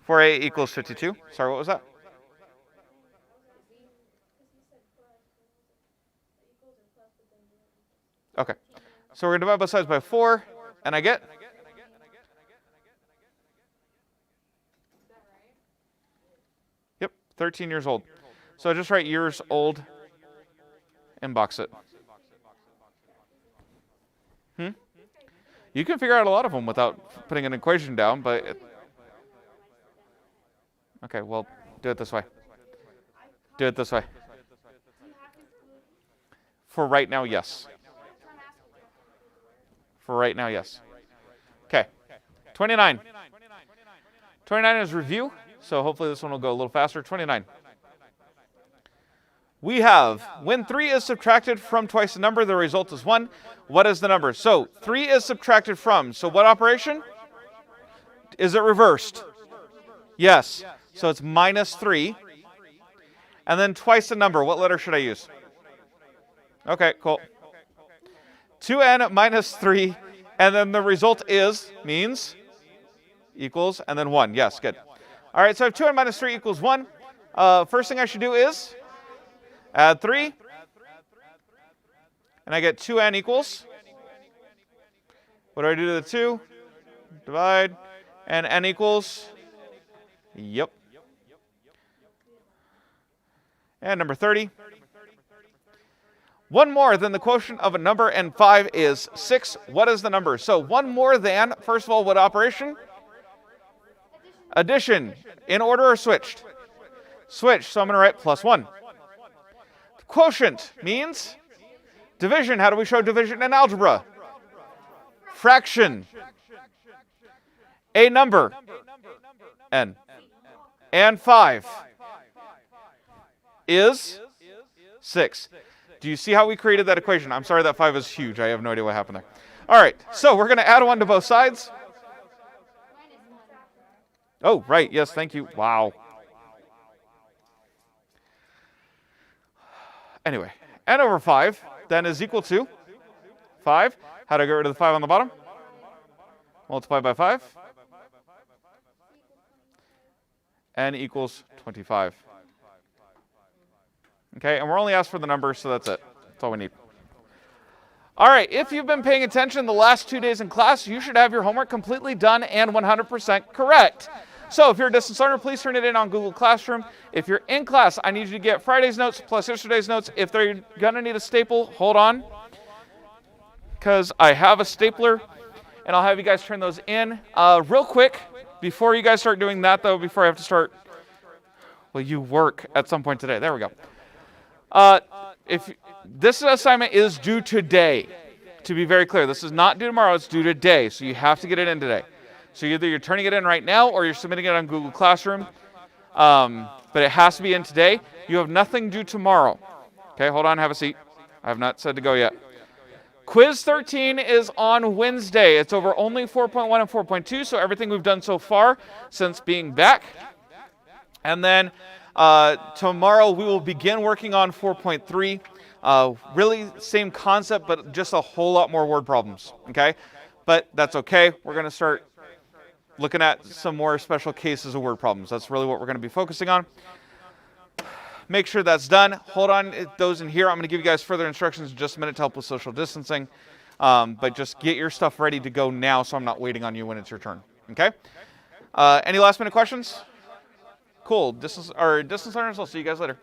4A equals 52. Sorry, what was that? Okay, so we're going to divide both sides by 4, and I get? Yep, 13 years old. So just write years old and box it. You can figure out a lot of them without putting an equation down, but... Okay, well, do it this way. Do it this way. For right now, yes. For right now, yes. Okay, 29. 29 is review, so hopefully this one will go a little faster. 29. We have, when 3 is subtracted from twice the number, the result is 1. What is the number? So 3 is subtracted from, so what operation? Is it reversed? Yes. So it's minus 3. And then twice the number, what letter should I use? Okay, cool. 2n minus 3, and then the result is, means, equals, and then 1. Yes, good. All right, so I have 2n minus 3 equals 1. First thing I should do is add 3, and I get 2n equals, what do I do to the 2? Divide, and n equals, yep. And number 30. 1 more than the quotient of a number and 5 is 6. What is the number? So 1 more than, first of all, what operation? Addition. In order or switched? Switch, so I'm going to write plus 1. Quotient means division. How do we show division in algebra? Fraction. A number, n. And 5 is 6. Do you see how we created that equation? I'm sorry, that 5 is huge. I have no idea what happened there. All right, so we're going to add 1 to both sides. Oh, right. Yes, thank you. Wow. Anyway, n over 5 then is equal to 5. How do I get rid of the 5 on the bottom? Multiply by 5. N equals 25. Okay, and we're only asked for the number, so that's it. That's all we need. All right, if you've been paying attention the last 2 days in class, you should have your homework completely done and 100% correct. So if you're a distance learner, please turn it in on Google Classroom. If you're in class, I need you to get Friday's notes plus yesterday's notes. If they're going to need a staple, hold on, because I have a stapler. and I'll have you guys turn those in. Real quick, before you guys start doing that though, before I have to start, well, you work at some point today. There we go. If this assignment is due today, to be very clear, this is not due tomorrow, it's due today, so you have to get it in today. So either you're turning it in right now or you're submitting it on Google Classroom, but it has to be in today. You have nothing due tomorrow. Okay, hold on, have a seat. I have not said to go yet. Quiz 13 is on Wednesday. It's over only 4.1 and 4.2, so everything we've done so far since being back. And then tomorrow we will begin working on 4.3. Really same concept, but just a whole lot more word problems, okay? But that's okay. We're going to start looking at some more special cases of word problems. That's really what we're going to be focusing on. Make sure that's done. Hold on those in here. I'm going to give you guys further instructions in just a minute to help with social distancing. But just get your stuff ready to go now so I'm not waiting on you when it's your turn, okay? Any last minute questions? Cool. Distance learners, I'll see you guys later.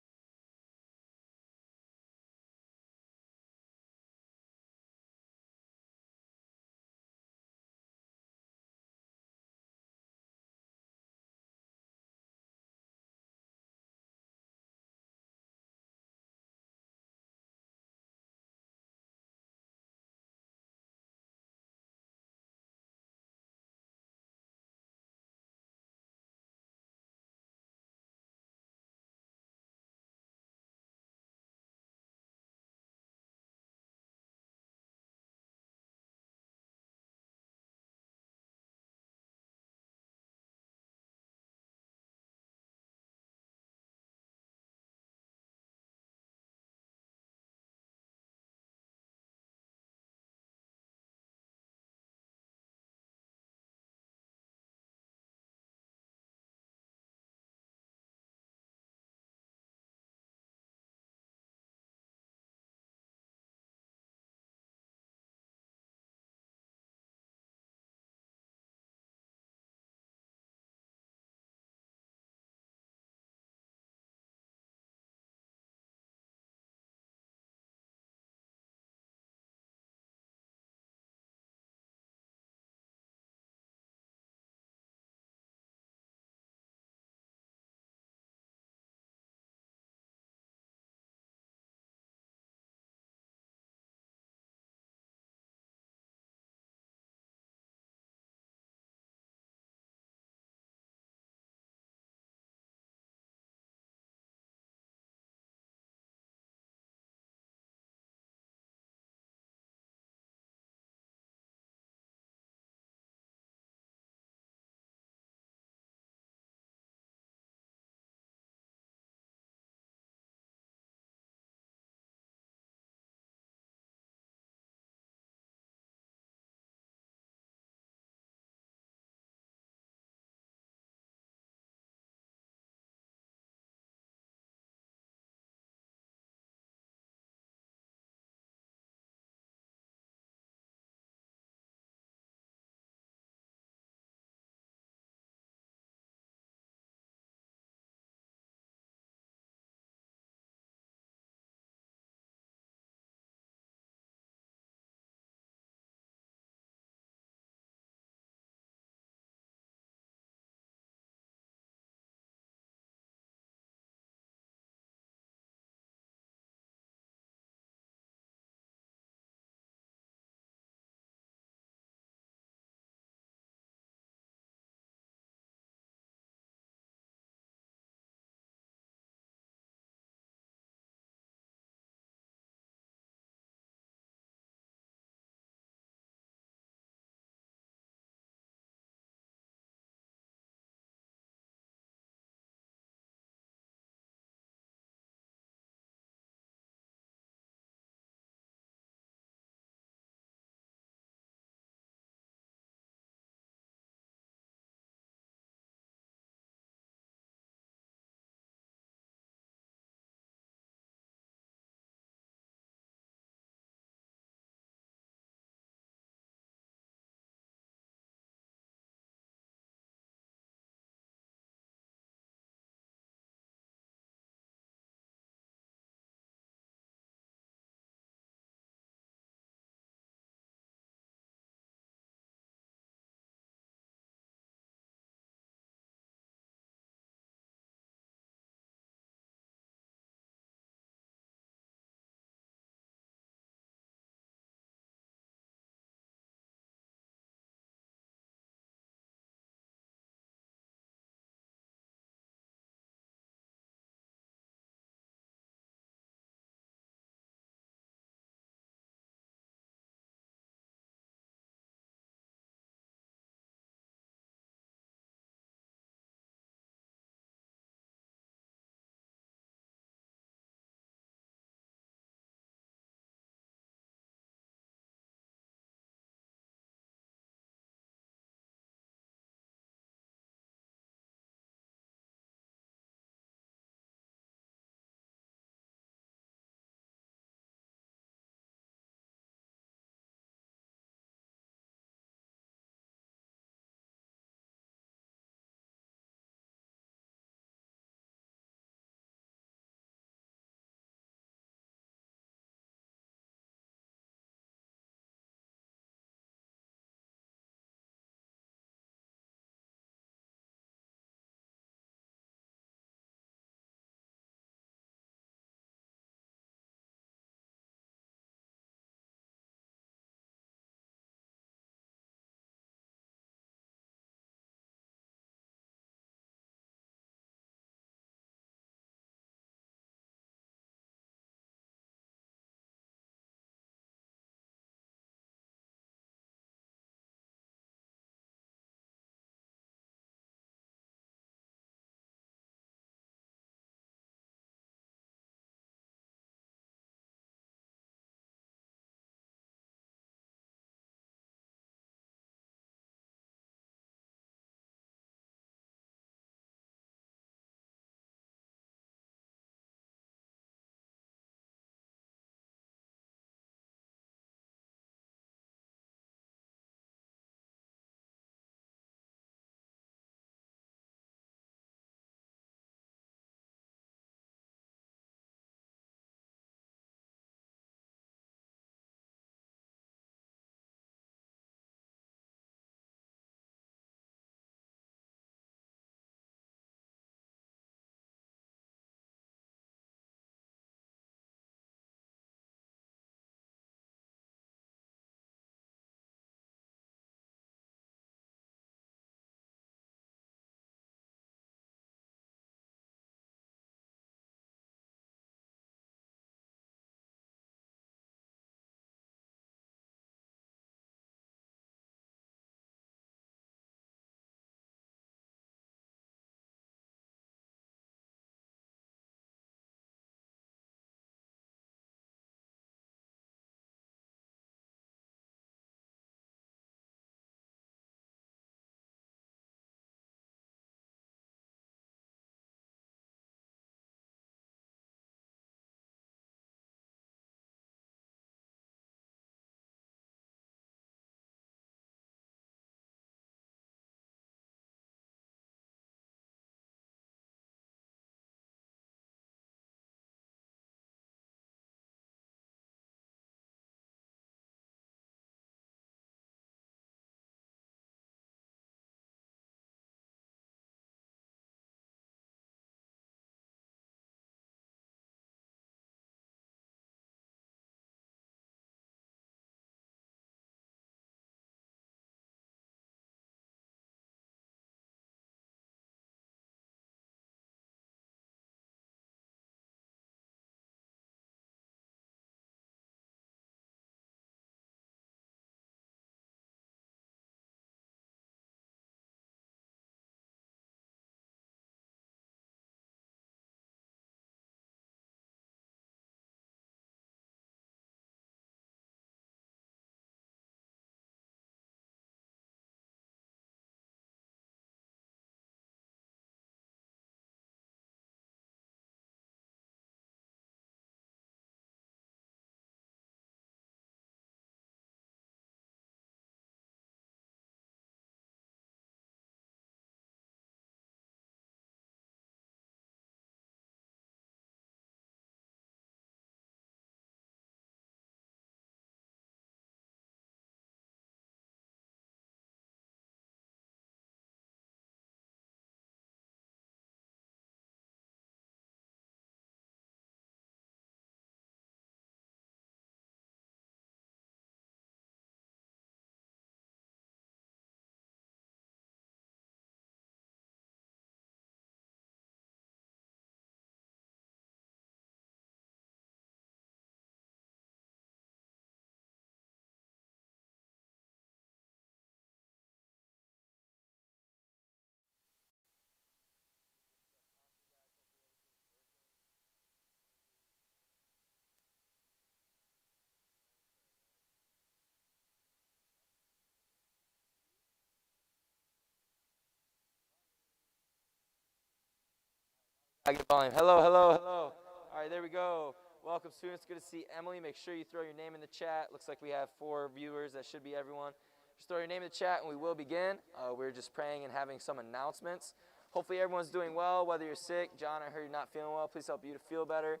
Get volume. Hello, hello, hello. All right, there we go. Welcome, students. Good to see Emily. Make sure you throw your name in the chat. Looks like we have 4 viewers. That should be everyone. Just throw your name in the chat, and we will begin. We're just praying and having some announcements. Hopefully, everyone's doing well, whether you're sick. John, I heard you're not feeling well. Please help you to feel better.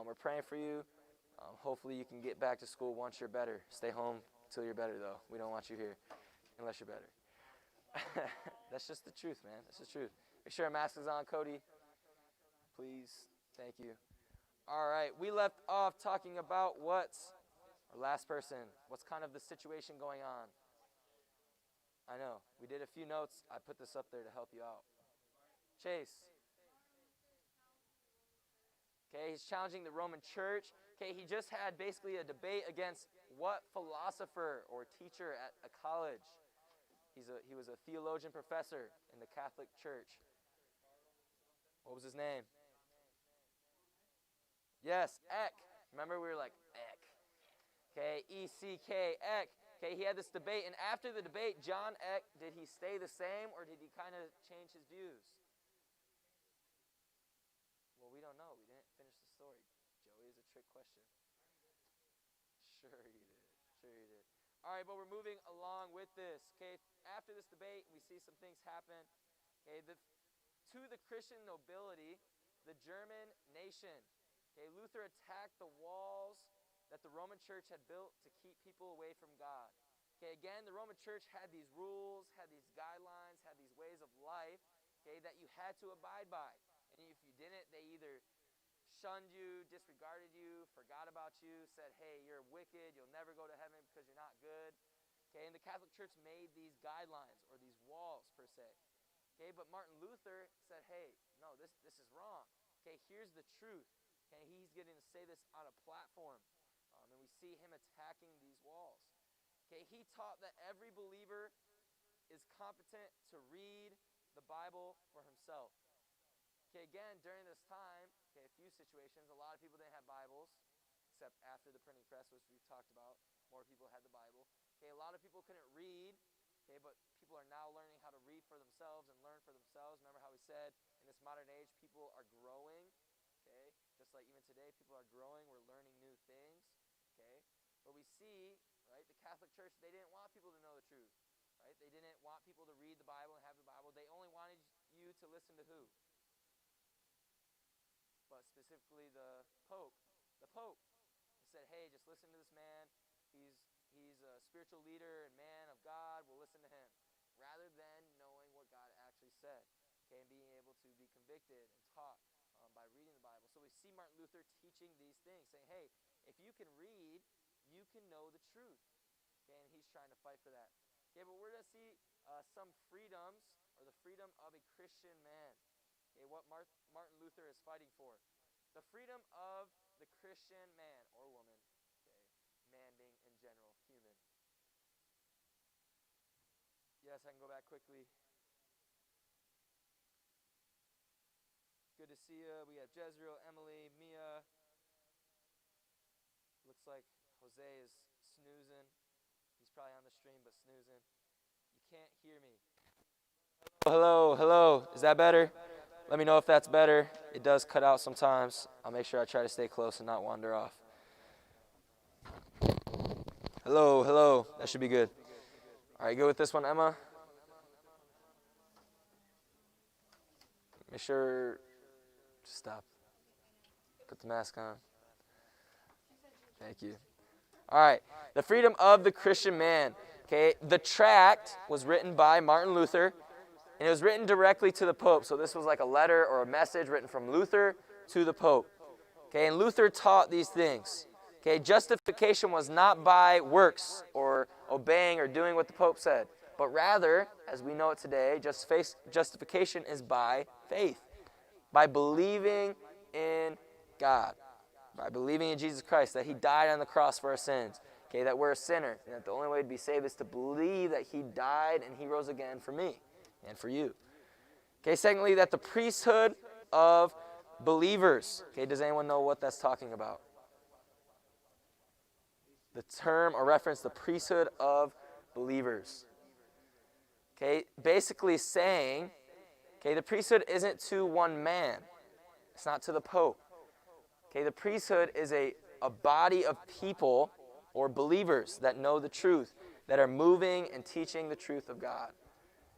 We're praying for you. Hopefully, you can get back to school once you're better. Stay home until you're better, though. We don't want you here unless you're better. That's just the truth, man. That's the truth. Make sure a mask is on, Cody. Please. Thank you. All right. We left off talking about what's our last person. What's kind of the situation going on? I know. We did a few notes. I put this up there to help you out. Chase. Okay, he's challenging the Roman church. Okay, he just had basically a debate against what philosopher or teacher at a college. He was a theologian professor in the Catholic Church. What was his name? Yes, Eck. Remember, we were like, Eck. Okay, E-C-K, Eck. Okay, he had this debate, and after the debate, John Eck, did he stay the same, or did he kind of change his views? Well, we don't know. We didn't finish the story. Joey, is a trick question. Sure you did. Sure you did. All right, but we're moving along with this. Okay, after this debate, we see some things happen. Okay, to the Christian nobility, the German nation. Okay, Luther attacked the walls that the Roman church had built to keep people away from God. Okay, again, the Roman church had these rules, had these guidelines, had these ways of life, okay, that you had to abide by. And if you didn't, they either shunned you, disregarded you, forgot about you, said, hey, you're wicked, you'll never go to heaven because you're not good. Okay, and the Catholic Church made these guidelines or these walls per se. Okay, but Martin Luther said, hey, no, this is wrong. Okay, here's the truth. Okay, he's getting to say this on a platform, and we see him attacking these walls. Okay, he taught that every believer is competent to read the Bible for himself. Okay, again, during this time, okay, a few situations, a lot of people didn't have Bibles, except after the printing press, which we've talked about, more people had the Bible. Okay, a lot of people couldn't read, okay, but people are now learning how to read for themselves and learn for themselves. Remember how we said in this modern age, people are growing, okay, just like even today, people are growing, we're learning new things, okay, but we see, right, the Catholic Church, they didn't want people to know the truth, right, they didn't want people to read the Bible and have the Bible, they only wanted you to listen to who? But specifically the Pope. The Pope said, hey, just listen to this man. He's a spiritual leader and man of God. We'll listen to him. Rather than knowing what God actually said. Okay, and being able to be convicted and taught by reading the Bible. So we see Martin Luther teaching these things, saying, hey, if you can read, you can know the truth. Okay, and he's trying to fight for that. Okay, but we're going to see some freedoms, or the freedom of a Christian man. Okay, what Martin Luther is fighting for. The freedom of the Christian man or woman. Okay, man being in general, human. Yes, I can go back quickly. Good to see you. We have Jezreel, Emily, Mia. Looks like Jose is snoozing. He's probably on the stream, but snoozing. You can't hear me. Hello, hello. Is that better? Let me know if that's better. It does cut out sometimes. I'll make sure I try to stay close and not wander off. Hello, hello. That should be good. All right, go with this one, Emma. Make sure, just stop. Put the mask on. Thank you. All right, the freedom of the Christian man. Okay, the tract was written by Martin Luther. And it was written directly to the Pope. So this was like a letter or a message written from Luther to the Pope. Okay, and Luther taught these things. Okay, justification was not by works or obeying or doing what the Pope said. But rather, as we know it today, justification is by faith. By believing in God. By believing in Jesus Christ, that he died on the cross for our sins. Okay, that we're a sinner. And that the only way to be saved is to believe that he died and he rose again for me. And for you. Okay, secondly, that the priesthood of believers. Okay, does anyone know what that's talking about? The term or reference, the priesthood of believers. Okay, basically saying, okay, the priesthood isn't to one man. It's not to the Pope. Okay, the priesthood is a body of people or believers that know the truth, that are moving and teaching the truth of God.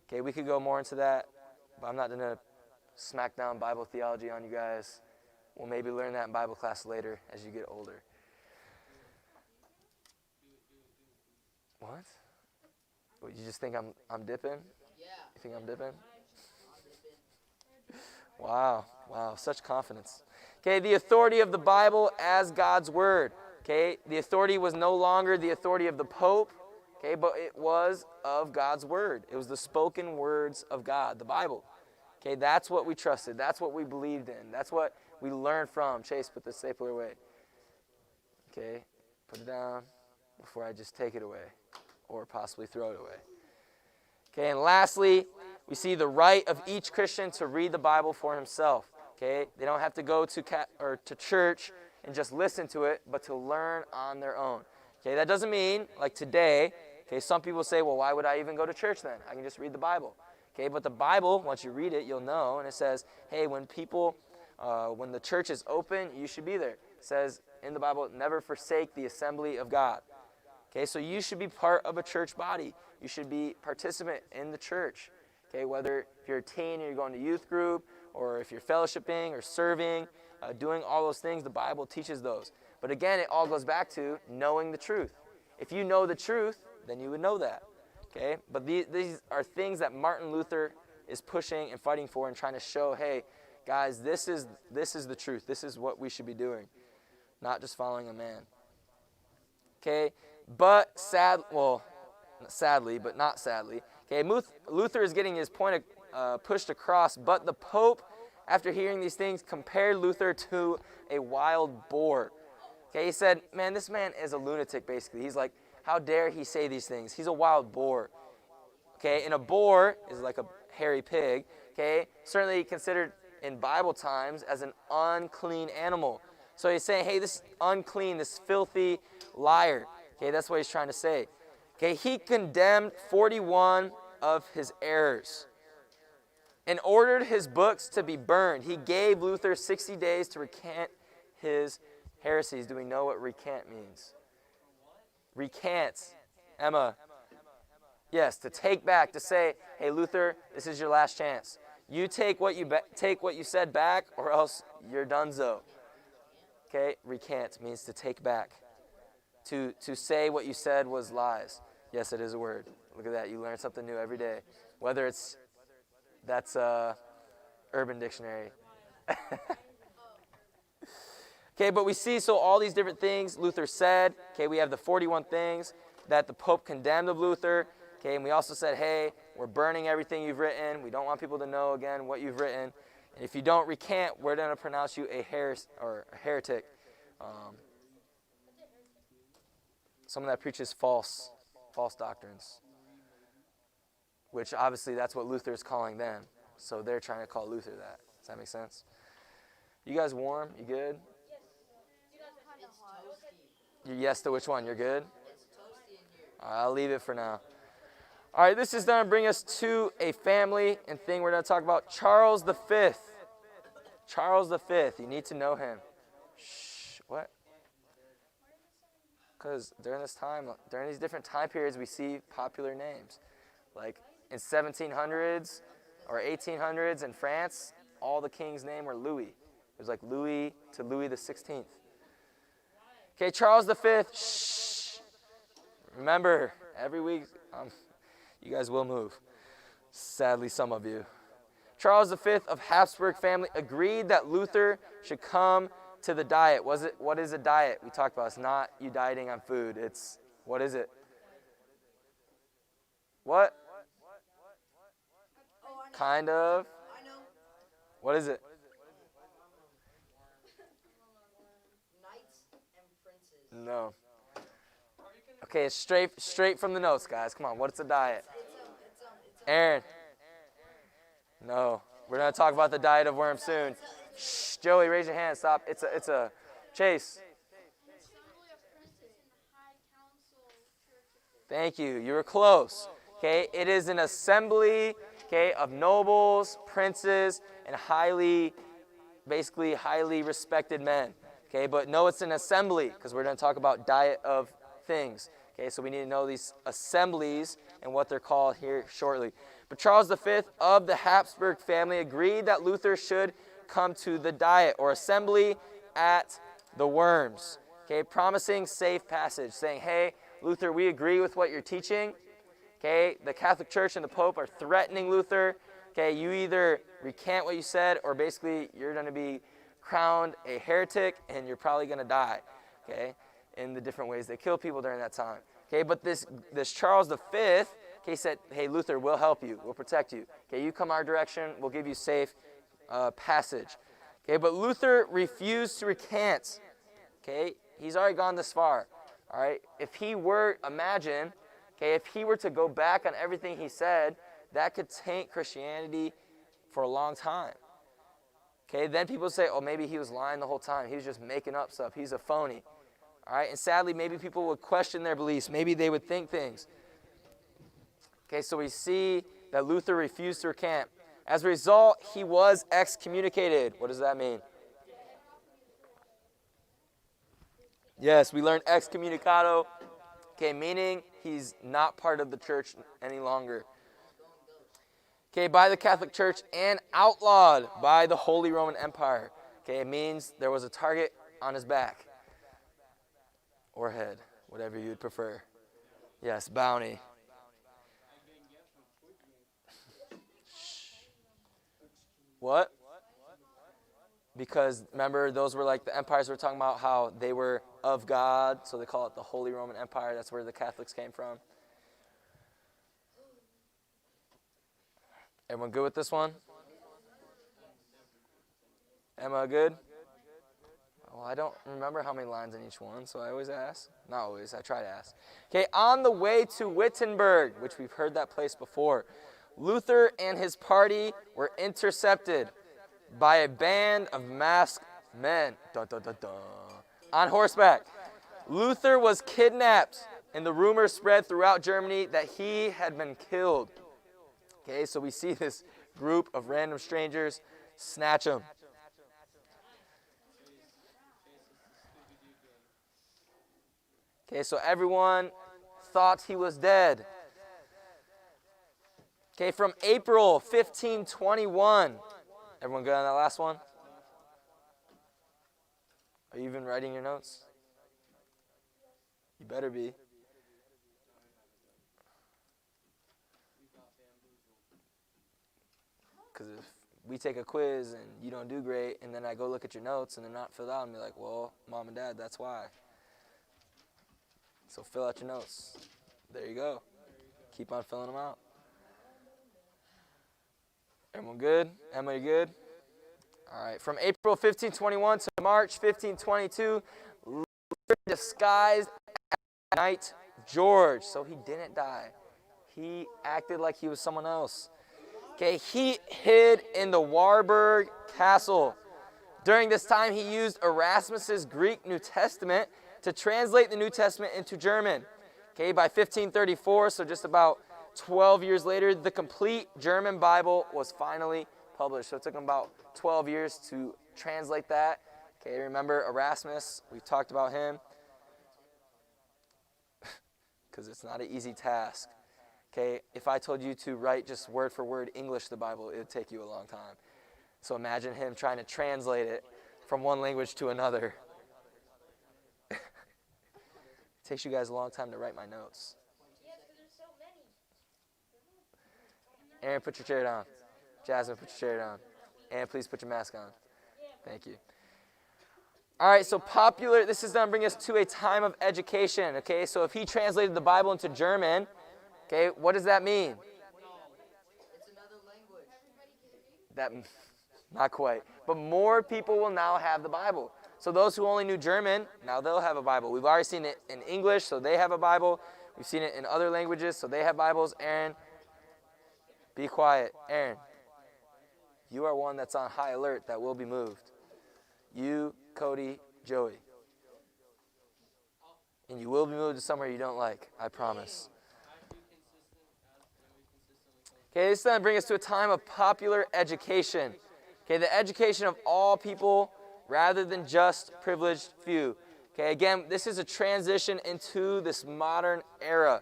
Okay, we could go more into that, but I'm not going to smack down Bible theology on you guys. We'll maybe learn that in Bible class later as you get older. What? What, you just think I'm dipping? Yeah. You think I'm dipping? Wow, such confidence. Okay, the authority of the Bible as God's word. Okay, the authority was no longer the authority of the Pope, okay, but it was of God's word. It was the spoken words of God, the Bible. Okay, that's what we trusted. That's what we believed in. That's what we learned from. Chase, put the stapler away. Okay, put it down before I just take it away or possibly throw it away. Okay, and lastly, we see the right of each Christian to read the Bible for himself. Okay, they don't have to go to church and just listen to it, but to learn on their own. Okay, that doesn't mean, like today, okay, some people say, well, why would I even go to church then? I can just read the Bible. Okay, but the Bible, once you read it, you'll know, and it says, hey, when the church is open, you should be there. It says in the Bible, never forsake the assembly of God. Okay, so you should be part of a church body. You should be participant in the church. Okay, whether if you're a teen and you're going to youth group, or if you're fellowshipping or serving, doing all those things, the Bible teaches those. But again, it all goes back to knowing the truth. If you know the truth, then you would know that. Okay, but these are things that Martin Luther is pushing and fighting for and trying to show, hey, guys, this is the truth. This is what we should be doing, not just following a man. Okay, but sadly, but not sadly, okay, Luther is getting his point pushed across, but the Pope, after hearing these things, compared Luther to a wild boar. Okay, he said, man, this man is a lunatic, basically. He's like, how dare he say these things? He's a wild boar. Okay, and a boar is like a hairy pig, okay, certainly considered in Bible times as an unclean animal. So he's saying, hey, this unclean, this filthy liar. Okay, that's what he's trying to say. Okay, he condemned 41 of his errors and ordered his books to be burned. He gave Luther 60 days to recant his heresies. Do we know what recant means? Recant. Emma. Yes, to take back, to say, hey, Luther, this is your last chance. You take what you said back, or else you're donezo. Okay, recant means to take back. To say what you said was lies. Yes, it is a word. Look at that. You learn something new every day. Whether that's Urban Dictionary. Okay, but we see, so all these different things Luther said. Okay, we have the 41 things that the Pope condemned of Luther. Okay, and we also said, hey, we're burning everything you've written. We don't want people to know, again, what you've written. And if you don't recant, we're going to pronounce you a heretic. Someone that preaches false doctrines. Which, obviously, that's what Luther is calling them. So they're trying to call Luther that. Does that make sense? You guys warm? You good? Yes to which one? You're good? All right, I'll leave it for now. All right, this is going to bring us to a family and thing we're going to talk about. Charles V. Charles V. You need to know him. Shh. What? Because during these different time periods, we see popular names. Like in 1700s or 1800s in France, all the kings' name were Louis. It was like Louis to Louis the 16th. Okay, Charles V. Shh. Remember, every week, you guys will move. Sadly, some of you. Charles V of Habsburg family agreed that Luther should come to the diet. What is a diet? We talked about it's not you dieting on food. It's, what is it? What? Kind of. What is it? No. Okay, it's straight from the notes, guys. Come on, what's a diet? Aaron. No. We're going to talk about the diet of worms soon. Shh, Joey, raise your hand. Stop. It's a Chase. Thank you. You were close. Okay, it is an assembly, okay, of nobles, princes, and highly basically highly respected men. Okay, but no, it's an assembly, because we're going to talk about diet of things. Okay, so we need to know these assemblies and what they're called here shortly. But Charles V of the Habsburg family agreed that Luther should come to the diet or assembly at the Worms. Okay, promising safe passage, saying, hey, Luther, we agree with what you're teaching. Okay, the Catholic Church and the Pope are threatening Luther. Okay, you either recant what you said, or basically you're going to be crowned a heretic and you're probably going to die. Okay, in the different ways they kill people during that time. Okay, but this Charles V, okay, said, hey, Luther, we'll help you, we'll protect you. Okay, you come our direction, we'll give you safe passage. Okay, but Luther refused to recant. Okay, he's already gone this far. All right, if he were, imagine, okay, if he were to go back on everything he said, that could taint Christianity for a long time. Okay, then people say, oh, maybe he was lying the whole time. He was just making up stuff. He's a phony. All right, and sadly, maybe people would question their beliefs. Maybe they would think things. Okay, so we see that Luther refused to recant. As a result, he was excommunicated. What does that mean? Yes, we learned excommunicado. Okay, meaning he's not part of the church any longer. Okay, by the Catholic Church and outlawed by the Holy Roman Empire. Okay, it means there was a target on his back or head, whatever you'd prefer. Yes, bounty. What? Because remember, those were like the empires we were talking about, how they were of God, so they call it the Holy Roman Empire. That's where the Catholics came from. Everyone good with this one? Emma, good? Well, I don't remember how many lines in each one, so I always ask. Not always, I try to ask. Okay, on the way to Wittenberg, which we've heard that place before, Luther and his party were intercepted by a band of masked men on horseback. Luther was kidnapped, and the rumor spread throughout Germany that he had been killed. Okay, so we see this group of random strangers snatch him. Okay, so everyone thought he was dead. Okay, from April 1521. Everyone good on that last one? Are you even writing your notes? You better be. Because if we take a quiz and you don't do great, and then I go look at your notes and they're not filled out, and be like, well, Mom and Dad, that's why. So fill out your notes. There you go. Keep on filling them out. Everyone good? Emma, you good? All right. From April 1521 to March 1522, Luther disguised as Knight George. So he didn't die. He acted like he was someone else. Okay, he hid in the Warburg Castle. During this time, he used Erasmus's Greek New Testament to translate the New Testament into German. Okay, by 1534, so just about 12 years later, the complete German Bible was finally published. So it took him about 12 years to translate that. Okay, remember Erasmus? We've talked about him. Because it's not an easy task. Okay, if I told you to write just word for word English the Bible, it would take you a long time. So imagine him trying to translate it from one language to another. It takes you guys a long time to write my notes. Aaron, put your chair down. Jasmine, put your chair down. And please put your mask on. Thank you. All right, so popular, this is going to bring us to a time of education. Okay, so if he translated the Bible into German, okay, what does that mean? It's another language. That, not quite. But more people will now have the Bible. So those who only knew German, now they'll have a Bible. We've already seen it in English, so they have a Bible. We've seen it in other languages, so they have Bibles. Aaron, be quiet. Aaron, you are one that's on high alert that will be moved. You, Cody, Joey. And you will be moved to somewhere you don't like, I promise. Okay, this is going to bring us to a time of popular education. Okay, the education of all people rather than just privileged few. Okay, again, this is a transition into this modern era.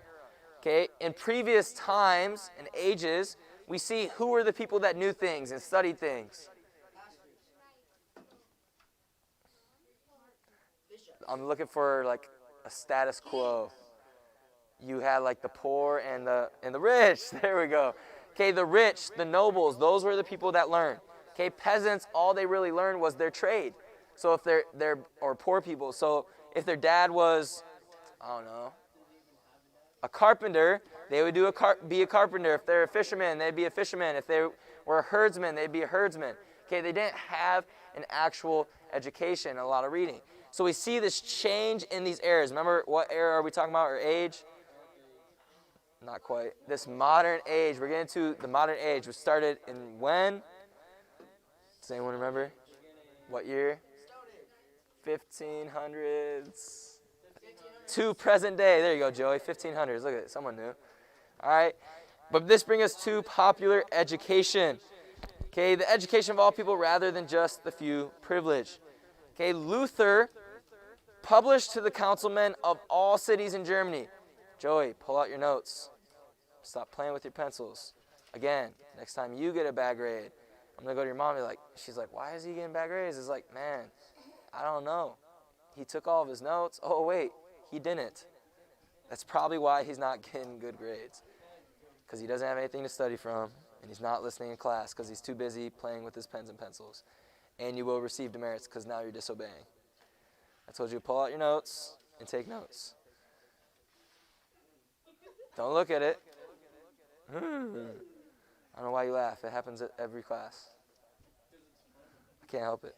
Okay, in previous times and ages, we see who were the people that knew things and studied things. I'm looking for like a status quo. You had like the poor and the rich. There we go. Okay, the rich, the nobles, those were the people that learned. Okay, peasants, all they really learned was their trade. So if they're or poor people. So if their dad was, I don't know, a carpenter, they would be a carpenter. If they're a fisherman, they'd be a fisherman. If they were a herdsman, they'd be a herdsman. Okay, they didn't have an actual education, a lot of reading. So we see this change in these eras. Remember, what era are we talking about, or age? Not quite. This modern age. We're getting to the modern age. We started in when? Does anyone remember? What year? 1500s. To present day. There you go, Joey. 1500s. Look at it. Someone knew. All right. But this brings us to popular education. Okay, the education of all people rather than just the few privileged. Okay, Luther published to the councilmen of all cities in Germany. Joey, pull out your notes. Stop playing with your pencils. Again, next time you get a bad grade, I'm going to go to your mom and be like, she's like, why is he getting bad grades? It's like, man, I don't know. He took all of his notes. Oh, wait, he didn't. That's probably why he's not getting good grades. Because he doesn't have anything to study from, and he's not listening in class because he's too busy playing with his pens and pencils. And you will receive demerits because now you're disobeying. I told you to pull out your notes and take notes. Don't look at it. I don't know why you laugh. It happens at every class. I can't help it.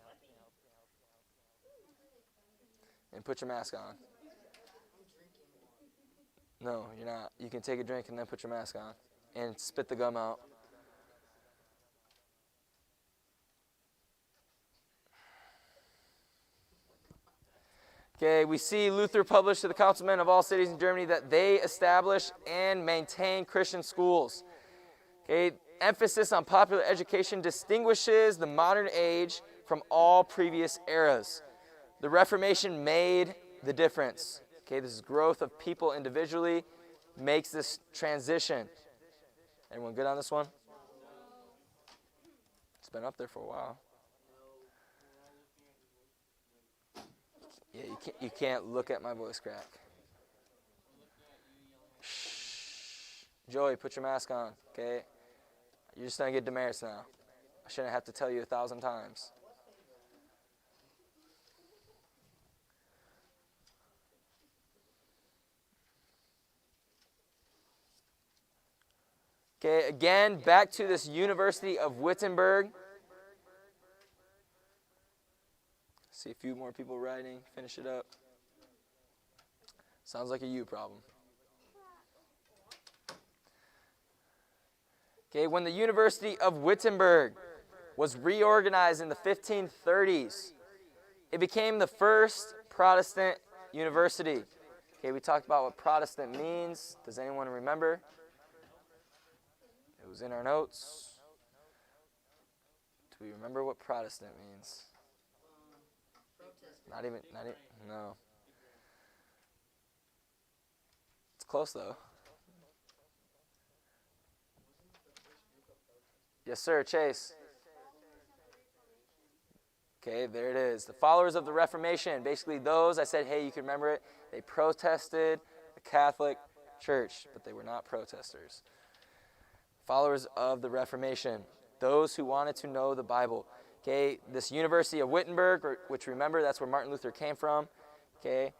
And put your mask on. No, you're not. You can take a drink and then put your mask on. And spit the gum out. Okay, we see Luther published to the councilmen of all cities in Germany that they establish and maintain Christian schools. Okay, emphasis on popular education distinguishes the modern age from all previous eras. The Reformation made the difference. Okay, this growth of people individually makes this transition. Everyone good on this one? It's been up there for a while. Yeah, you can't look at my voice crack. Shh. Joey, put your mask on, okay? You're just going to get demerits now. I shouldn't have to tell you 1,000 times. Okay, again, back to this University of Wittenberg. See a few more people writing. Finish it up. Sounds like a you problem. Okay, when the University of Wittenberg was reorganized in the 1530s, it became the first Protestant university. Okay, we talked about what Protestant means. Does anyone remember? It was in our notes. Do we remember what Protestant means? Not even, no. It's close though. Yes, sir, Chase. Okay, there it is. The followers of the Reformation, basically those, I said, hey, you can remember it. They protested the Catholic Church, but they were not protesters. Followers of the Reformation, those who wanted to know the Bible. Okay, this University of Wittenberg, which remember, that's where Martin Luther came from. Okay,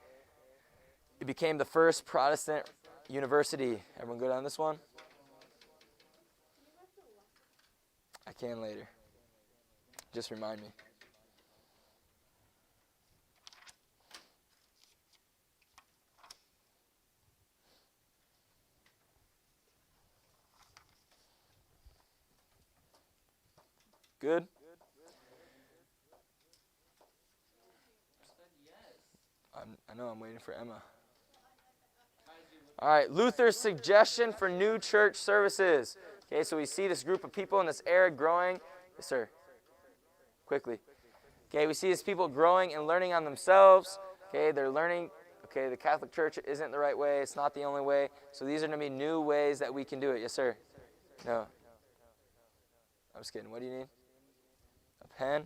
it became the first Protestant university. Everyone good on this one? I can later. Just remind me. Good? I know, I'm waiting for Emma. All right, Luther's suggestion for new church services. Okay, so we see this group of people in this era growing. Yes, sir. quickly. Okay, we see these people growing and learning on themselves. Okay, they're learning, okay, the Catholic Church isn't the right way. It's not the only way. So these are going to be new ways that we can do it. Yes, sir? No. I'm just kidding. What do you need? A pen?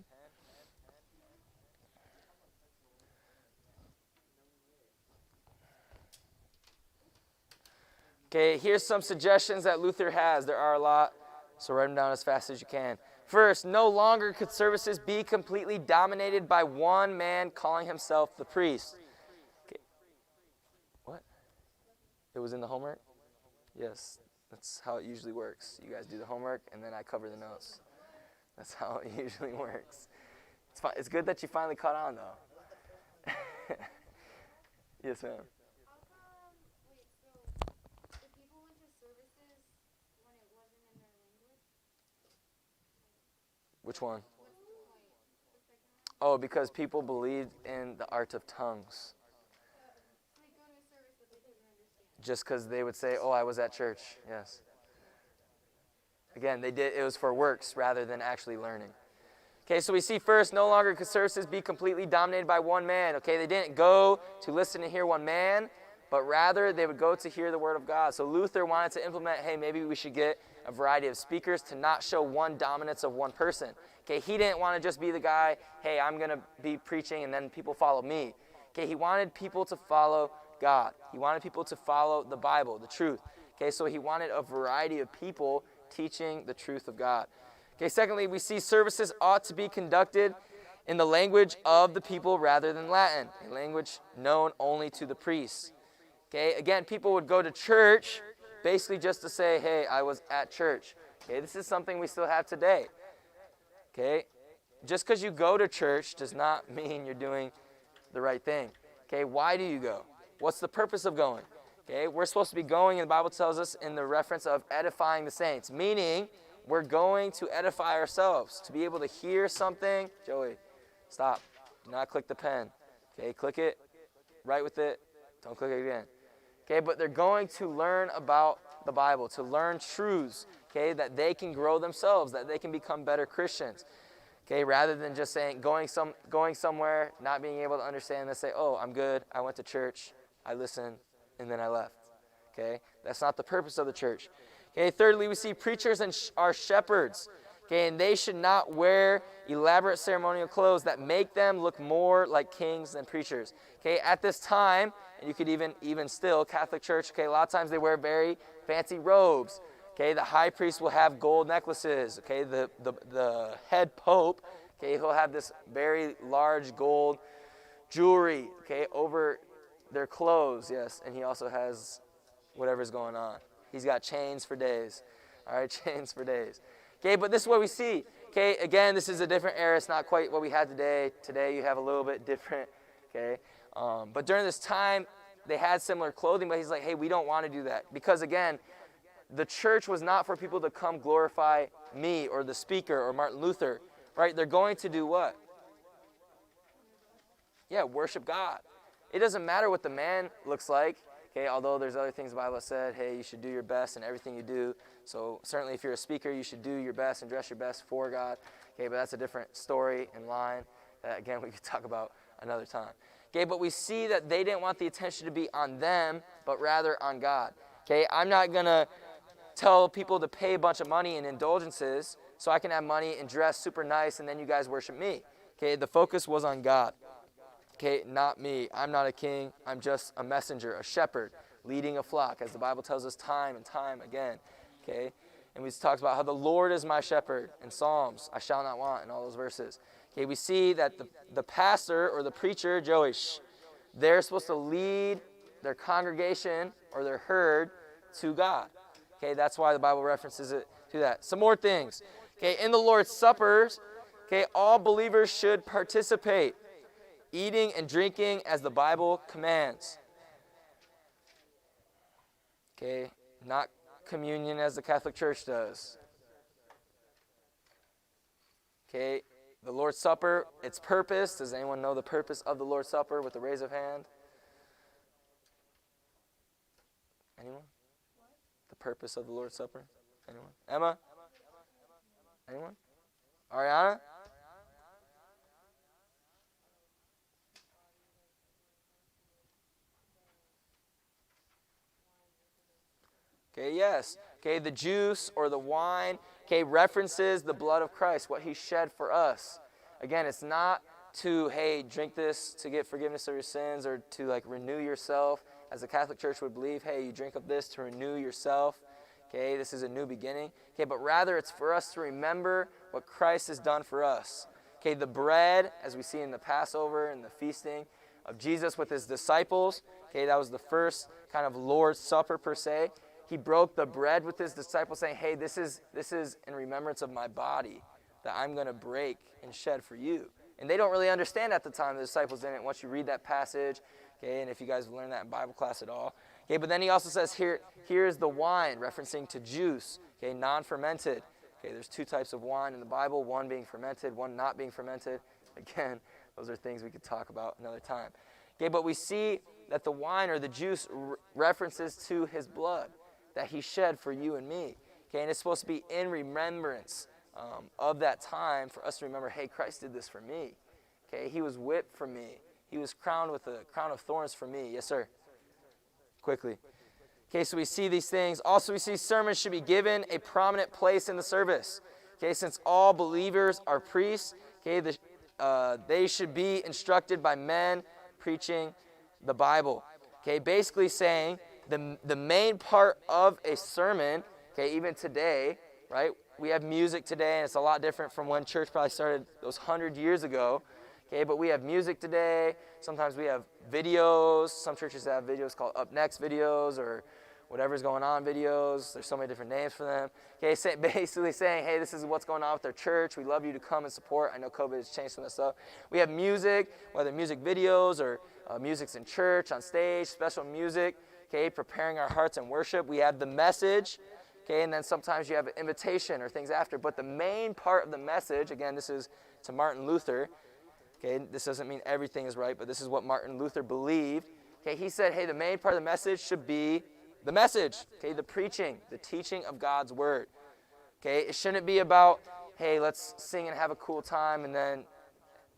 Okay, here's some suggestions that Luther has. There are a lot, so write them down as fast as you can. First, no longer could services be completely dominated by one man calling himself the priest. Okay. What? It was in the homework? Yes, that's how it usually works. You guys do the homework, and then I cover the notes. That's how it usually works. It's fine. It's good that you finally caught on, though. Yes, ma'am. How come, wait, so the people went to services when it wasn't in their language? Which one? What's the point? The second one? Oh, because people believed in the art of tongues. So they go to a service that they couldn't understand. Just because they would say, oh, I was at church. Yes. Again, they did. It was for works rather than actually learning. Okay, so we see first, no longer could services be completely dominated by one man. Okay, they didn't go to listen to hear one man, but rather they would go to hear the word of God. So Luther wanted to implement, hey, maybe we should get a variety of speakers to not show one dominance of one person. Okay, he didn't want to just be the guy, hey, I'm going to be preaching and then people follow me. Okay, he wanted people to follow God. He wanted people to follow the Bible, the truth. Okay, so he wanted a variety of people teaching the truth of God. Okay, secondly, we see services ought to be conducted in the language of the people rather than Latin, a language known only to the priests. Okay, again, people would go to church basically just to say, hey, I was at church. Okay, this is something we still have today. Okay, just because you go to church does not mean you're doing the right thing. Okay, why do you go? What's the purpose of going? Okay, we're supposed to be going, and the Bible tells us in the reference of edifying the saints, meaning we're going to edify ourselves, to be able to hear something. Joey, stop. Do not click the pen. Okay, click it, write with it, don't click it again. Okay, but they're going to learn about the Bible, to learn truths, okay, that they can grow themselves, that they can become better Christians. Okay, rather than just saying, going somewhere, not being able to understand, they say, oh, I'm good, I went to church, I listened, and then I left. Okay, that's not the purpose of the church. Okay, thirdly, we see preachers are shepherds. Okay, and they should not wear elaborate ceremonial clothes that make them look more like kings than preachers. Okay, at this time, and you could even still, Catholic Church, okay, a lot of times they wear very fancy robes. Okay, the high priest will have gold necklaces. Okay, the head pope, okay, he'll have this very large gold jewelry, okay, over their clothes, yes, and he also has whatever's going on. He's got chains for days. All right, chains for days. Okay, but this is what we see. Okay, again, this is a different era. It's not quite what we had today. Today you have a little bit different. Okay, but during this time, they had similar clothing, but he's like, hey, we don't want to do that. Because again, the church was not for people to come glorify me or the speaker or Martin Luther. Right? They're going to do what? Yeah, worship God. It doesn't matter what the man looks like. Okay, although there's other things the Bible said, hey, you should do your best in everything you do. So certainly if you're a speaker, you should do your best and dress your best for God. Okay, but that's a different story and line that, again, we could talk about another time. Okay, but we see that they didn't want the attention to be on them, but rather on God. Okay, I'm not going to tell people to pay a bunch of money in indulgences so I can have money and dress super nice and then you guys worship me. Okay, the focus was on God. Okay, not me. I'm not a king. I'm just a messenger, a shepherd, leading a flock, as the Bible tells us time and time again. Okay, and we talked about how the Lord is my shepherd in Psalms. I shall not want in all those verses. Okay, we see that the pastor or the preacher, Joey, they're supposed to lead their congregation or their herd to God. Okay, that's why the Bible references it to that. Some more things. Okay, in the Lord's Suppers, okay, all believers should participate, eating and drinking as the Bible commands. Okay, not communion as the Catholic Church does. Okay, the Lord's Supper, its purpose. Does anyone know the purpose of the Lord's Supper with a raise of hand? Anyone? The purpose of the Lord's Supper? Anyone? Emma? Anyone? Ariana? Okay, yes. Okay, the juice or the wine, okay, references the blood of Christ, what he shed for us. Again, it's not to, hey, drink this to get forgiveness of your sins or to like renew yourself. As the Catholic Church would believe, hey, you drink of this to renew yourself. Okay, this is a new beginning. Okay, but rather it's for us to remember what Christ has done for us. Okay, the bread, as we see in the Passover and the feasting of Jesus with his disciples. Okay, that was the first kind of Lord's Supper per se. He broke the bread with his disciples saying, hey, this is in remembrance of my body that I'm going to break and shed for you. And they don't really understand at the time, the disciples didn't. Once you read that passage, okay, and if you guys learned that in Bible class at all. Okay, but then he also says here's the wine, referencing to juice, okay, non-fermented. Okay, there's two types of wine in the Bible, one being fermented, one not being fermented. Again, those are things we could talk about another time. Okay, but we see that the wine or the juice references to his blood that he shed for you and me. Okay, and it's supposed to be in remembrance of that time for us to remember, hey, Christ did this for me. Okay, he was whipped for me. He was crowned with a crown of thorns for me. Yes, sir. Quickly. Okay, so we see these things. Also, we see sermons should be given a prominent place in the service. Okay, since all believers are priests, okay, they should be instructed by men preaching the Bible. Okay, basically saying the main part of a sermon, okay, even today, right? We have music today, and it's a lot different from when church probably started those 100 years ago. Okay, but we have music today. Sometimes we have videos. Some churches have videos called Up Next videos or whatever's going on videos. There's so many different names for them. Okay, basically saying, hey, this is what's going on with our church. We love you to come and support. I know COVID has changed some of that stuff. We have music, whether music videos or music's in church, on stage, special music. Okay, preparing our hearts in worship. We have the message. Okay, and then sometimes you have an invitation or things after. But the main part of the message, again, this is to Martin Luther. Okay, this doesn't mean everything is right, but this is what Martin Luther believed. Okay, he said, hey, the main part of the message should be the message. Okay, the preaching, the teaching of God's word. Okay, it shouldn't be about, hey, let's sing and have a cool time and then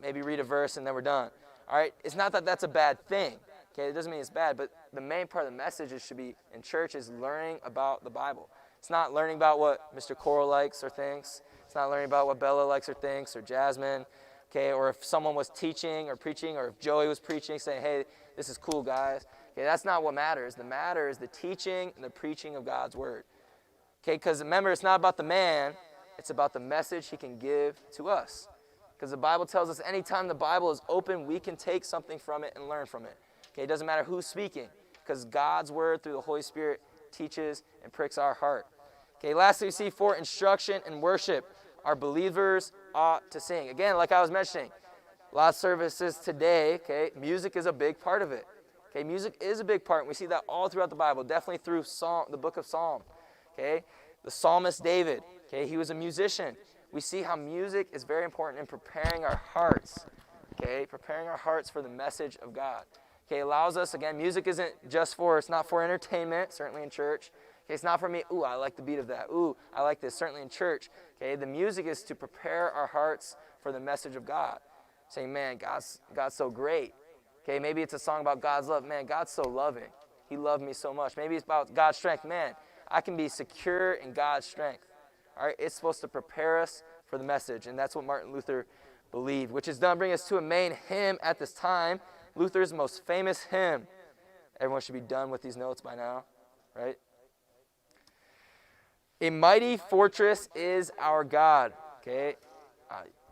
maybe read a verse and then we're done. All right, it's not that that's a bad thing. Okay, it doesn't mean it's bad, but the main part of the message should be in church is learning about the Bible. It's not learning about what Mr. Coral likes or thinks. It's not learning about what Bella likes or thinks or Jasmine. Okay, or if someone was teaching or preaching, or if Joey was preaching, saying, hey, this is cool, guys. Okay, that's not what matters. The matter is the teaching and the preaching of God's word. Okay, because remember, it's not about the man. It's about the message he can give to us. Because the Bible tells us anytime the Bible is open, we can take something from it and learn from it. Okay, it doesn't matter who's speaking, because God's word through the Holy Spirit teaches and pricks our heart. Okay, lastly, we see for instruction and worship, our believers ought to sing. Again, like I was mentioning, a lot of services today, okay, music is a big part of it. Okay, music is a big part, and we see that all throughout the Bible, definitely through the book of Psalm. Okay, the psalmist David, okay, he was a musician. We see how music is very important in preparing our hearts, okay, preparing our hearts for the message of God. Okay, allows us, again, music isn't just it's not for entertainment, certainly in church. Okay, it's not for me, ooh, I like the beat of that. Ooh, I like this, certainly in church. Okay, the music is to prepare our hearts for the message of God. Saying, man, God's so great. Okay, maybe it's a song about God's love. Man, God's so loving. He loved me so much. Maybe it's about God's strength. Man, I can be secure in God's strength. All right, it's supposed to prepare us for the message, and that's what Martin Luther believed, which is going to bring us to a main hymn at this time, Luther's most famous hymn. Everyone should be done with these notes by now, right? A mighty fortress is our God. Okay,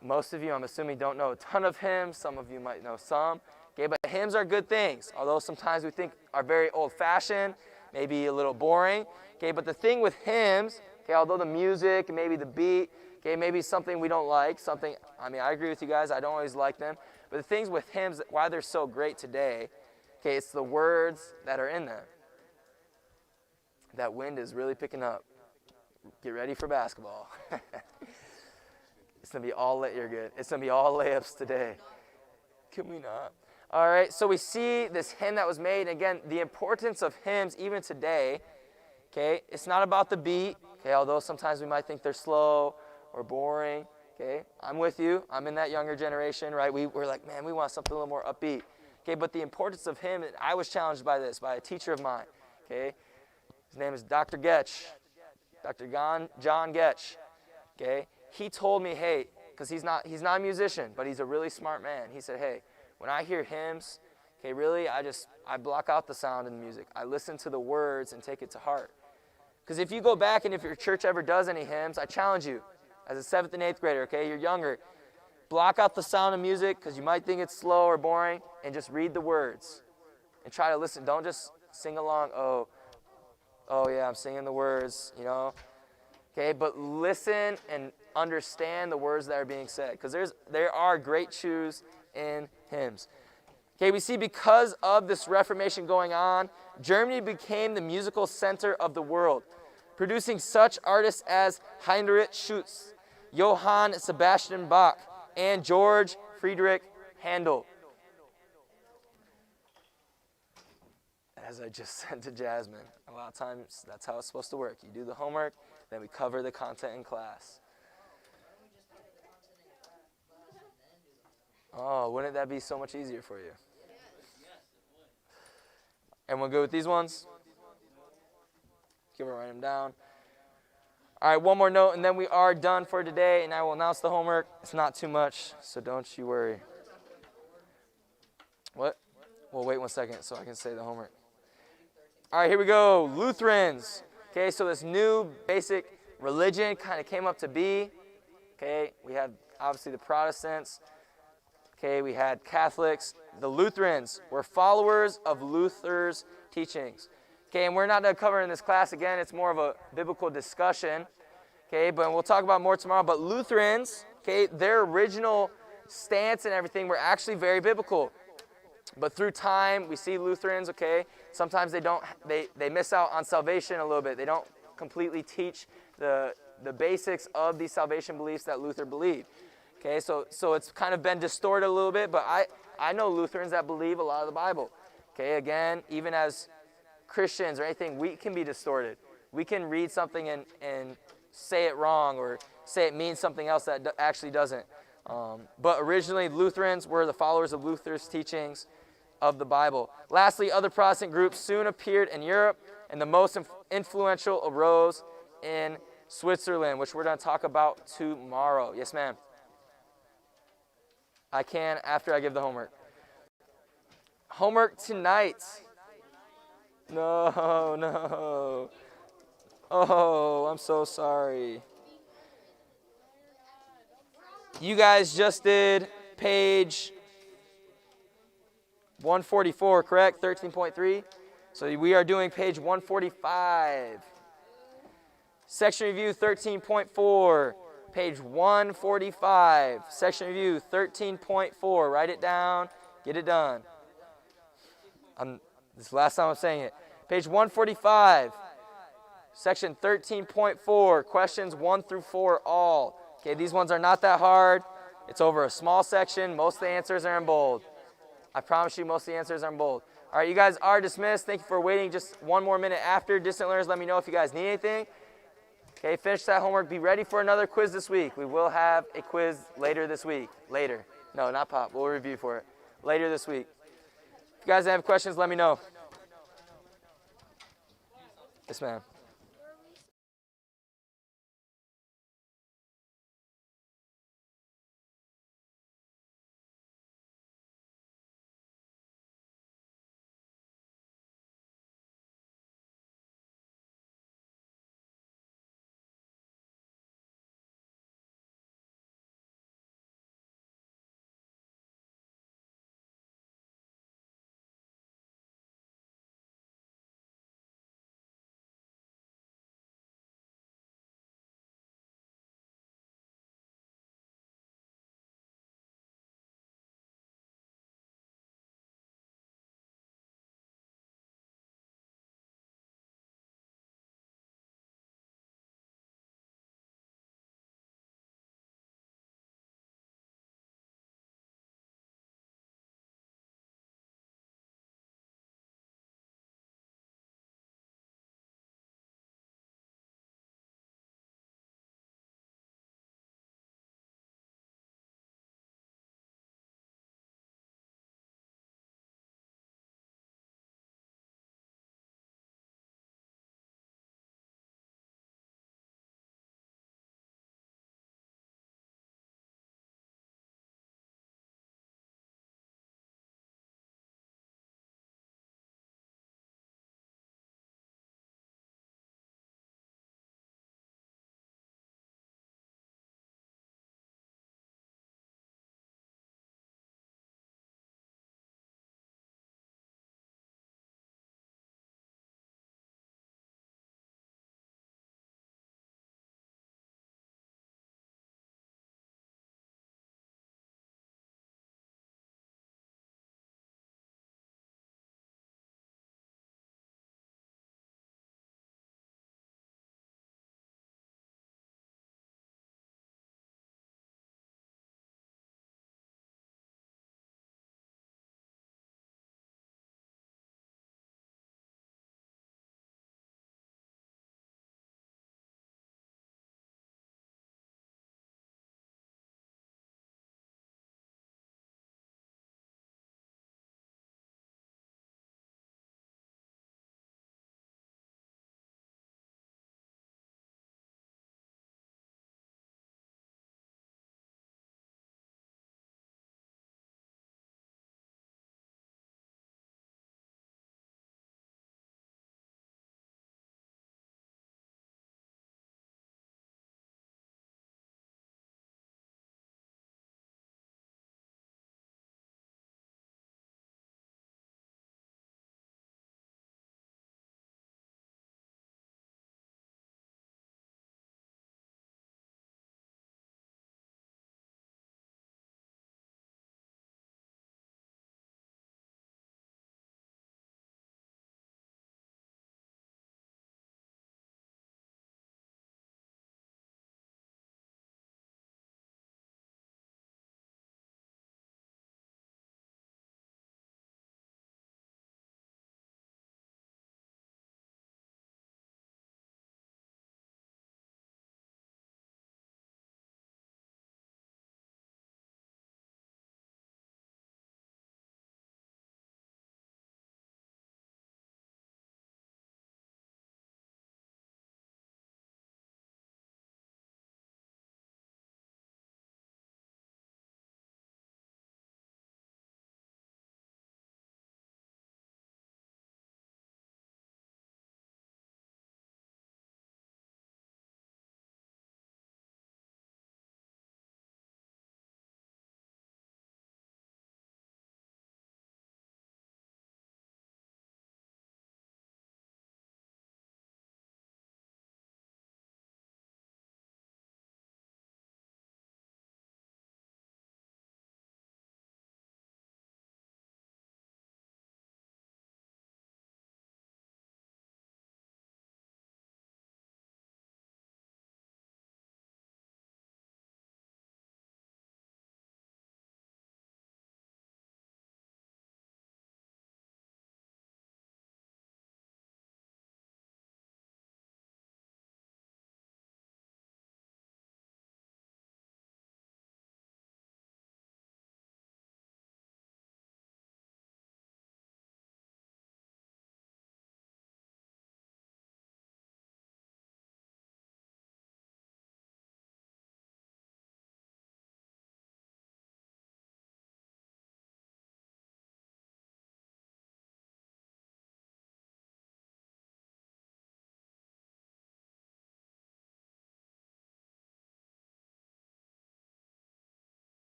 most of you, I'm assuming, don't know a ton of hymns. Some of you might know some. Okay, but hymns are good things, although sometimes we think are very old-fashioned, maybe a little boring. Okay, but the thing with hymns, okay, although the music and maybe the beat, okay, maybe something we don't like, I agree with you guys, I don't always like them. But the things with hymns, why they're so great today, okay, it's the words that are in them. That wind is really picking up. Get ready for basketball. It's going to be all you're good. It's going to be all layups today. Can we not? All right, so we see this hymn that was made. Again, the importance of hymns even today, okay, it's not about the beat, okay, although sometimes we might think they're slow or boring, okay. I'm with you. I'm in that younger generation, right? We're like, man, we want something a little more upbeat. Okay, but the importance of hymn, I was challenged by this, by a teacher of mine, okay. His name is Dr. Getch, Dr. John Getch. Okay, he told me, hey, because he's not a musician, but he's a really smart man. He said, hey, when I hear hymns, okay, really, I block out the sound in the music. I listen to the words and take it to heart. Because if you go back and if your church ever does any hymns, I challenge you, as a 7th and 8th grader, okay, you're younger, block out the sound of music because you might think it's slow or boring, and just read the words and try to listen. Don't just sing along, oh yeah, I'm singing the words, you know. Okay, but listen and understand the words that are being said, because there are great truths in hymns. Okay, we see because of this Reformation going on, Germany became the musical center of the world, producing such artists as Heinrich Schütz, Johann Sebastian Bach, and George Friedrich Handel. As I just said to Jasmine, a lot of times that's how it's supposed to work. You do the homework, then we cover the content in class. Oh, wouldn't that be so much easier for you? Everyone good with these ones? Give her, write them down. All right, one more note, and then we are done for today, and I will announce the homework. It's not too much, so don't you worry. What? Well, wait 1 second so I can say the homework. All right, here we go. Lutherans. Okay, so this new basic religion kind of came up to be. Okay, we had obviously the Protestants. Okay, we had Catholics. The Lutherans were followers of Luther's teachings. Okay, and we're not going to cover in this class again. It's more of a biblical discussion. Okay, but we'll talk about more tomorrow. But Lutherans, okay, their original stance and everything were actually very biblical. But through time, we see Lutherans, okay, sometimes they miss out on salvation a little bit. They don't completely teach the basics of these salvation beliefs that Luther believed. Okay, so it's kind of been distorted a little bit, but I know Lutherans that believe a lot of the Bible. Okay, again, even as Christians or anything, we can be distorted. We can read something and say it wrong or say it means something else that actually doesn't. But originally, Lutherans were the followers of Luther's teachings of the Bible. Lastly, other Protestant groups soon appeared in Europe, and the most influential arose in Switzerland, which we're going to talk about tomorrow. Yes, ma'am? I can after I give the homework. Homework tonight. No. Oh, I'm so sorry. You guys just did page 144, correct? 13.3. So we are doing page 145. Section review 13.4. Page 145. Section review 13.4. Write it down. Get it done. This is the last time I'm saying it. Page 145. Section 13.4. Questions 1 through 4 all. Okay, these ones are not that hard. It's over a small section. Most of the answers are in bold. I promise you most of the answers are in bold. All right, you guys are dismissed. Thank you for waiting just 1 more minute after. Distant learners, let me know if you guys need anything. Okay, finish that homework. Be ready for another quiz this week. We will have a quiz later this week. Later. No, not pop. We'll review for it. Later this week. If you guys have questions, let me know. Yes, ma'am.